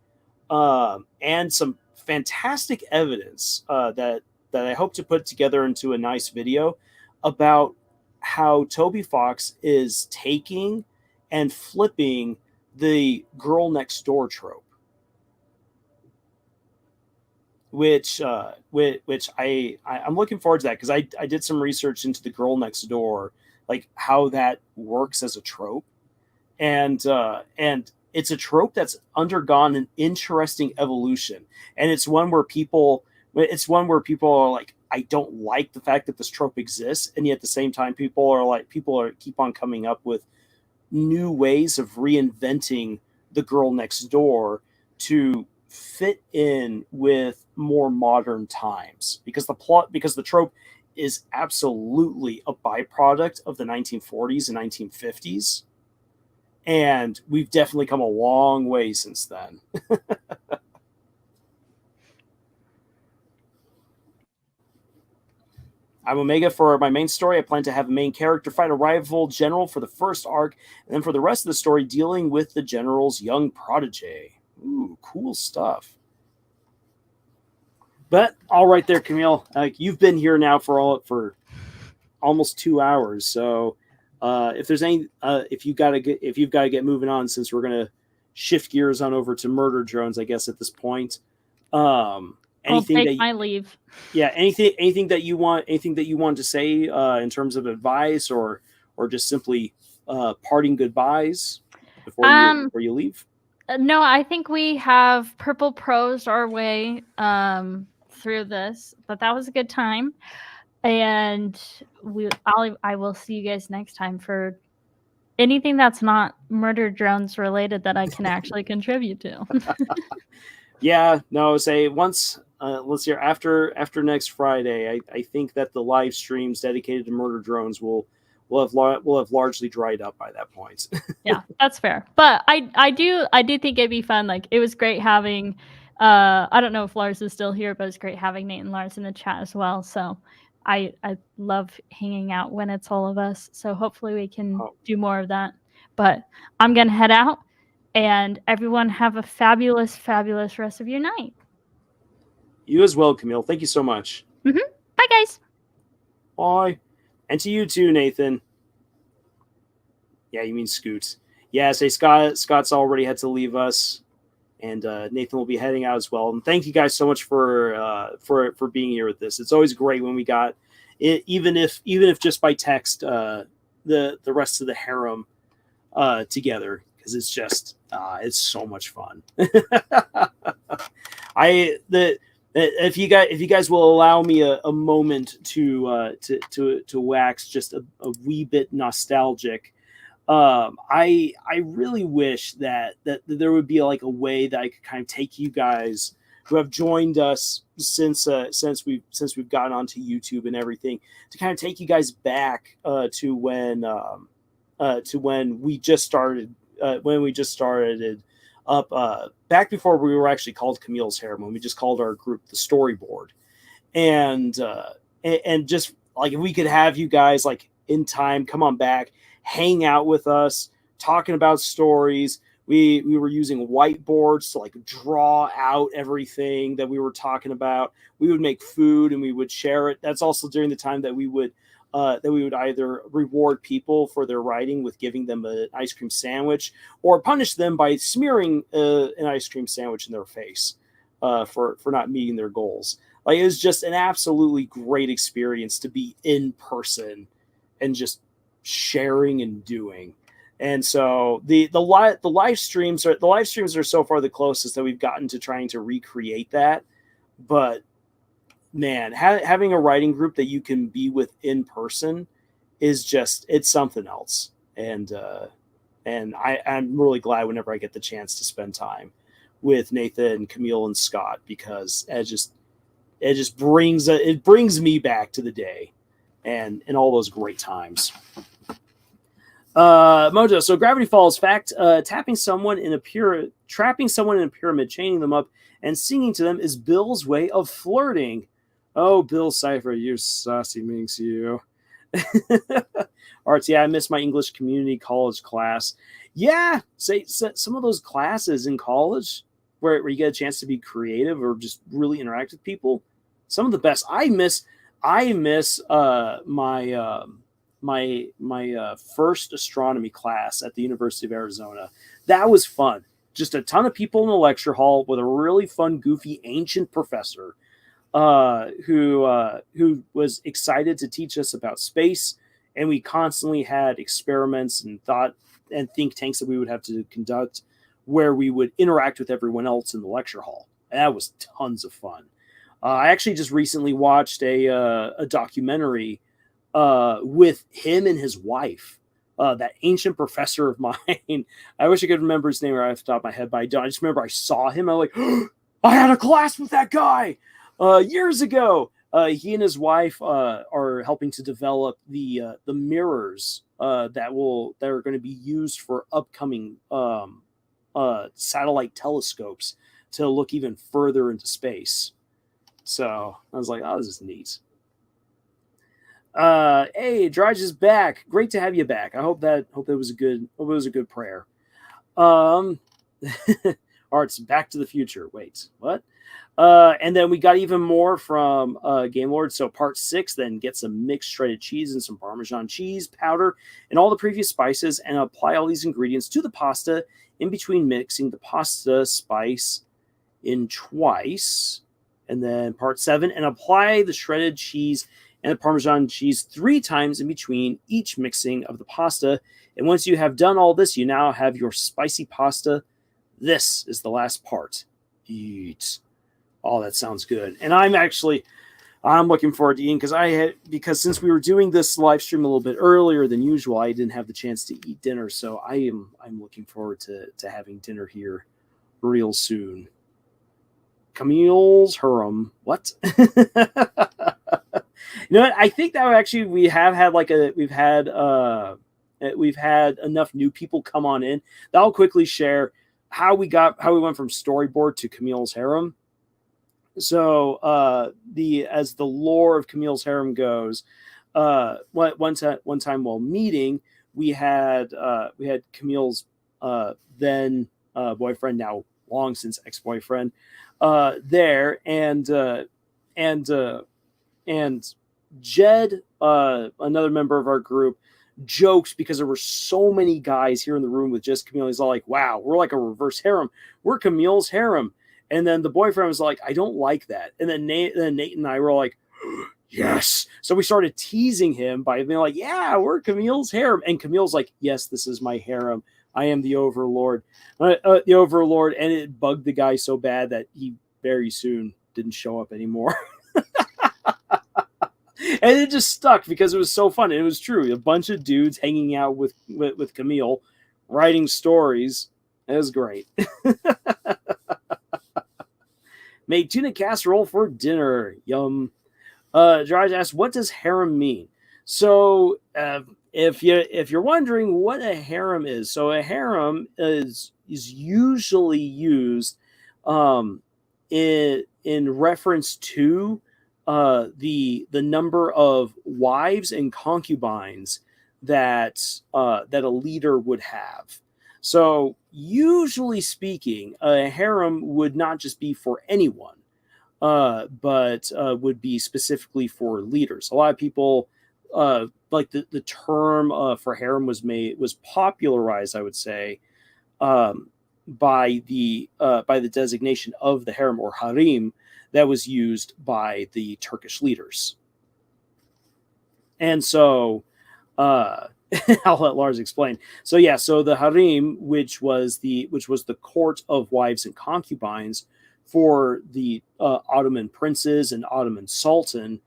and some fantastic evidence that I hope to put together into a nice video about how Toby Fox is taking and flipping the girl next door trope, which I'm looking forward to that, because I did some research into the girl next door, like how that works as a trope, and it's a trope that's undergone an interesting evolution, and it's one where people are like, I don't like the fact that this trope exists, and yet at the same time people are keep on coming up with new ways of reinventing the girl next door to fit in with more modern times, because the trope is absolutely a byproduct of the 1940s and 1950s, and we've definitely come a long way since then. I'm Omega. For my main story, I plan to have a main character fight a rival general for the first arc, and then for the rest of the story, dealing with the general's young protege. Ooh, cool stuff. But all right there, Camille. You've been here now for almost 2 hours. So if there's any, if you've got to get moving on, since we're gonna shift gears on over to murder drones, I guess at this point. Anything I'll take my leave. Yeah, anything that you want to say in terms of advice, or just simply parting goodbyes before you leave? No, I think we have purple prosed our way through this, but that was a good time, and I will see you guys next time for anything that's not murder drones related that I can actually contribute to. Yeah, no, say once. Let's hear after next Friday. I think that the live streams dedicated to murder drones will have largely dried up by that point. Yeah, that's fair. But I do think it'd be fun. Like, it was great having. I don't know if Lars is still here, but it's great having Nate and Lars in the chat as well. So I love hanging out when it's all of us. So hopefully we can do more of that. But I'm gonna head out, and everyone have a fabulous, fabulous rest of your night. You as well, Camille. Thank you so much. Mm-hmm. Bye, guys. Bye. And to you too, Nathan. Yeah, you mean Scoot. Yeah, say Scott's already had to leave us, and Nathan will be heading out as well. And thank you guys so much for being here with this. It's always great when we got it, even if just by text, the rest of the harem together, because it's just it's so much fun. If you guys will allow me a moment to wax just a wee bit nostalgic, I really wish that there would be like a way that I could kind of take you guys who have joined us since we've gotten onto YouTube and everything, to kind of take you guys back to when we just started up back before we were actually called Camille's Harem, when we just called our group the Storyboard, and just like, if we could have you guys like in time come on back, hang out with us, talking about stories. We were using whiteboards to like draw out everything that we were talking about. We would make food and we would share it. That's also during the time that we would either reward people for their writing with giving them an ice cream sandwich, or punish them by smearing an ice cream sandwich in their face for not meeting their goals. Like, it was just an absolutely great experience to be in person and just sharing and doing. And so the live streams are so far the closest that we've gotten to trying to recreate that. But man, having a writing group that you can be with in person is just, it's something else. And I'm really glad whenever I get the chance to spend time with Nathan, Camille, and Scott, because it just brings me back to the day and all those great times. Mojo, so Gravity Falls fact, trapping someone in a pyramid, chaining them up and singing to them is Bill's way of flirting. Oh, Bill Cipher, you saucy minx, you. Arts, yeah, I miss my English community college class. Yeah, say some of those classes in college where you get a chance to be creative or just really interact with people. Some of the best. I miss my first astronomy class at the University of Arizona. That was fun. Just a ton of people in the lecture hall with a really fun, goofy, ancient professor who was excited to teach us about space. And we constantly had experiments and think tanks that we would have to conduct where we would interact with everyone else in the lecture hall. And that was tons of fun. I actually just recently watched a documentary with him and his wife, that ancient professor of mine. I wish I could remember his name right off the top of my head, but I don't. I just remember I saw him. I'm like, oh, I had a class with that guy years ago. He and his wife are helping to develop the mirrors that are going to be used for upcoming satellite telescopes to look even further into space. So I was like, oh, this is neat. Hey, Drudge is back. Great to have you back. I hope that was a good prayer. Art's Back to the Future. Wait, what? And then we got even more from Game Lord. So part 6 then get some mixed shredded cheese and some Parmesan cheese powder and all the previous spices, and apply all these ingredients to the pasta in between mixing the pasta spice in twice. And then part 7, and apply the shredded cheese and the Parmesan cheese 3 times in between each mixing of the pasta. And once you have done all this, you now have your spicy pasta. This is the last part. Eat. Oh, that sounds good. And I'm looking forward to eating, because since we were doing this live stream a little bit earlier than usual, I didn't have the chance to eat dinner. So I'm looking forward to having dinner here real soon. Camille's Harem. What? You know what? I think that actually we've had enough new people come on in that I'll quickly share how we went from Storyboard to Camille's Harem. So as the lore of Camille's Harem goes, one time while meeting, we had Camille's then boyfriend, now long since ex-boyfriend, there, and Jed, another member of our group, jokes because there were so many guys here in the room with just Camille. He's all like, wow, we're like a reverse harem. We're Camille's harem. And then the boyfriend was like, I don't like that. And then Nate and I were like, yes. So we started teasing him by being like, yeah, we're Camille's harem. And Camille's like, yes, this is my harem. I am the overlord. And it bugged the guy so bad that he very soon didn't show up anymore. And it just stuck because it was so fun. And it was true. A bunch of dudes hanging out with Camille, writing stories. It was great. Made tuna casserole for dinner. Yum. Jiraj asks, what does harem mean? So if you're wondering what a harem is, so a harem is usually used in reference to the number of wives and concubines that that a leader would have. So usually speaking, a harem would not just be for anyone, but would be specifically for leaders. A lot of people like the term for harem was popularized, I would say, by the designation of the harem or harem that was used by the Turkish leaders. And so I'll let Lars explain. So yeah, so the harem, which was the court of wives and concubines for the Ottoman princes and Ottoman sultan,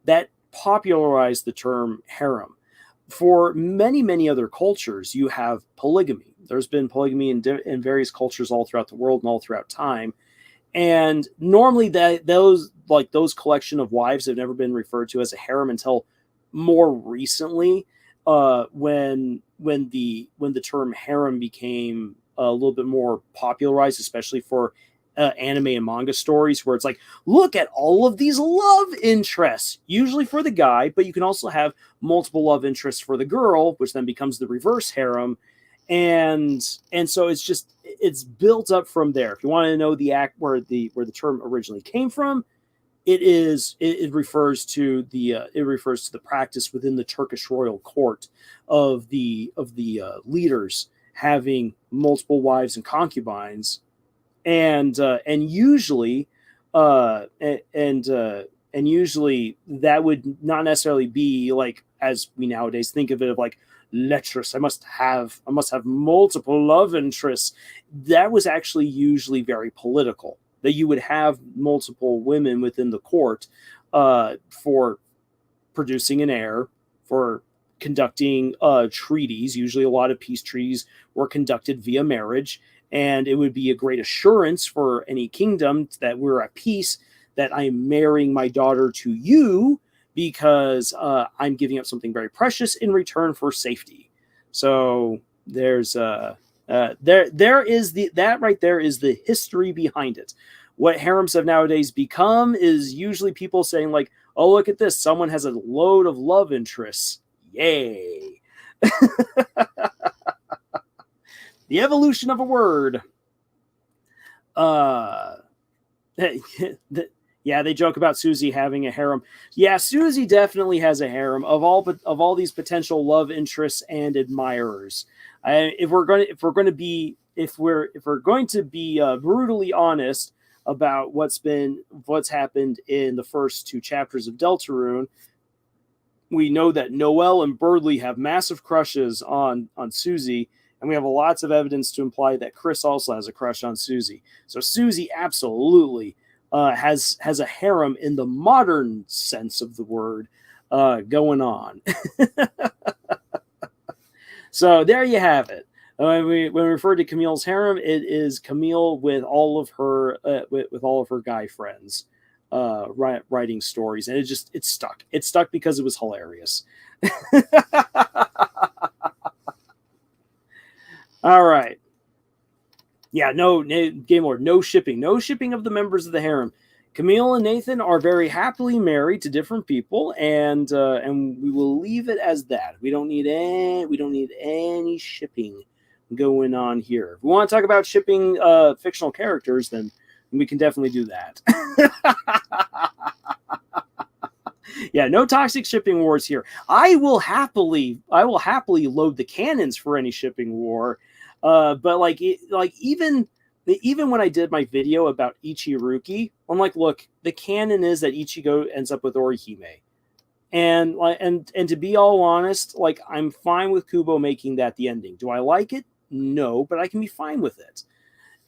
that popularized the term harem. For many other cultures, you have polygamy. There's been polygamy in various cultures all throughout the world and all throughout time. And normally those collection of wives have never been referred to as a harem until more recently, when the term harem became a little bit more popularized, especially for anime and manga stories, where it's like, look at all of these love interests, usually for the guy, but you can also have multiple love interests for the girl, which then becomes the reverse harem. And so it's built up from there. If you want to know where the term originally came from, it refers to the practice within the Turkish royal court of the leaders having multiple wives and concubines, and usually that would not necessarily be like, as we nowadays think of it, of like, lecherous, I must have multiple love interests. That was actually usually very political, that you would have multiple women within the court for producing an heir, for conducting treaties. Usually a lot of peace treaties were conducted via marriage, and it would be a great assurance for any kingdom that we're at peace, that I'm marrying my daughter to you because I'm giving up something very precious in return for safety. So there's that right there is the history behind it. What harems have nowadays become is usually people saying like, oh, look at this, someone has a load of love interests. Yay. The evolution of a word. Yeah, they joke about Susie having a harem. Yeah, Susie definitely has a harem of all these potential love interests and admirers. If we're going to be brutally honest about what's happened in the first two chapters of Deltarune, we know that Noelle and Birdley have massive crushes on Susie, and we have lots of evidence to imply that Chris also has a crush on Susie. So Susie absolutely has a harem in the modern sense of the word going on. So there you have it. When we refer to Camille's harem, it is Camille with all of her guy friends writing stories, and it stuck. It stuck because it was hilarious. All right. Yeah, no, Game Lord, no shipping of the members of the harem. Camille and Nathan are very happily married to different people, and we will leave it as that. We don't need any shipping going on here. If we want to talk about shipping fictional characters, then we can definitely do that. Yeah, no toxic shipping wars here. I will happily load the cannons for any shipping war. But even when I did my video about Ichiruki, I'm like, look, the canon is that Ichigo ends up with Orihime, and to be all honest, like, I'm fine with Kubo making that the ending. Do I like it? No, but I can be fine with it,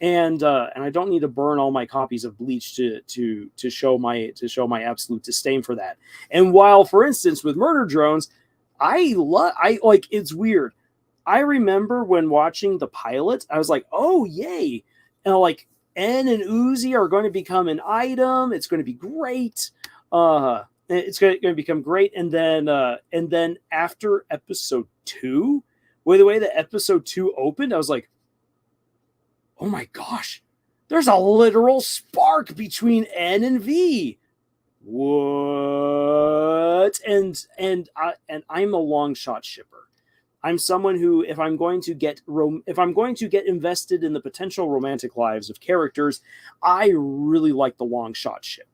and I don't need to burn all my copies of Bleach to show my absolute disdain for that. And while, for instance, with Murder Drones, it's weird. I remember when watching the pilot, I was like, oh, yay. And En and Uzi are going to become an item. It's going to be great. It's going to become great. And then after episode 2, with the way that episode 2 opened, I was like, oh my gosh, there's a literal spark between N and V. What? And I'm a long shot shipper. I'm someone who, if I'm going to get invested in the potential romantic lives of characters, I really like the long shot ship.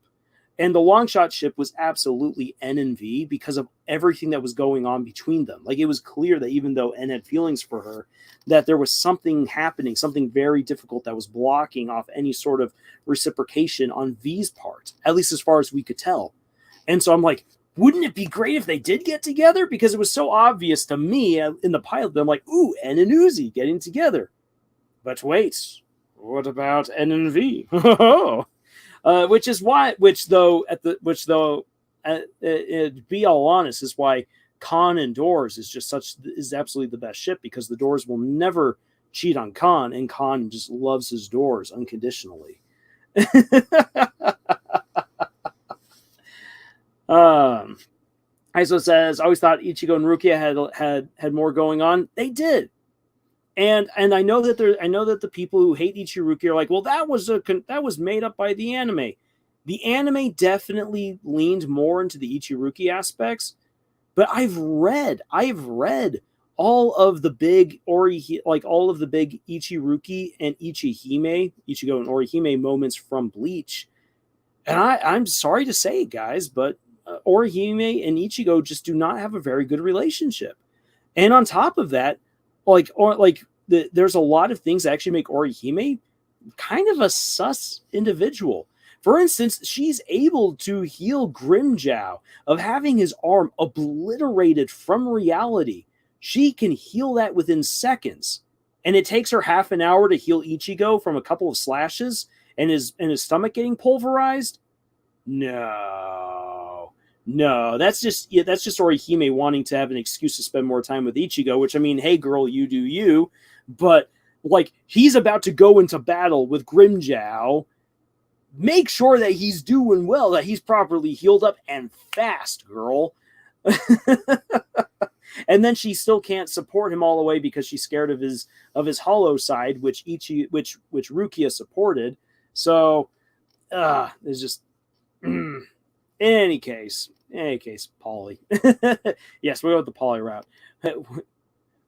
And the long shot ship was absolutely N and V because of everything that was going on between them. Like, it was clear that even though N had feelings for her, that there was something happening, something very difficult that was blocking off any sort of reciprocation on V's part, at least as far as we could tell. And so I'm like, wouldn't it be great if they did get together? Because it was so obvious to me in the pilot that I'm like, ooh, N and Uzi getting together. But wait, what about N and V? Be all honest, is why Khan and Doors is absolutely the best ship, because the Doors will never cheat on Khan, and Khan just loves his Doors unconditionally. ISO says, I always thought Ichigo and Rukia had more going on. They did. And I know that the people who hate Ichiruki are like, well, that was made up by the anime. The anime definitely leaned more into the Ichiruki aspects, but I've read all of the big Ichiruki and Ichigo and Orihime moments from Bleach. And I'm sorry to say, guys, but Orihime and Ichigo just do not have a very good relationship. And on top of that, there's a lot of things that actually make Orihime kind of a sus individual. For instance, she's able to heal Grimjow of having his arm obliterated from reality. She can heal that within seconds. And it takes her half an hour to heal Ichigo from a couple of slashes and his stomach getting pulverized. No, that's just Orihime wanting to have an excuse to spend more time with Ichigo, which, I mean, hey girl, you do you. But like, he's about to go into battle with Grimjow. Make sure that he's doing well, that he's properly healed up and fast, girl. And then she still can't support him all the way because she's scared of his hollow side, which Rukia supported. So there's just in any case, Polly. Yes, we'll go with the Polly route.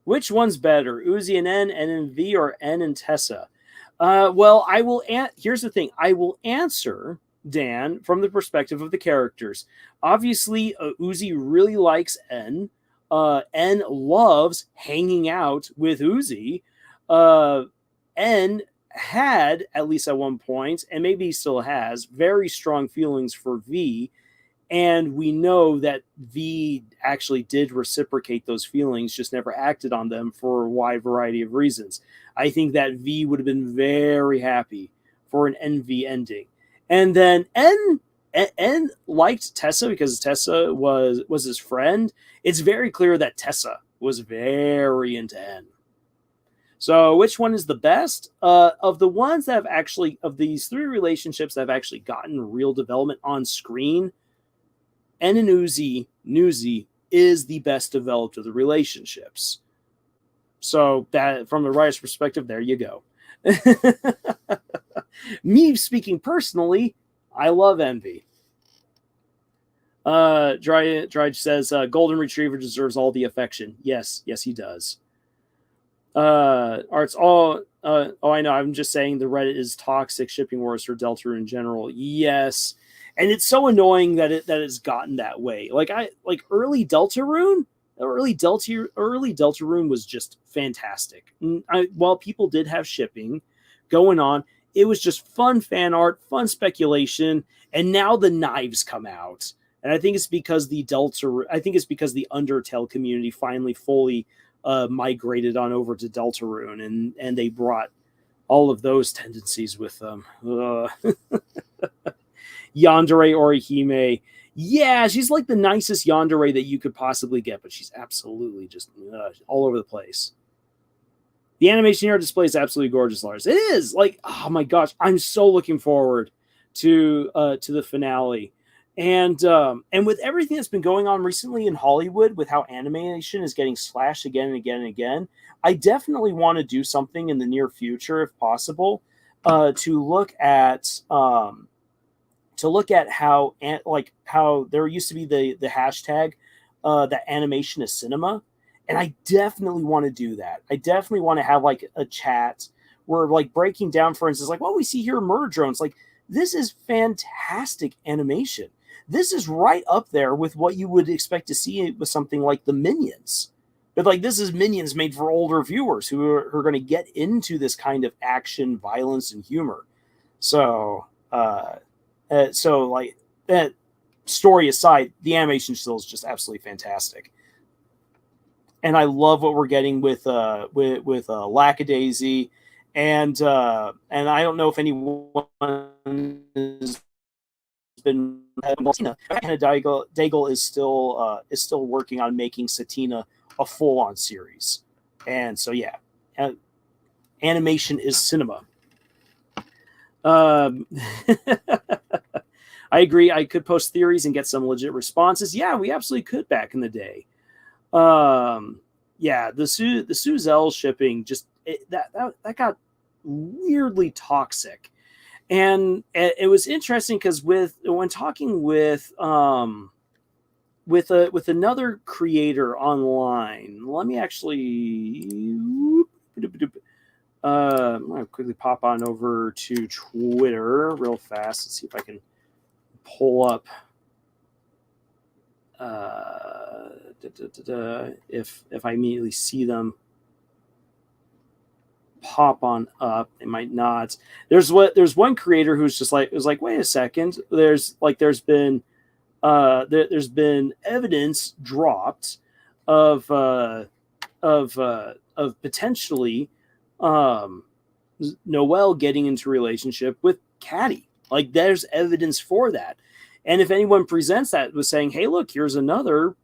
Which one's better, Uzi and N and V, or N and Tessa? Well, here's the thing. I will answer, Dan, from the perspective of the characters. Obviously, Uzi really likes N. N loves hanging out with Uzi. N had, at least at one point, and maybe he still has, very strong feelings for V. And we know that V actually did reciprocate those feelings, just never acted on them for a wide variety of reasons. I think that V would have been very happy for an NV ending. And then N liked Tessa because Tessa was his friend. It's very clear that Tessa was very into N. So which one is the best? Of the ones that have actually, of these three relationships that have actually gotten real development on screen, N and Uzi is the best developed of the relationships. So that, from the writer's perspective, there you go. Me speaking personally, I love Envy. Dryge says Golden Retriever deserves all the affection. Yes, he does. Art's all. I know. I'm just saying the Reddit is toxic. Shipping wars for Deltarune in general. Yes. And it's so annoying that it's gotten that way. Like early Deltarune was just fantastic. While people did have shipping going on, it was just fun fan art, fun speculation, and now the knives come out. And I think it's because the Undertale community finally fully migrated on over to Deltarune, and they brought all of those tendencies with them. Yandere Orihime. Yeah, she's like the nicest yandere that you could possibly get, but she's absolutely just all over the place. The animation here displays absolutely gorgeous, Lars. It is like, oh my gosh, I'm so looking forward to the finale, and with everything that's been going on recently in Hollywood, with how animation is getting slashed again and again and again, I definitely want to do something in the near future, if possible, to look at how how there used to be the hashtag that animation is cinema. And I definitely want to do that. I definitely want to have like a chat where like breaking down, for instance, like what we see here in Murder Drones. Like, this is fantastic animation. This is right up there with what you would expect to see with something like the Minions. But like, this is Minions made for older viewers who are going to get into this kind of action, violence, and humor. So, like, that story aside, the animation still is just absolutely fantastic. And I love what we're getting with Lackadaisy, and I don't know if anyone has been. Hannah Daigle is still working on making Satina a full-on series, and so yeah, animation is cinema. I agree. I could post theories and get some legit responses. Yeah, we absolutely could back in the day. Yeah, the Suzelle shipping just that got weirdly toxic, and it was interesting because when talking with another creator online, let me actually I'm gonna quickly pop on over to Twitter real fast and see if I can pull up. If I immediately see them pop on up, they might not. There's one creator who's just like, was like, wait a second, there's been evidence dropped of potentially Noelle getting into a relationship with Caddy. Like, there's evidence for that. And if anyone presents that with saying, hey, look, here's another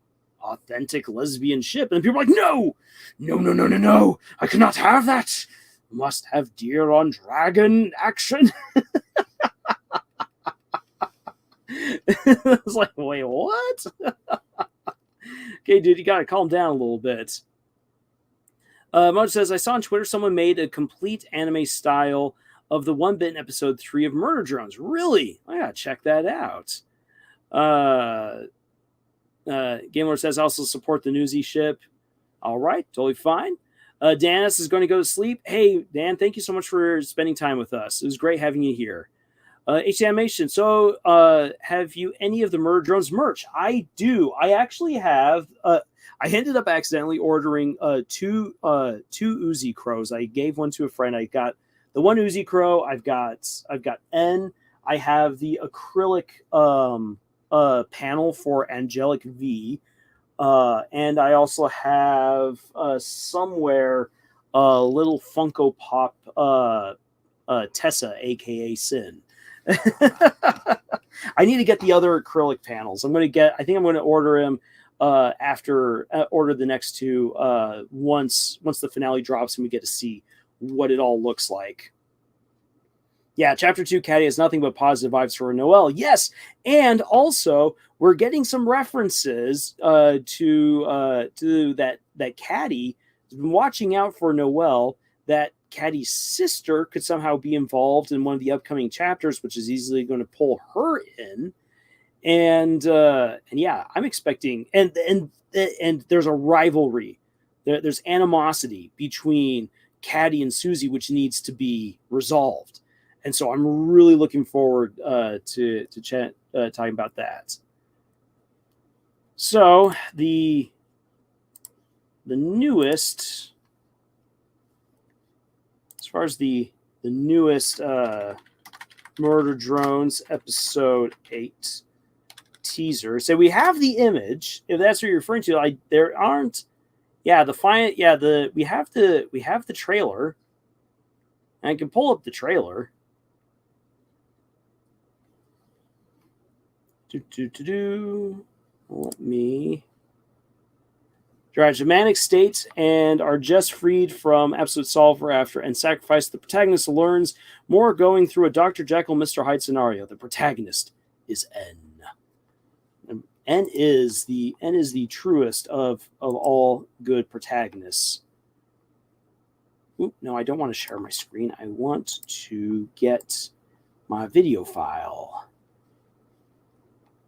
authentic lesbian ship, and people are like, no, I cannot have that. Must have deer on dragon action. It's like, wait, what? Okay, dude, you gotta calm down a little bit. Moj says, I saw on Twitter someone made a complete anime style of the 1-bit in episode 3 of Murder Drones. Really? I gotta check that out. Gamelord says, also support the Newsy ship. All right, totally fine. Danis is going to go to sleep. Hey, Dan, thank you so much for spending time with us. It was great having you here. HD Animation. So, have you any of the Murder Drones merch? I do. I actually have. I ended up accidentally ordering two Uzi Crows. I gave one to a friend. I got the one Uzi Crow. I've got N. I have the acrylic panel for Angelic V. And I also have somewhere a little Funko Pop Tessa, aka Sin. I need to get the other acrylic panels. I think I'm going to order them order the next two once the finale drops and we get to see what it all looks like. Yeah, Chapter 2 Caddy has nothing but positive vibes for Noelle. Yes, and also we're getting some references to that Caddy has been watching out for Noelle, that Caddy's sister could somehow be involved in one of the upcoming chapters, which is easily going to pull her in. And yeah, I'm expecting, and there's a rivalry. There's animosity between Caddy and Susie, which needs to be resolved. And so I'm really looking forward to talking about that. So the newest, as far as the newest Murder Drones episode 8 teaser. So we have the image, if that's what you're referring to. We have the trailer. And I can pull up the trailer. Let me Dragomanic state and are just freed from Absolute Solver after and sacrifice. The protagonist learns more going through a Dr. Jekyll, Mr. Hyde scenario. The protagonist is N. N is the truest of all good protagonists. Oop, no, I don't want to share my screen. I want to get my video file.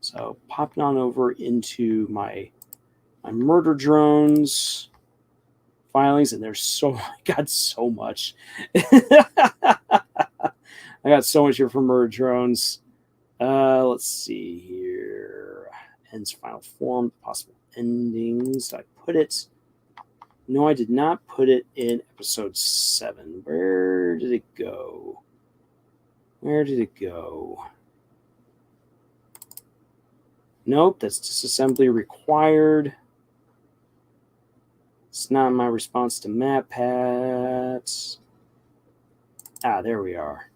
So popping on over into my murder drones filings, and there's I got so much. I got so much here for murder drones. Let's see here. Ends final form, possible endings. Did I put it? No, I did not put it in episode 7. Where did it go? Where did it go? Nope, that's disassembly required. It's not my response to MatPat. Ah, there we are.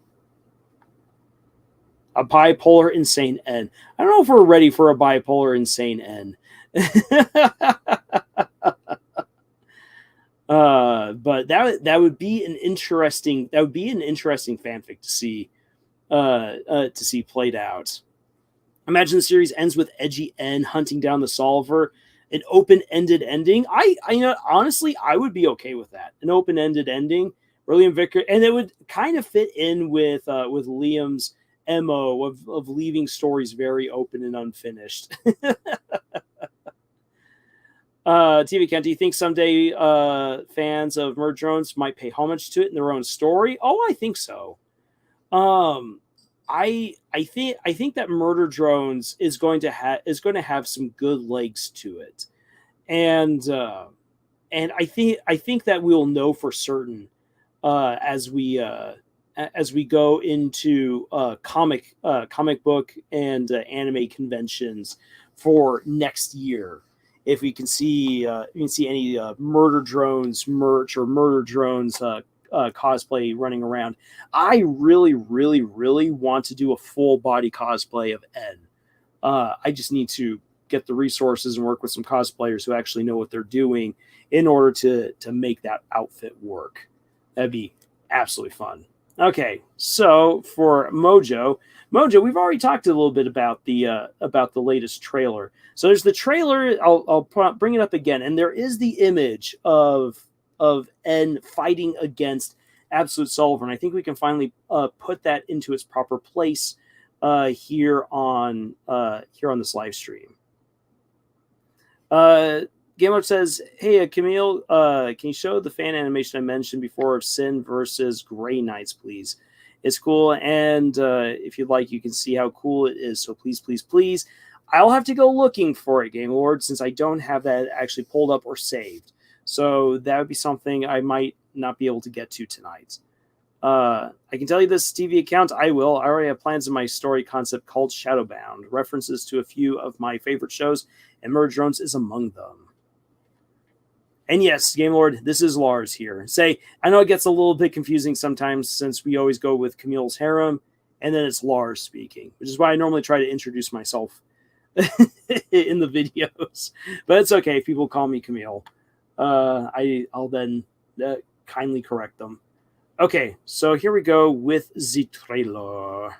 A bipolar insane N. I don't know if we're ready for a bipolar insane N. But that would be an interesting fanfic to see played out. Imagine the series ends with edgy N hunting down the solver, an open-ended ending. Honestly, I would be okay with that. An open-ended ending, Liam Vickers, and it would kind of fit in with Liam's MO of leaving stories very open and unfinished. TV Kent, do you think someday fans of Murder Drones might pay homage to it in their own story? Oh, I think so. I think that Murder Drones is going to have some good legs to it, and I think that we'll know for certain as we go into comic book and anime conventions for next year. If we can see any Murder Drones merch or Murder Drones cosplay running around. I really, really, really want to do a full body cosplay of N. I just need to get the resources and work with some cosplayers who actually know what they're doing in order to make that outfit work. That'd be absolutely fun. Okay, so for Mojo, we've already talked a little bit about the latest trailer. So there's the trailer. I'll bring it up again, and there is the image of N fighting against Absolute Solver, and I think we can finally put that into its proper place here on this live stream. Game Mode says, "Hey, Camille, can you show the fan animation I mentioned before of Sin versus Grey Knights, please? It's cool, and if you'd like, you can see how cool it is. So please, please, please." I'll have to go looking for it, Game Lord, since I don't have that actually pulled up or saved. So that would be something I might not be able to get to tonight. I can tell you this TV account, I will. I already have plans in my story concept called Shadowbound. References to a few of my favorite shows, and Murder Drones is among them. And yes, Game Lord, this is Lars here. I know it gets a little bit confusing sometimes since we always go with Camille's harem, and then it's Lars speaking, which is why I normally try to introduce myself in the videos. But it's okay if people call me Camille. I'll then kindly correct them. Okay, so here we go with the trailer.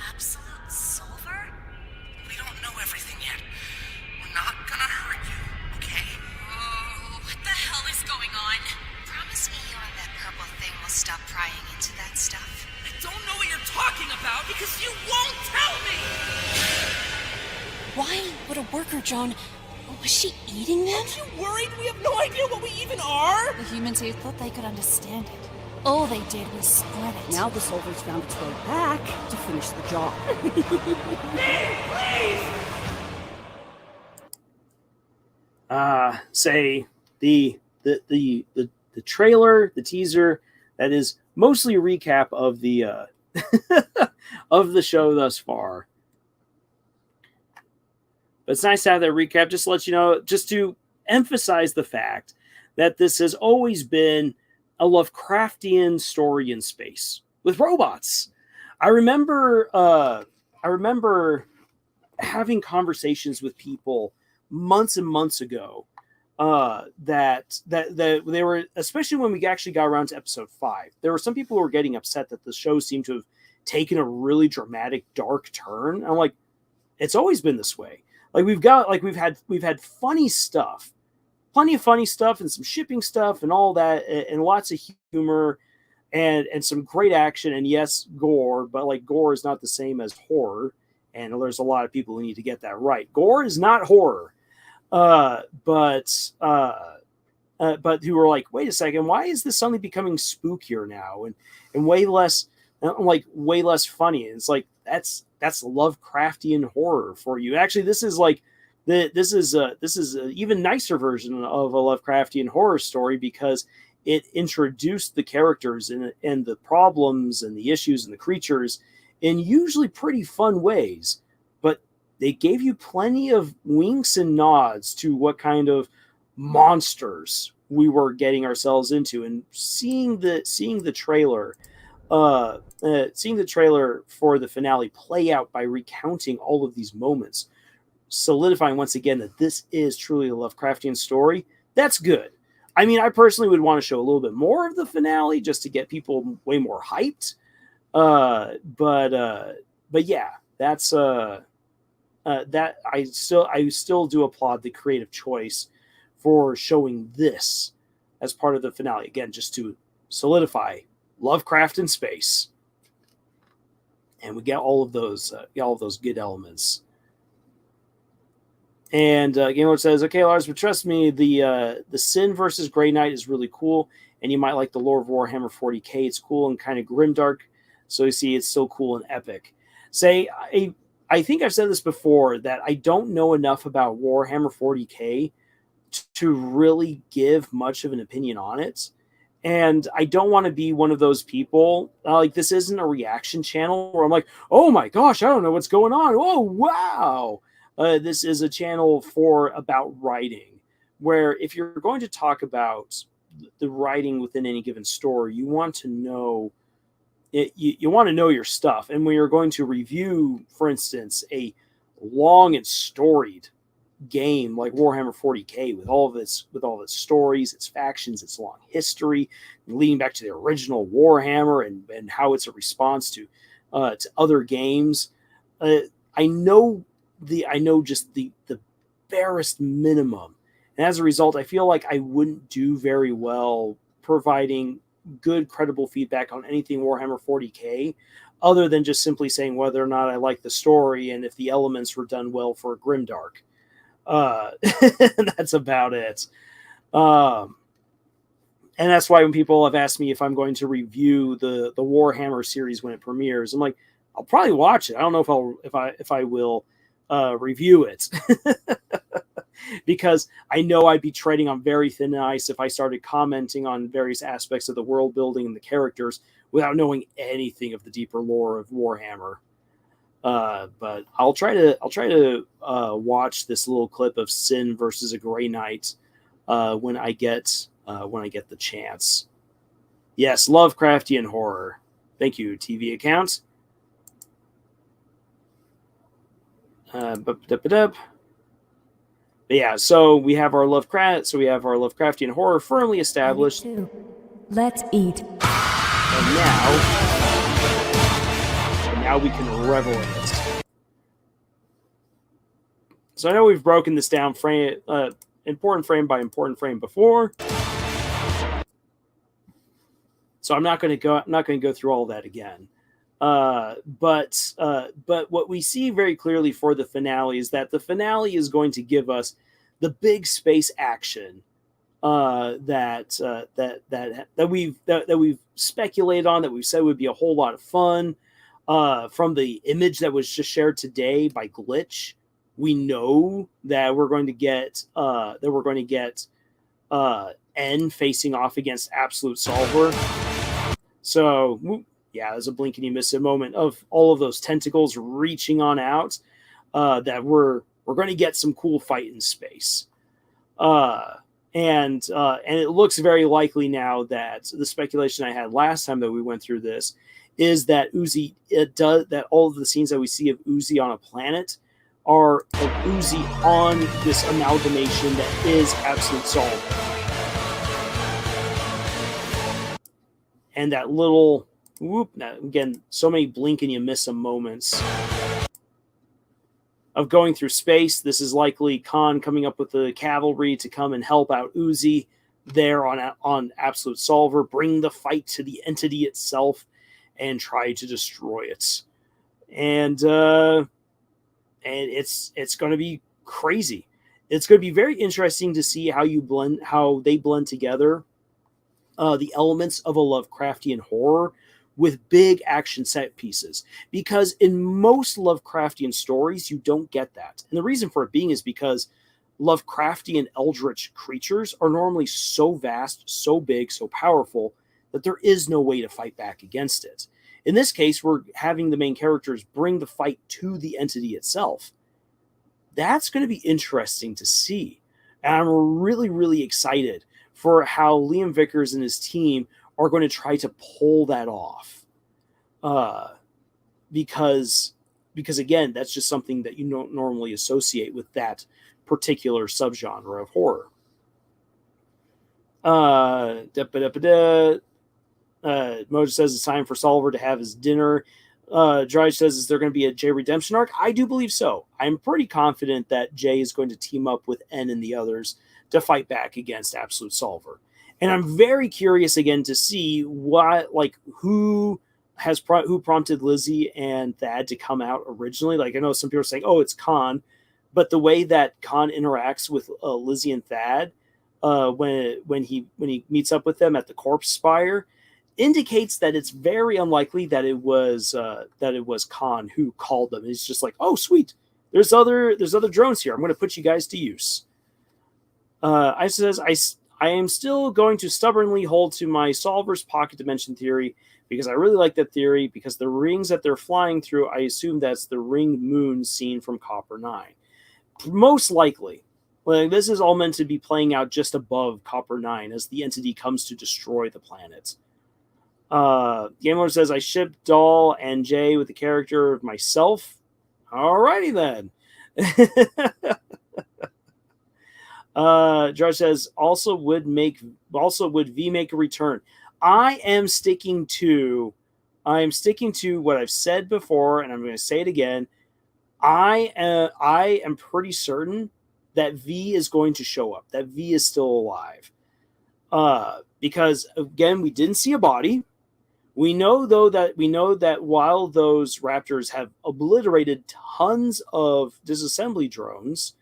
Absolute Solver? We don't know everything yet. We're not gonna hurt you, okay? Oh, what the hell is going on? Promise me you and that purple thing will stop prying into that stuff. I don't know what you're talking about because you won't tell me! Why would a worker drone... Was she eating them? Aren't you worried? We have no idea what we even are! The humans here thought they could understand it. All they did was spread it. Now the solver's found its way back to finish the job. Say the trailer, the teaser, that is mostly a recap of the of the show thus far. But it's nice to have that recap, just to let you know, just to emphasize the fact that this has always been a Lovecraftian story in space. with robots. I remember having conversations with people months and months ago that they were, especially when we actually got around to episode 5, there were some people who were getting upset that the show seemed to have taken a really dramatic, dark turn. I'm like, it's always been this way. Like we've had funny stuff, plenty of funny stuff, and some shipping stuff, and all that, and lots of humor, and some great action, and yes, gore. But like, gore is not the same as horror, and there's a lot of people who need to get that right. Gore is not horror, but who were like, wait a second, why is this suddenly becoming spookier now, and way less funny? And it's like, that's Lovecraftian horror for you. Actually, this is like this is an even nicer version of a Lovecraftian horror story, because it introduced the characters and the problems and the issues and the creatures in usually pretty fun ways, but they gave you plenty of winks and nods to what kind of monsters we were getting ourselves into. And seeing the trailer for the finale play out by recounting all of these moments, solidifying once again that this is truly a Lovecraftian story, that's good. I mean, I personally would want to show a little bit more of the finale just to get people way more hyped. But yeah, that's that I still do applaud the creative choice for showing this as part of the finale, again, just to solidify Lovecraft in space, and we get all of those good elements. And Game Lord says, okay, Lars, but trust me, the Sin versus Grey Knight is really cool, and you might like the lore of Warhammer 40k. It's cool and kind of grimdark, so you see it's so cool and epic. I think I've said this before, that I don't know enough about Warhammer 40k to really give much of an opinion on it. And I don't want to be one of those people. Like, this isn't a reaction channel where I'm like, oh my gosh, I don't know what's going on. Oh, wow. This is a channel about writing, where if you're going to talk about the writing within any given story, you want to know it, you want to know your stuff. And when you're going to review, for instance, a long and storied game like Warhammer 40k with all of its stories, its factions, its long history, leading back to the original Warhammer and how it's a response to other games, I know just the barest minimum, and as a result, I feel like I wouldn't do very well providing good, credible feedback on anything Warhammer 40k, other than just simply saying whether or not I like the story and if the elements were done well for grimdark. That's about it. And that's why when people have asked me if I'm going to review the Warhammer series when it premieres, I'm like, I'll probably watch it. I don't know if I will review it. Because I know I'd be treading on very thin ice if I started commenting on various aspects of the world building and the characters without knowing anything of the deeper lore of Warhammer. But I'll try to watch this little clip of Sin versus a Grey Knight when I get the chance. Yes, Lovecraftian horror. Thank you, TV account. But yeah, so we have our Lovecraftian horror firmly established. Let's eat. And now we can revel in it. So I know we've broken this down important frame by important frame before. So I'm not going to go through all that again. But what we see very clearly for the finale is that the finale is going to give us the big space action that we've speculated on, that we've said would be a whole lot of fun. From the image that was just shared today by Glitch, we know that we're going to get N facing off against Absolute Solver. So yeah, there's a blink and you miss it moment of all of those tentacles reaching on out. That we're going to get some cool fight in space. And it looks very likely now that the speculation I had last time that we went through this is that Uzi that all of the scenes that we see of Uzi on a planet are of Uzi on this amalgamation that is Absolute Solver. And that little whoop, again, so many blink and you miss them moments of going through space. This is likely Khan coming up with the cavalry to come and help out Uzi there on Absolute Solver, bring the fight to the entity itself and try to destroy it. And it's going to be crazy. It's going to be very interesting to see how they blend together the elements of a Lovecraftian horror with big action set pieces. Because in most Lovecraftian stories, you don't get that. And the reason for it being is because Lovecraftian eldritch creatures are normally so vast, so big, so powerful that there is no way to fight back against it. In this case, we're having the main characters bring the fight to the entity itself. That's going to be interesting to see. And I'm really, really excited for how Liam Vickers and his team are going to try to pull that off. Because again, that's just something that you don't normally associate with that particular subgenre of horror. Mojo says it's time for Solver to have his dinner. Drige says, is there going to be a Jay redemption arc? I do believe so. I'm pretty confident that Jay is going to team up with N and the others to fight back against Absolute Solver. And I'm very curious again to see who prompted Lizzie and Thad to come out originally. Like, I know some people are saying, oh, it's Khan, but the way that Khan interacts with Lizzie and Thad when he meets up with them at the Corpse Spire indicates that it's very unlikely that it was Khan who called them. It's just like, oh, sweet, there's other drones here. I'm going to put you guys to use. I am still going to stubbornly hold to my Solver's pocket dimension theory because I really like that theory, because the rings that they're flying through, I assume that's the ringed moon seen from Copper 9. Most likely. Well, this is all meant to be playing out just above Copper 9 as the entity comes to destroy the planet. Game Owner says, I ship Doll and Jay with the character of myself. Alrighty then. Josh says, also would V make a return? I am sticking to what I've said before, and I'm going to say it again. I am pretty certain that V is going to show up, that V is still alive. Because again, we didn't see a body. We know that while those raptors have obliterated tons of disassembly drones,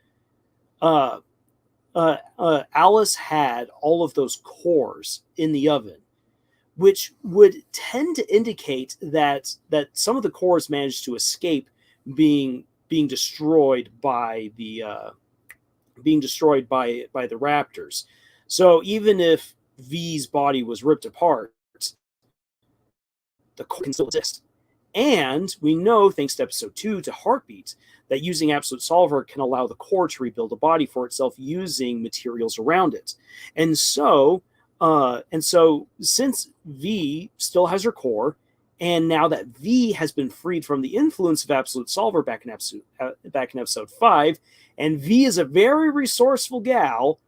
Alice had all of those cores in the oven, which would tend to indicate that some of the cores managed to escape being destroyed by the raptors. So even if V's body was ripped apart, the core can still exist. And we know, thanks to episode 2, to Heartbeat, that using Absolute Solver can allow the core to rebuild a body for itself using materials around it. And so since V still has her core, and now that V has been freed from the influence of Absolute Solver back in episode 5, and V is a very resourceful gal,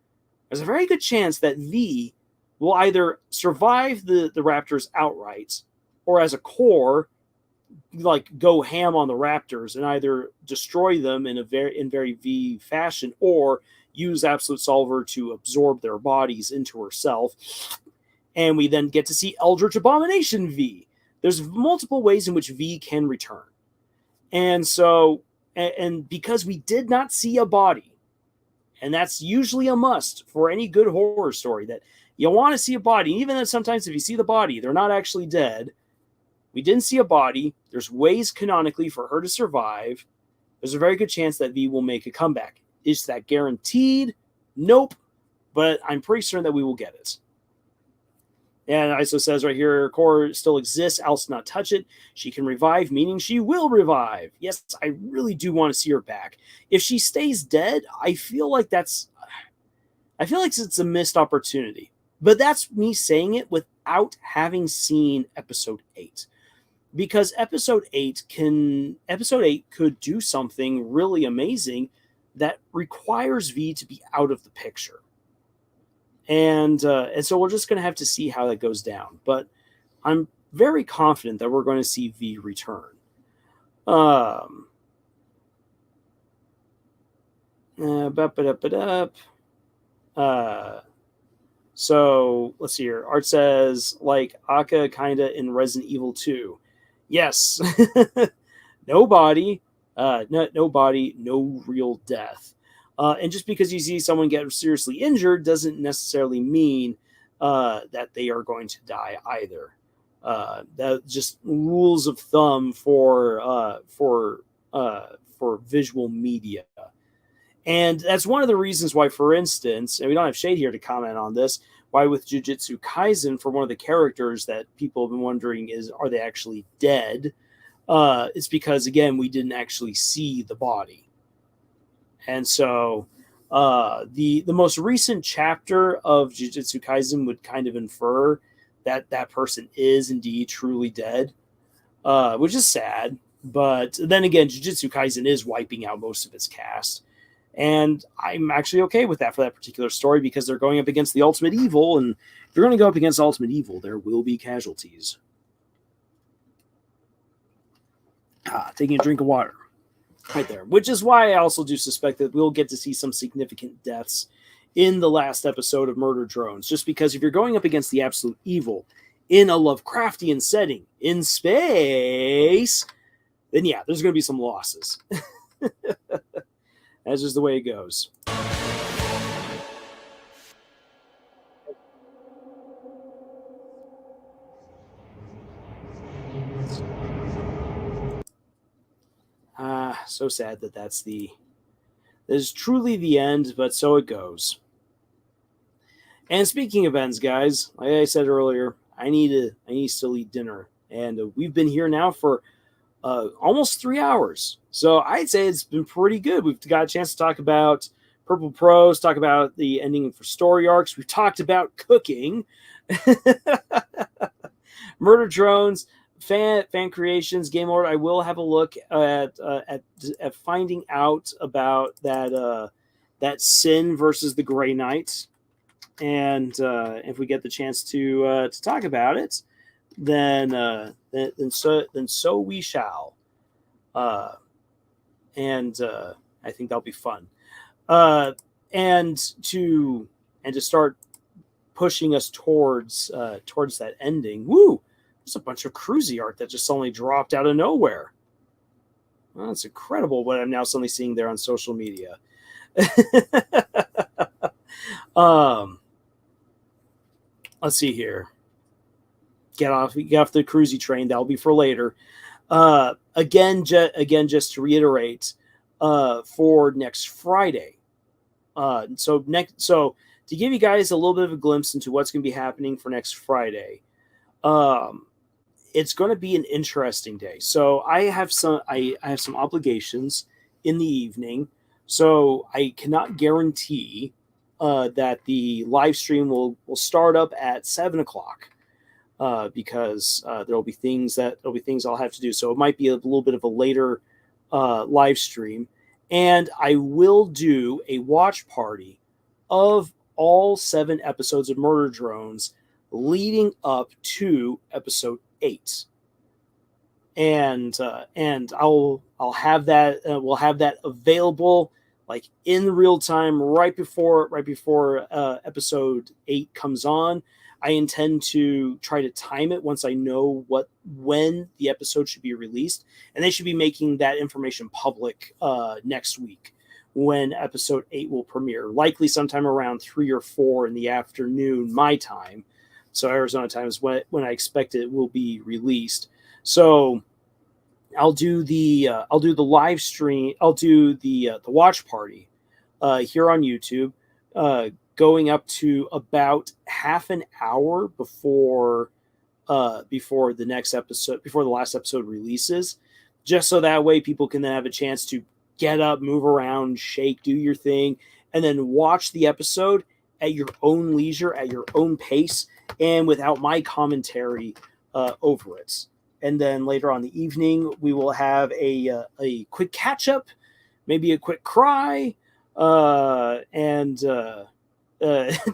there's a very good chance that V will either survive the raptors outright, or as a core, like go ham on the raptors and either destroy them in very V fashion, or use Absolute Solver to absorb their bodies into herself. And we then get to see Eldritch Abomination V. There's multiple ways in which V can return. And so, and because we did not see a body, and that's usually a must for any good horror story, that you want to see a body, even if sometimes if you see the body, they're not actually dead. We didn't see a body. There's ways canonically for her to survive. There's a very good chance that V will make a comeback. Is that guaranteed? Nope. But I'm pretty certain that we will get it. And ISO says right here, her core still exists. Alice not touch it. She can revive, meaning she will revive. Yes, I really do want to see her back. If she stays dead, I feel like it's a missed opportunity. But that's me saying it without having seen episode 8. because episode 8 could do something really amazing that requires V to be out of the picture. And so we're just going to have to see how that goes down. But I'm very confident that we're going to see V return. So let's see here. Art says, like Aka kinda in Resident Evil 2. Yes. No body, no real death. And just because you see someone get seriously injured doesn't necessarily mean that they are going to die either. That's just rules of thumb for visual media. And that's one of the reasons why, for instance, and we don't have Shade here to comment on this, why with Jujutsu Kaisen, for one of the characters that people have been wondering is, are they actually dead? It's because, again, we didn't actually see the body. And so the most recent chapter of Jujutsu Kaisen would kind of infer that that person is indeed truly dead, which is sad. But then again, Jujutsu Kaisen is wiping out most of its cast. And I'm actually okay with that for that particular story because they're going up against the ultimate evil. And if you're going to go up against ultimate evil, there will be casualties. Taking a drink of water. Right there. Which is why I also do suspect that we'll get to see some significant deaths in the last episode of Murder Drones. Just because if you're going up against the absolute evil in a Lovecraftian setting in space, then yeah, there's going to be some losses. That's just the way it goes. So sad that that is truly the end, but so it goes. And speaking of ends, guys, like I said earlier, I need to still eat dinner, and we've been here now for almost 3 hours. So I'd say it's been pretty good. We've got a chance to talk about Purple Prose, talk about the ending for story arcs. We've talked about cooking, Murder Drones, fan creations, Game Lord. I will have a look at finding out about that Sin versus the Grey Knight, and if we get the chance to talk about it, then so we shall. And I think that'll be fun. And to start pushing us towards that ending. Woo! There's a bunch of cruisy art that just suddenly dropped out of nowhere. Well, it's incredible what I'm now suddenly seeing there on social media. Let's see here. Get off the cruisy train. That'll be for later. Again, just to reiterate, for next Friday. So to give you guys a little bit of a glimpse into what's going to be happening for next Friday, it's going to be an interesting day. So I have some obligations in the evening, so I cannot guarantee that the live stream will start up at 7:00. Because there'll be things I'll have to do. So it might be a little bit of a later live stream. And I will do a watch party of all 7 episodes of Murder Drones leading up to episode 8. And I'll have that we'll have that available like in real time right before episode 8 comes on. I intend to try to time it once I know when the episode should be released, and they should be making that information public next week when episode 8 will premiere, likely sometime around 3 or 4 in the afternoon, my time. So Arizona time is when I expect it will be released. So I'll do the live stream. I'll do the watch party here on YouTube. Going up to about half an hour before the next episode, before the last episode releases, just so that way people can then have a chance to get up, move around, shake, do your thing, and then watch the episode at your own leisure, at your own pace, and without my commentary over it. and then later on the evening we will have a quick catch up, maybe a quick cry, and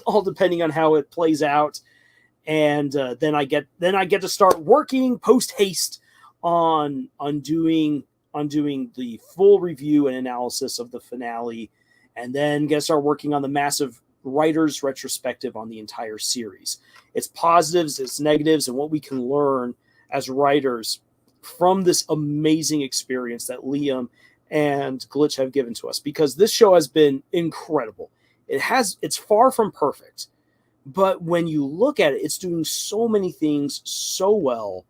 all depending on how it plays out. And then I get to start working post haste on doing the full review and analysis of the finale, and then get to start working on the massive writer's retrospective on the entire series. Its positives, its negatives, and what we can learn as writers from this amazing experience that Liam and Glitch have given to us, because this show has been incredible. It's far from perfect, but when you look at it, it's doing so many things so well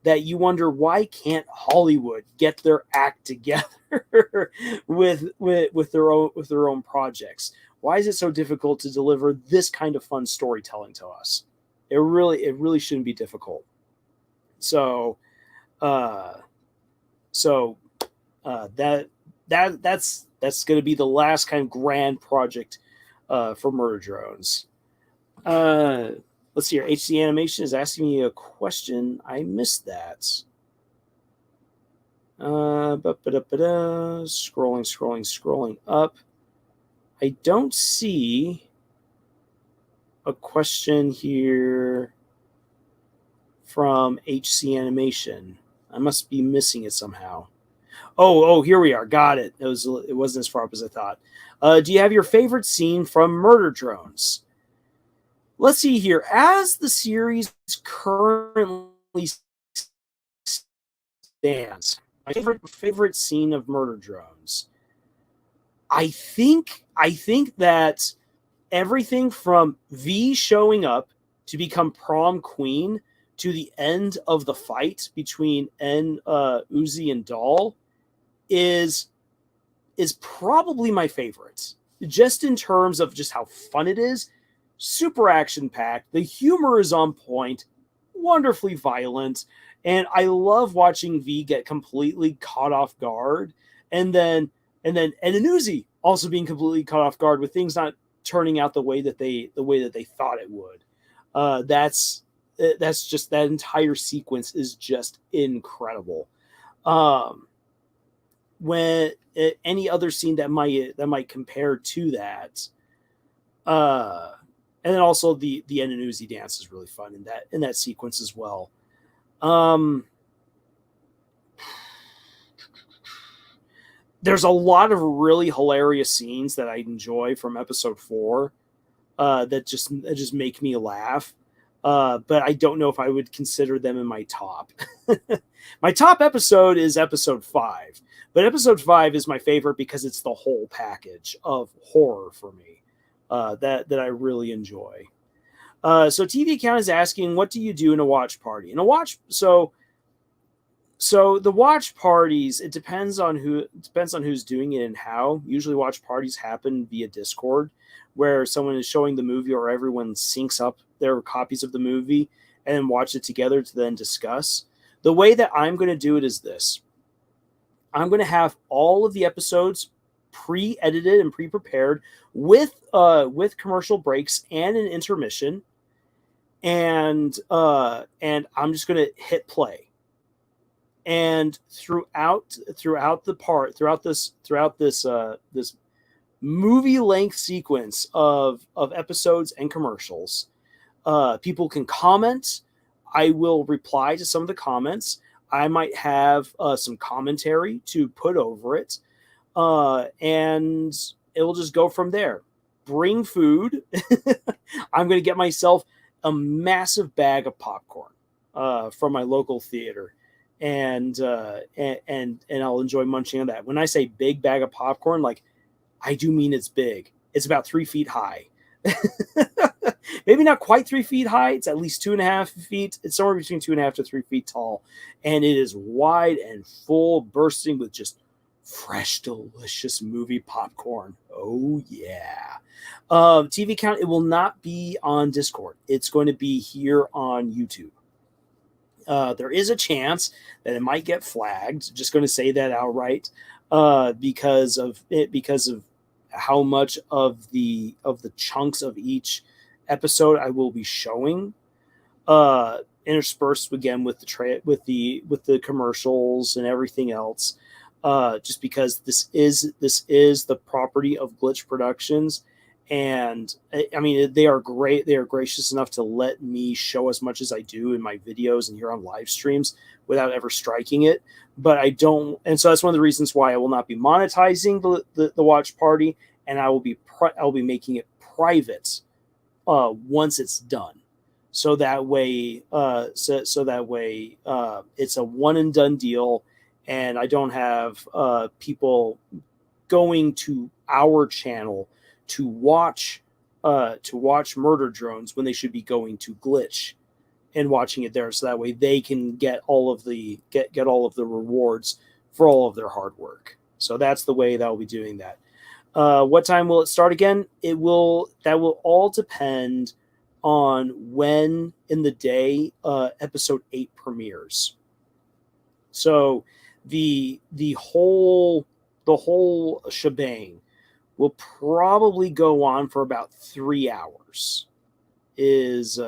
that you wonder, why can't Hollywood get their act together with their own projects? Why is it so difficult to deliver this kind of fun storytelling to us? It really shouldn't be difficult. So that's going to be the last kind of grand project for Murder Drones. Let's see here. HC Animation is asking me a question. I missed that. Scrolling up. I don't see a question here from HC Animation. I must be missing it somehow. Oh, here we are. Got it. It wasn't as far up as I thought. Do you have your favorite scene from Murder Drones? Let's see here. As the series currently stands, my favorite scene of Murder Drones, I think that everything from V showing up to become prom queen to the end of the fight between Uzi and Doll is probably my favorite, just in terms of just how fun it is. Super action-packed. The humor is on point, wonderfully violent, and I love watching V get completely caught off guard, and then Uzi also being completely caught off guard with things not turning out the way that they thought it would. That's just, that entire sequence is just incredible. When any other scene that might compare to that, and then also the En and Uzi dance is really fun in that sequence as well. There's a lot of really hilarious scenes that I enjoy from episode 4 that just make me laugh. But I don't know if I would consider them in my top. My top episode is episode 5, but episode 5 is my favorite because it's the whole package of horror for me. That I really enjoy. So TV Account is asking, what do you do in a watch party? So the watch parties, it depends on who's doing it and how. Usually watch parties happen via Discord, where someone is showing the movie or everyone syncs up their copies of the movie and then watch it together to then discuss. The way that I'm going to do it is this. I'm going to have all of the episodes pre-edited and pre-prepared with commercial breaks and an intermission, and I'm just going to hit play. And throughout this movie length sequence of episodes and commercials, people can comment. I will reply to some of the comments. I might have some commentary to put over it. And it will just go from there. Bring food. I'm going to get myself a massive bag of popcorn from my local theater, and I'll enjoy munching on that. When I say big bag of popcorn, like, I do mean it's big. It's about 3 feet high. Maybe not quite 3 feet high. It's at least 2.5 feet. It's somewhere between 2.5 to 3 feet tall, and it is wide and full, bursting with just fresh, delicious movie popcorn. Oh yeah. TV Count, it will not be on Discord. It's going to be here on YouTube. There is a chance that it might get flagged. Just going to say that outright, because of how much of the chunks of each episode I will be showing. And interspersed again with the commercials and everything else. Just because this is the property of Glitch Productions, and I mean they are great. They are gracious enough to let me show as much as I do in my videos and here on live streams without ever striking it. But I don't, and so that's one of the reasons why I will not be monetizing the watch party, and I will be making it private once it's done. So that way, it's a one and done deal, and I don't have people going to our channel to watch Murder Drones when they should be going to Glitch and watching it there. So that way they can get all of the rewards for all of their hard work. So that's the way that will be doing that. What time will it start again? That will all depend on when in the day episode 8 premieres. So the whole shebang will probably go on for about 3 hours. Is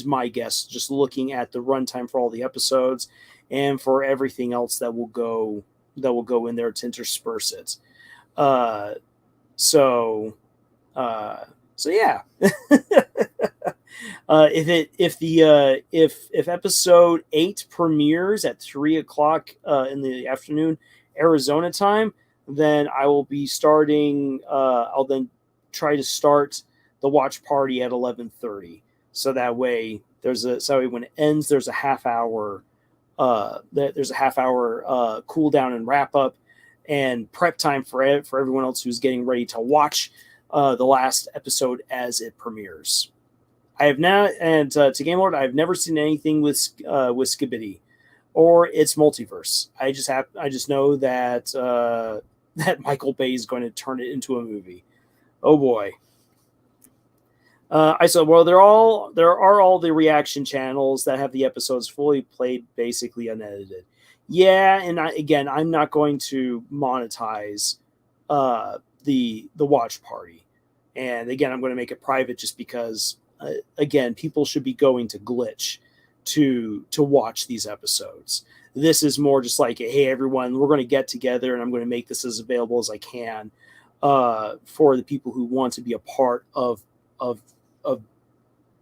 my guess, just looking at the runtime for all the episodes and for everything else that will go in there to intersperse it. So yeah. If episode 8 premieres at 3:00 in the afternoon Arizona time, then I will be starting. I'll then try to start the watch party at 11:30. So that way when it ends, there's a half hour. There's a half hour cool down and wrap up and prep time for everyone else who's getting ready to watch the last episode as it premieres. I have now, and to Game Lord, I've never seen anything with Skibidi or its multiverse. I just know that that Michael Bay is going to turn it into a movie. Oh boy. I said, well, there are all the reaction channels that have the episodes fully played, basically unedited. Yeah, and I'm not going to monetize the watch party, and again, I'm going to make it private just because again, people should be going to Glitch to watch these episodes. This is more just like, hey, everyone, we're going to get together, and I'm going to make this as available as I can for the people who want to be a part of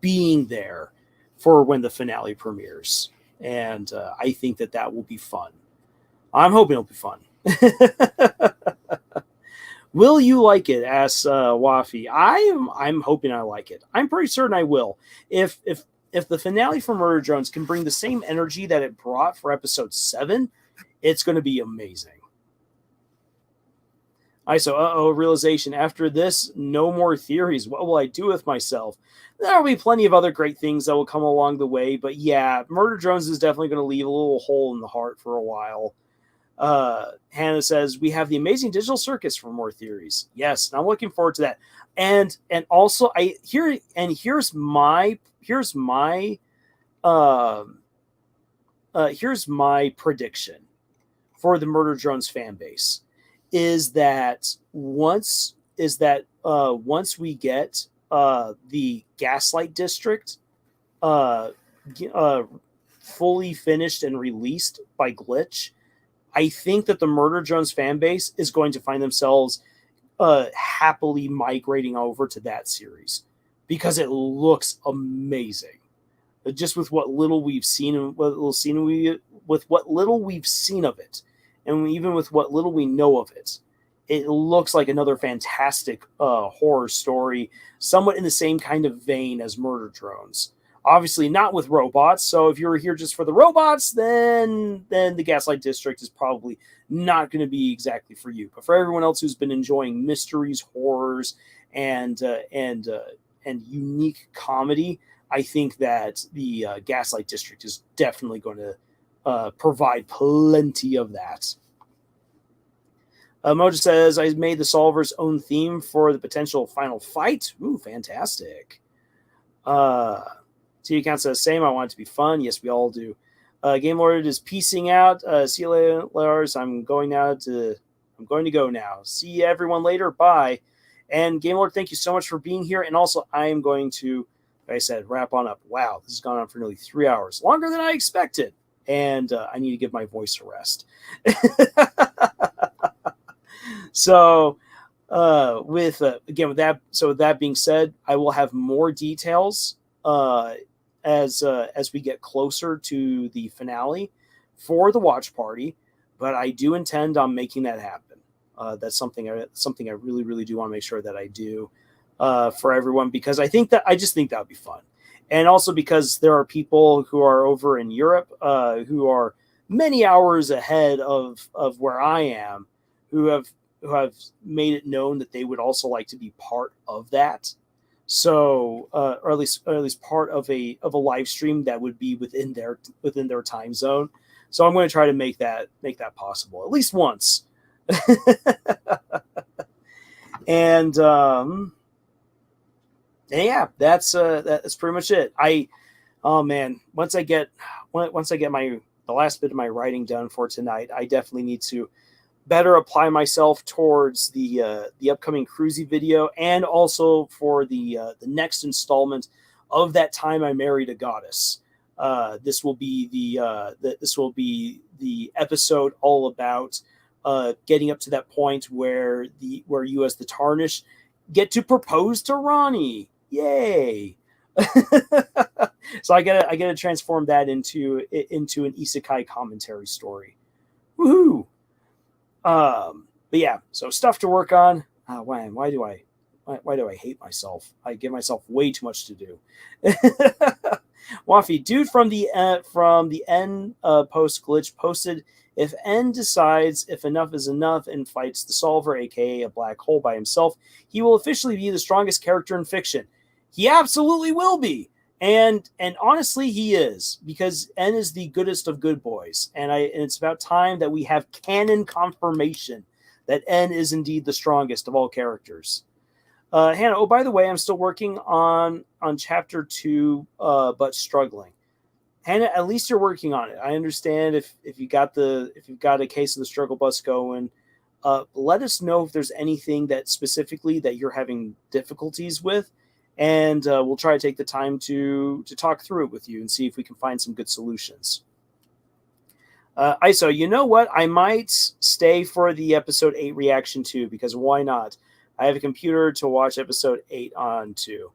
being there for when the finale premieres. And I think that will be fun. I'm hoping it'll be fun. Will you like it? Asks Wafi. I'm hoping I like it. I'm pretty certain I will. If the finale for Murder Drones can bring the same energy that it brought for episode 7, it's going to be amazing. Realization. After this, no more theories. What will I do with myself? There will be plenty of other great things that will come along the way. But yeah, Murder Drones is definitely going to leave a little hole in the heart for a while. Hannah says, we have the amazing digital circus for more theories. Yes, and I'm looking forward to that. And also here's my prediction for the Murder Drones fan base is that once we get the Gaslight District fully finished and released by Glitch, I think that the Murder Drones fan base is going to find themselves happily migrating over to that series because it looks amazing. Just with what little we've seen of it, and even with what little we know of it, it looks like another fantastic horror story, somewhat in the same kind of vein as Murder Drones. Obviously not with robots, so if you're here just for the robots, then the Gaslight District is probably not going to be exactly for you. But for everyone else who's been enjoying mysteries, horrors, and unique comedy, I think that the Gaslight District is definitely going to provide plenty of that. Moja says, I made the Solver's own theme for the potential final fight. Ooh, fantastic. T Account says, same, I want it to be fun. Yes, we all do. Game Lord is piecing out. See you later, Lars. I'm going to go now. See everyone later. Bye. And Game Lord, thank you so much for being here. And also, I am going to like I said, wrap on up. Wow, this has gone on for nearly 3 hours, longer than I expected, and I need to give my voice a rest. So, with that being said, I will have more details as we get closer to the finale for the watch party. But I do intend on making that happen. That's something I really, really do want to make sure that I do for everyone, because I just think that would be fun. And also because there are people who are over in Europe who are many hours ahead of where I am, who have made it known that they would also like to be part of that. So, or at least part of a live stream that would be within their time zone. So I'm going to try to make that possible at least once. And yeah, that's pretty much it. Once I get the last bit of my writing done for tonight, I definitely need to better apply myself towards the upcoming Cruzy video, and also for the next installment of That Time I Married a Goddess. This will be the episode all about getting up to that point where you as the Tarnish get to propose to Ronnie. Yay! So I gotta transform that into an isekai commentary story. Woohoo! But yeah, so stuff to work on. Why do I hate myself? I give myself way too much to do. Waffy, dude from the N post glitch posted, if N decides if enough is enough and fights the Solver, aka a black hole, by himself, he will officially be the strongest character in fiction. He absolutely will be. And honestly, he is, because N is the goodest of good boys, and it's about time that we have canon confirmation that N is indeed the strongest of all characters. Hannah, oh, by the way, I'm still working on chapter 2, but struggling. Hannah, at least you're working on it. I understand if you've got a case of the struggle bus going. Let us know if there's anything that specifically that you're having difficulties with. And we'll try to take the time to talk through it with you and see if we can find some good solutions. ISO, you know what? I might stay for the episode 8 reaction too, because why not? I have a computer to watch episode 8 on too.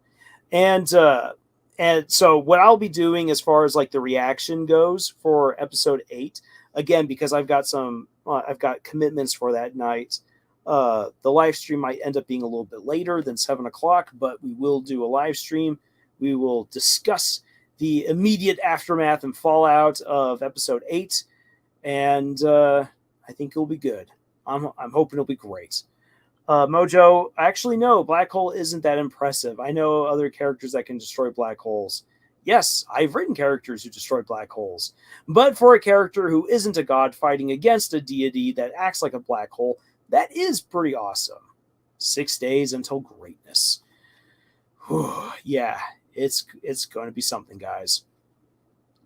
And so what I'll be doing as far as like the reaction goes for episode 8, again, because I've got commitments for that night. The live stream might end up being a little bit later than 7 o'clock, but we will do a live stream. We will discuss the immediate aftermath and fallout of episode 8, and I think it'll be good. I'm hoping it'll be great. Mojo, actually, no, Black Hole isn't that impressive. I know other characters that can destroy black holes. Yes, I've written characters who destroy black holes, but for a character who isn't a god fighting against a deity that acts like a black hole, that is pretty awesome. 6 days until greatness. Whew, yeah, it's going to be something, guys.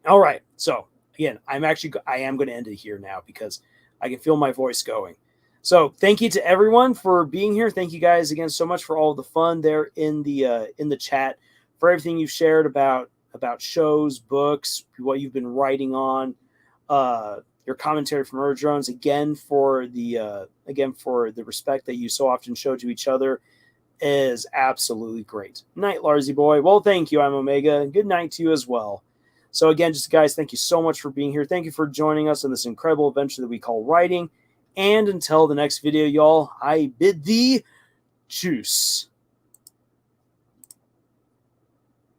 All right, so again, I am going to end it here now because I can feel my voice going. So thank you to everyone for being here. Thank you guys again so much for all the fun there in the chat, for everything you've shared about shows, books, what you've been writing on. Your commentary from Earth Drones, again for the respect that you so often show to each other, is absolutely great. Night, Larsy boy. Well, thank you, I'm Omega, and good night to you as well. So again, just guys, thank you so much for being here. Thank you for joining us on this incredible adventure that we call writing. And until the next video, y'all, I bid thee juice.